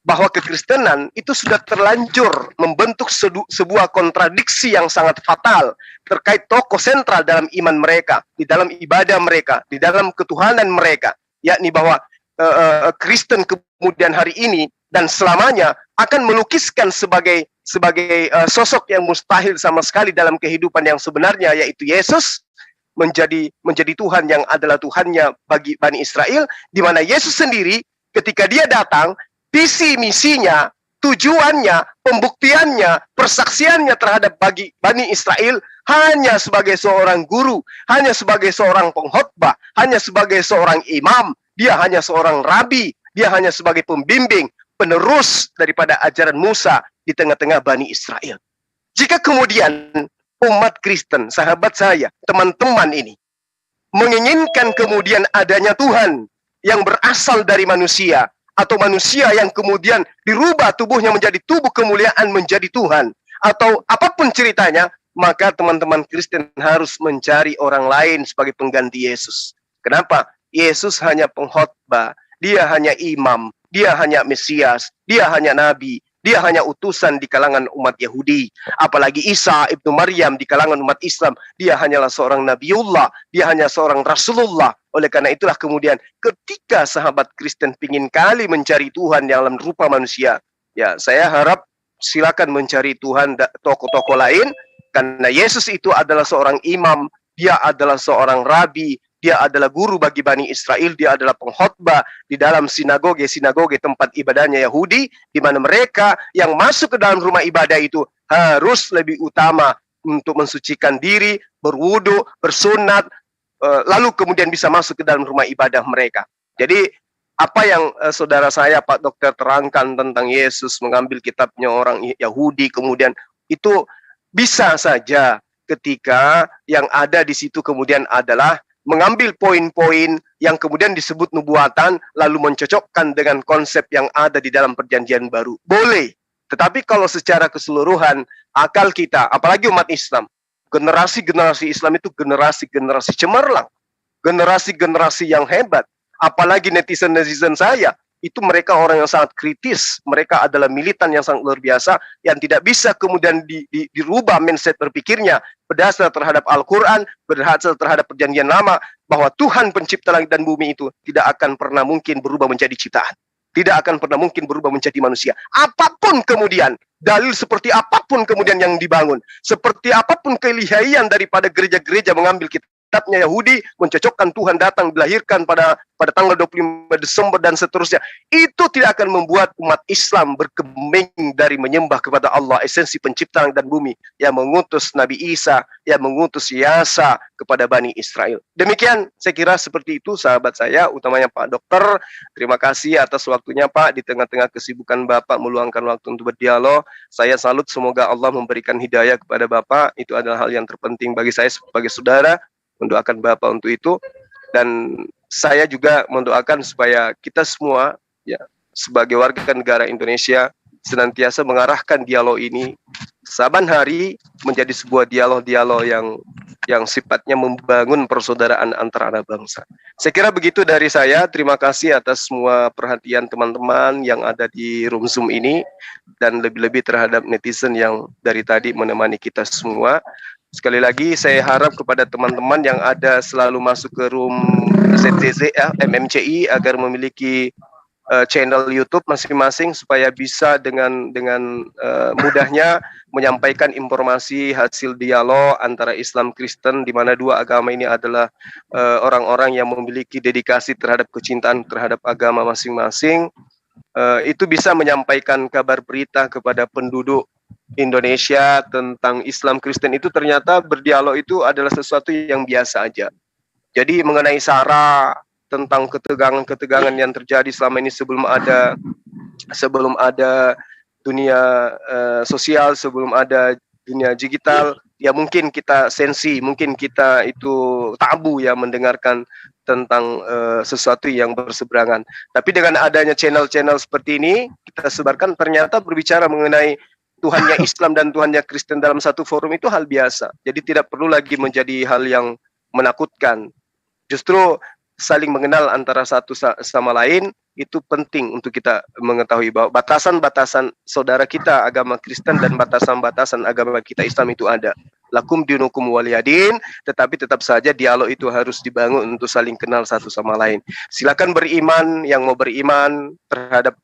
S6: bahwa kekristenan itu sudah terlanjur membentuk sebuah kontradiksi yang sangat fatal terkait tokoh sentral dalam iman mereka, di dalam ibadah mereka, di dalam ketuhanan mereka, yakni bahwa Kristen kemudian hari ini dan selamanya akan melukiskan sebagai sosok yang mustahil sama sekali dalam kehidupan yang sebenarnya, yaitu Yesus menjadi Tuhan yang adalah Tuhannya bagi Bani Israel, di mana Yesus sendiri ketika dia datang, visi misinya, tujuannya, pembuktiannya, persaksiannya terhadap bagi Bani Israel hanya sebagai seorang guru, hanya sebagai seorang pengkhotbah, hanya sebagai seorang imam, dia hanya seorang rabi, dia hanya sebagai pembimbing, penerus daripada ajaran Musa di tengah-tengah Bani Israel. Jika kemudian umat Kristen, sahabat saya, teman-teman ini menginginkan kemudian adanya Tuhan yang berasal dari manusia, atau manusia yang kemudian dirubah tubuhnya menjadi tubuh kemuliaan menjadi Tuhan, atau apapun ceritanya, maka teman-teman Kristen harus mencari orang lain sebagai pengganti Yesus. Kenapa? Yesus hanya pengkhotbah, dia hanya imam, dia hanya Mesias, dia hanya nabi, dia hanya utusan di kalangan umat Yahudi. Apalagi Isa ibnu Maryam di kalangan umat Islam, dia hanyalah seorang Nabiullah, dia hanya seorang Rasulullah. Oleh karena itulah kemudian ketika sahabat Kristen pingin kali mencari Tuhan dalam rupa manusia, ya saya harap silakan mencari Tuhan tokoh-tokoh lain, karena Yesus itu adalah seorang imam, dia adalah seorang rabi, dia adalah guru bagi Bani Israel, dia adalah pengkhotbah di dalam sinagoge tempat ibadahnya Yahudi, di mana mereka yang masuk ke dalam rumah ibadah itu harus lebih utama untuk mensucikan diri, berwudu, bersunat, lalu kemudian bisa masuk ke dalam rumah ibadah mereka. Jadi apa yang saudara saya Pak Dokter terangkan tentang Yesus mengambil kitabnya orang Yahudi, kemudian itu bisa saja ketika yang ada di situ kemudian adalah mengambil poin-poin yang kemudian disebut nubuatan, lalu mencocokkan dengan konsep yang ada di dalam perjanjian baru. Boleh. Tetapi kalau secara keseluruhan, akal kita, apalagi umat Islam, generasi-generasi Islam itu generasi-generasi cemerlang. Generasi-generasi yang hebat. Apalagi netizen-netizen saya, itu mereka orang yang sangat kritis, mereka adalah militan yang sangat luar biasa, yang tidak bisa kemudian dirubah mindset berpikirnya berdasar terhadap Al-Quran, berdasar terhadap perjanjian lama, bahwa Tuhan pencipta langit dan bumi itu tidak akan pernah mungkin berubah menjadi ciptaan. Tidak akan pernah mungkin berubah menjadi manusia. Apapun kemudian, dalil seperti apapun kemudian yang dibangun, seperti apapun kelihaian daripada gereja-gereja mengambil kitabnya Yahudi, mencocokkan Tuhan datang dilahirkan pada tanggal 25 Desember dan seterusnya, itu tidak akan membuat umat Islam berkembang dari menyembah kepada Allah, esensi pencipta langit dan bumi, yang mengutus Nabi Isa, yang mengutus Yasa kepada Bani Israel. Demikian saya kira seperti itu sahabat saya, utamanya Pak Dokter. Terima kasih atas waktunya Pak, di tengah-tengah kesibukan Bapak meluangkan waktu untuk berdialog. Saya salut, semoga Allah memberikan hidayah kepada Bapak. Itu adalah hal yang terpenting bagi saya sebagai saudara, mendoakan Bapak untuk itu. Dan saya juga mendoakan supaya kita semua ya sebagai warga negara Indonesia senantiasa mengarahkan dialog ini saban hari menjadi sebuah dialog-dialog yang sifatnya membangun persaudaraan antara anak bangsa. Saya kira begitu dari saya. Terima kasih atas semua perhatian teman-teman yang ada di room Zoom ini, dan lebih-lebih terhadap netizen yang dari tadi menemani kita semua. Sekali lagi saya harap kepada teman-teman yang ada selalu masuk ke room ZZZ MMCI agar memiliki channel YouTube masing-masing supaya bisa dengan mudahnya menyampaikan informasi hasil dialog antara Islam Kristen, di mana dua agama ini adalah orang-orang yang memiliki dedikasi terhadap kecintaan terhadap agama masing-masing. Itu bisa menyampaikan kabar berita kepada penduduk Indonesia tentang Islam Kristen, itu ternyata berdialog itu adalah sesuatu yang biasa aja. Jadi mengenai SARA, tentang ketegangan-ketegangan yang terjadi selama ini sebelum ada dunia sosial, sebelum ada dunia digital, ya mungkin kita sensi, mungkin kita itu tabu ya mendengarkan tentang sesuatu yang berseberangan. Tapi dengan adanya channel-channel seperti ini, kita sebarkan, ternyata berbicara mengenai Tuhannya Islam dan Tuhannya Kristen dalam satu forum itu hal biasa. Jadi tidak perlu lagi menjadi hal yang menakutkan. Justru saling mengenal antara satu sama lain itu penting untuk kita mengetahui bahwa batasan-batasan saudara kita agama Kristen dan batasan-batasan agama kita Islam itu ada. Lakum dinukum waliyadin, tetapi tetap saja dialog itu harus dibangun untuk saling kenal satu sama lain. Silakan beriman, yang mau beriman terhadap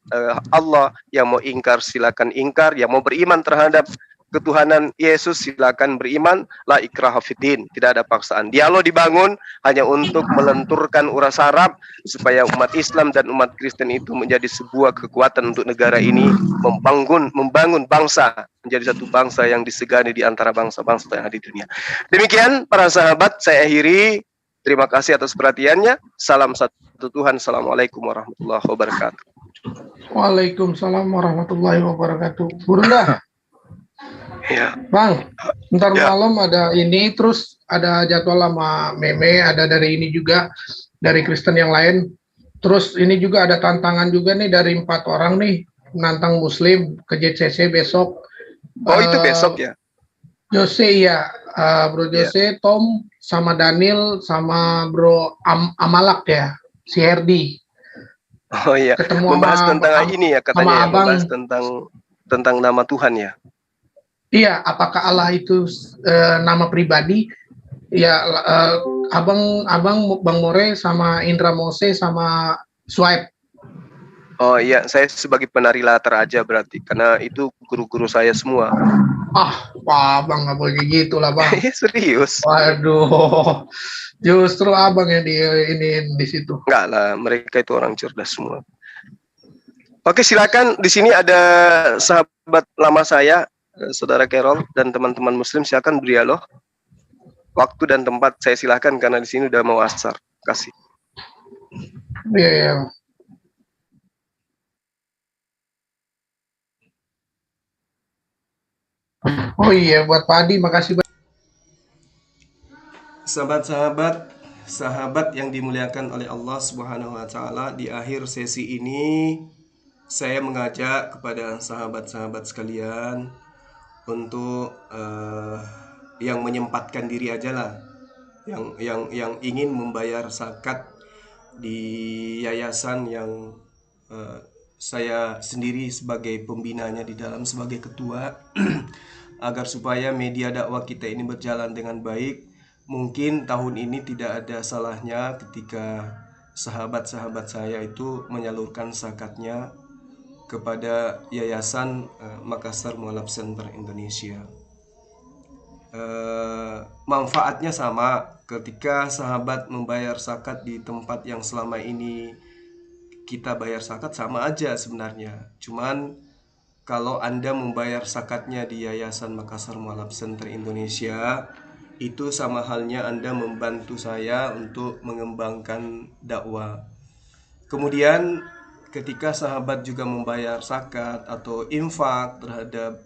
S6: Allah, yang mau ingkar silakan ingkar, yang mau beriman terhadap ketuhanan Yesus silakan beriman, la ikraha fiddin, tidak ada paksaan. Dialog dibangun hanya untuk melenturkan uras saraf supaya umat Islam dan umat Kristen itu menjadi sebuah kekuatan untuk negara ini, membangun bangsa menjadi satu bangsa yang disegani di antara bangsa-bangsa yang ada di dunia. Demikian para sahabat, saya akhiri. Terima kasih atas perhatiannya. Salam satu Tuhan. Assalamualaikum warahmatullahi wabarakatuh.
S8: Waalaikumsalam warahmatullahi wabarakatuh. Burunda.
S6: Ya.
S8: Bang, ntar malam ada ini, terus ada jadwal sama Meme, ada dari ini juga, dari Kristen yang lain. Terus ini juga ada tantangan juga nih dari 4 orang nih, menantang Muslim ke JCC besok.
S6: Oh itu besok ya?
S8: Jose ya, Bro Jose, Tom, sama Daniel, sama Bro Amalak ya, si Herdi.
S6: Oh iya, ketemu membahas tentang ini ya katanya ya, membahas tentang nama Tuhan ya.
S8: Iya, apakah Allah itu nama pribadi? Ya, abang Bang More sama Indra Mose sama Swipe.
S6: Oh iya, saya sebagai penari latar aja berarti, karena itu guru-guru saya semua.
S8: Pak Abang nggak boleh gitu lah Bang.
S6: Serius?
S8: Waduh, justru Abang yang di situ.
S6: Enggak lah, mereka itu orang cerdas semua. Oke, silakan. Di sini ada sahabat lama saya, Saudara Carol, dan teman-teman Muslim, silakan berdialog. Waktu dan tempat saya silakan karena di sini udah mau asar. Kasih.
S8: Iya. Oh iya, buat Padi, makasih banyak.
S6: Sahabat yang dimuliakan oleh Allah Subhanahu wa taala, di akhir sesi ini saya mengajak kepada sahabat-sahabat sekalian untuk yang menyempatkan diri aja lah, yang ingin membayar zakat di yayasan yang
S11: saya sendiri sebagai pembinanya di dalam, sebagai ketua, agar supaya media dakwah kita ini berjalan dengan baik. Mungkin tahun ini tidak ada salahnya ketika sahabat-sahabat saya itu menyalurkan zakatnya kepada Yayasan Makassar Mualaf Center Indonesia. Manfaatnya sama ketika sahabat membayar zakat di tempat yang selama ini kita bayar zakat, sama aja sebenarnya. Cuman kalau Anda membayar zakatnya di Yayasan Makassar Mualaf Center Indonesia, itu sama halnya Anda membantu saya untuk mengembangkan dakwah. Kemudian ketika sahabat juga membayar zakat atau infak terhadap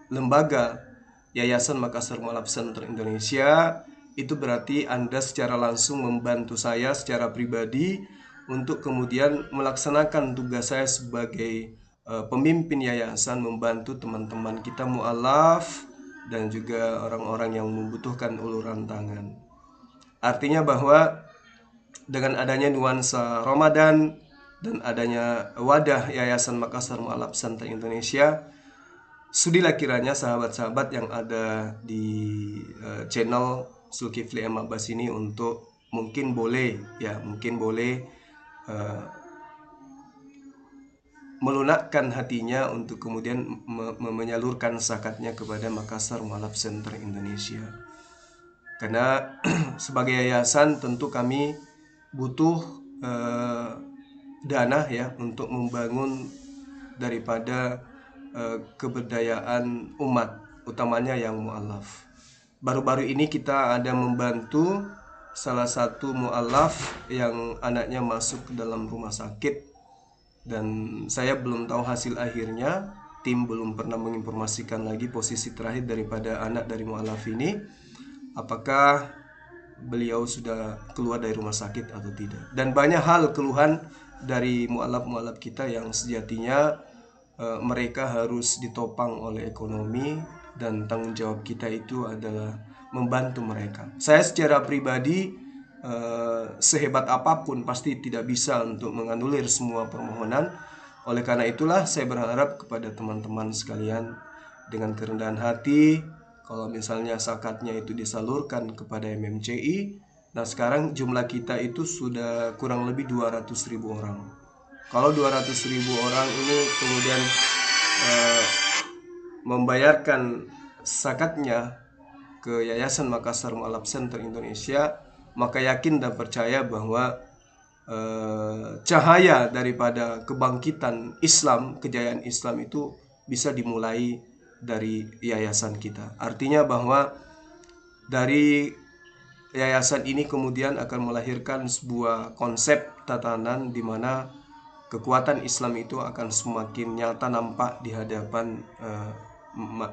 S11: lembaga Yayasan Makassar Mualaf Center Indonesia, itu berarti Anda secara langsung membantu saya secara pribadi untuk kemudian melaksanakan tugas saya sebagai pemimpin yayasan, membantu teman-teman kita mu'alaf dan juga orang-orang yang membutuhkan uluran tangan. Artinya bahwa dengan adanya nuansa Ramadan dan adanya wadah Yayasan Makassar Mualaf Center Indonesia, sudilah kiranya sahabat-sahabat yang ada di channel Zulkifli M. Abbas ini untuk mungkin boleh melunakkan hatinya untuk kemudian menyalurkan zakatnya kepada Makassar Mualaf Center Indonesia. Karena sebagai yayasan tentu kami butuh dana ya untuk membangun daripada keberdayaan umat, utamanya yang mu'alaf. Baru-baru ini kita ada membantu salah satu mu'alaf yang anaknya masuk ke dalam rumah sakit, dan saya belum tahu hasil akhirnya. Tim belum pernah menginformasikan lagi posisi terakhir daripada anak dari mu'alaf ini, apakah beliau sudah keluar dari rumah sakit atau tidak. Dan banyak hal keluhan dari mu'alaf-mu'alaf kita yang sejatinya mereka harus ditopang oleh ekonomi, dan tanggung jawab kita itu adalah membantu mereka. Saya secara pribadi sehebat apapun pasti tidak bisa untuk menganulir semua permohonan. Oleh karena itulah saya berharap kepada teman-teman sekalian dengan kerendahan hati, kalau misalnya zakatnya itu disalurkan kepada MMCI. Nah sekarang jumlah kita itu sudah kurang lebih 200.000 orang. Kalau 200.000 orang ini kemudian membayarkan zakatnya ke Yayasan Makassar Mualaf Center Indonesia, maka yakin dan percaya bahwa cahaya daripada kebangkitan Islam, kejayaan Islam itu bisa dimulai dari yayasan kita. Artinya bahwa dari yayasan ini kemudian akan melahirkan sebuah konsep tatanan di mana kekuatan Islam itu akan semakin nyata nampak di hadapan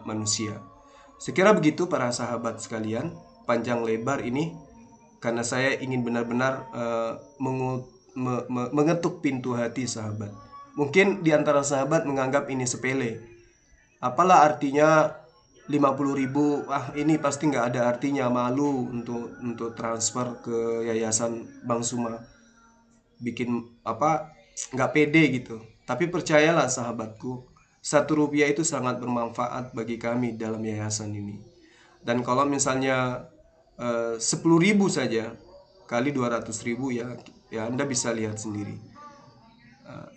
S11: manusia. Sekira begitu para sahabat sekalian, panjang lebar ini karena saya ingin benar-benar mengetuk pintu hati sahabat. Mungkin di antara sahabat menganggap ini sepele. Apalah artinya 50.000, ini pasti nggak ada artinya, malu untuk transfer ke Yayasan Bang Suma. Bikin nggak pede gitu. Tapi percayalah sahabatku, 1 rupiah itu sangat bermanfaat bagi kami dalam yayasan ini. Dan kalau misalnya 10.000 saja kali 200.000 ya Anda bisa lihat sendiri.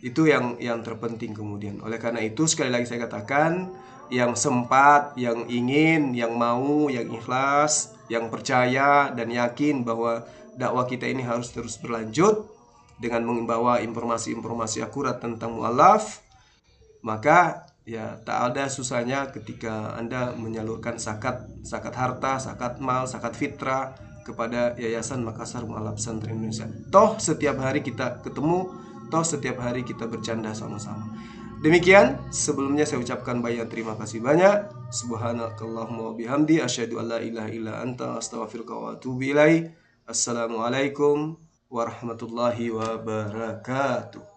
S11: Itu yang terpenting kemudian. Oleh karena itu sekali lagi saya katakan, yang sempat, yang ingin, yang mau, yang ikhlas, yang percaya dan yakin bahwa dakwah kita ini harus terus berlanjut dengan membawa informasi-informasi akurat tentang mu'alaf, maka ya tak ada susahnya ketika Anda menyalurkan zakat harta, zakat mal, zakat fitrah kepada Yayasan Makassar Mualaf Center Indonesia. Toh setiap hari kita ketemu, toh setiap hari kita bercanda sama-sama. Demikian, sebelumnya saya ucapkan banyak terima kasih banyak. Subhanakallahumma bihamdi asyhadu an la ilaha illa anta astaghfiruka wa atubu ilaik. Assalamualaikum warahmatullahi wabarakatuh.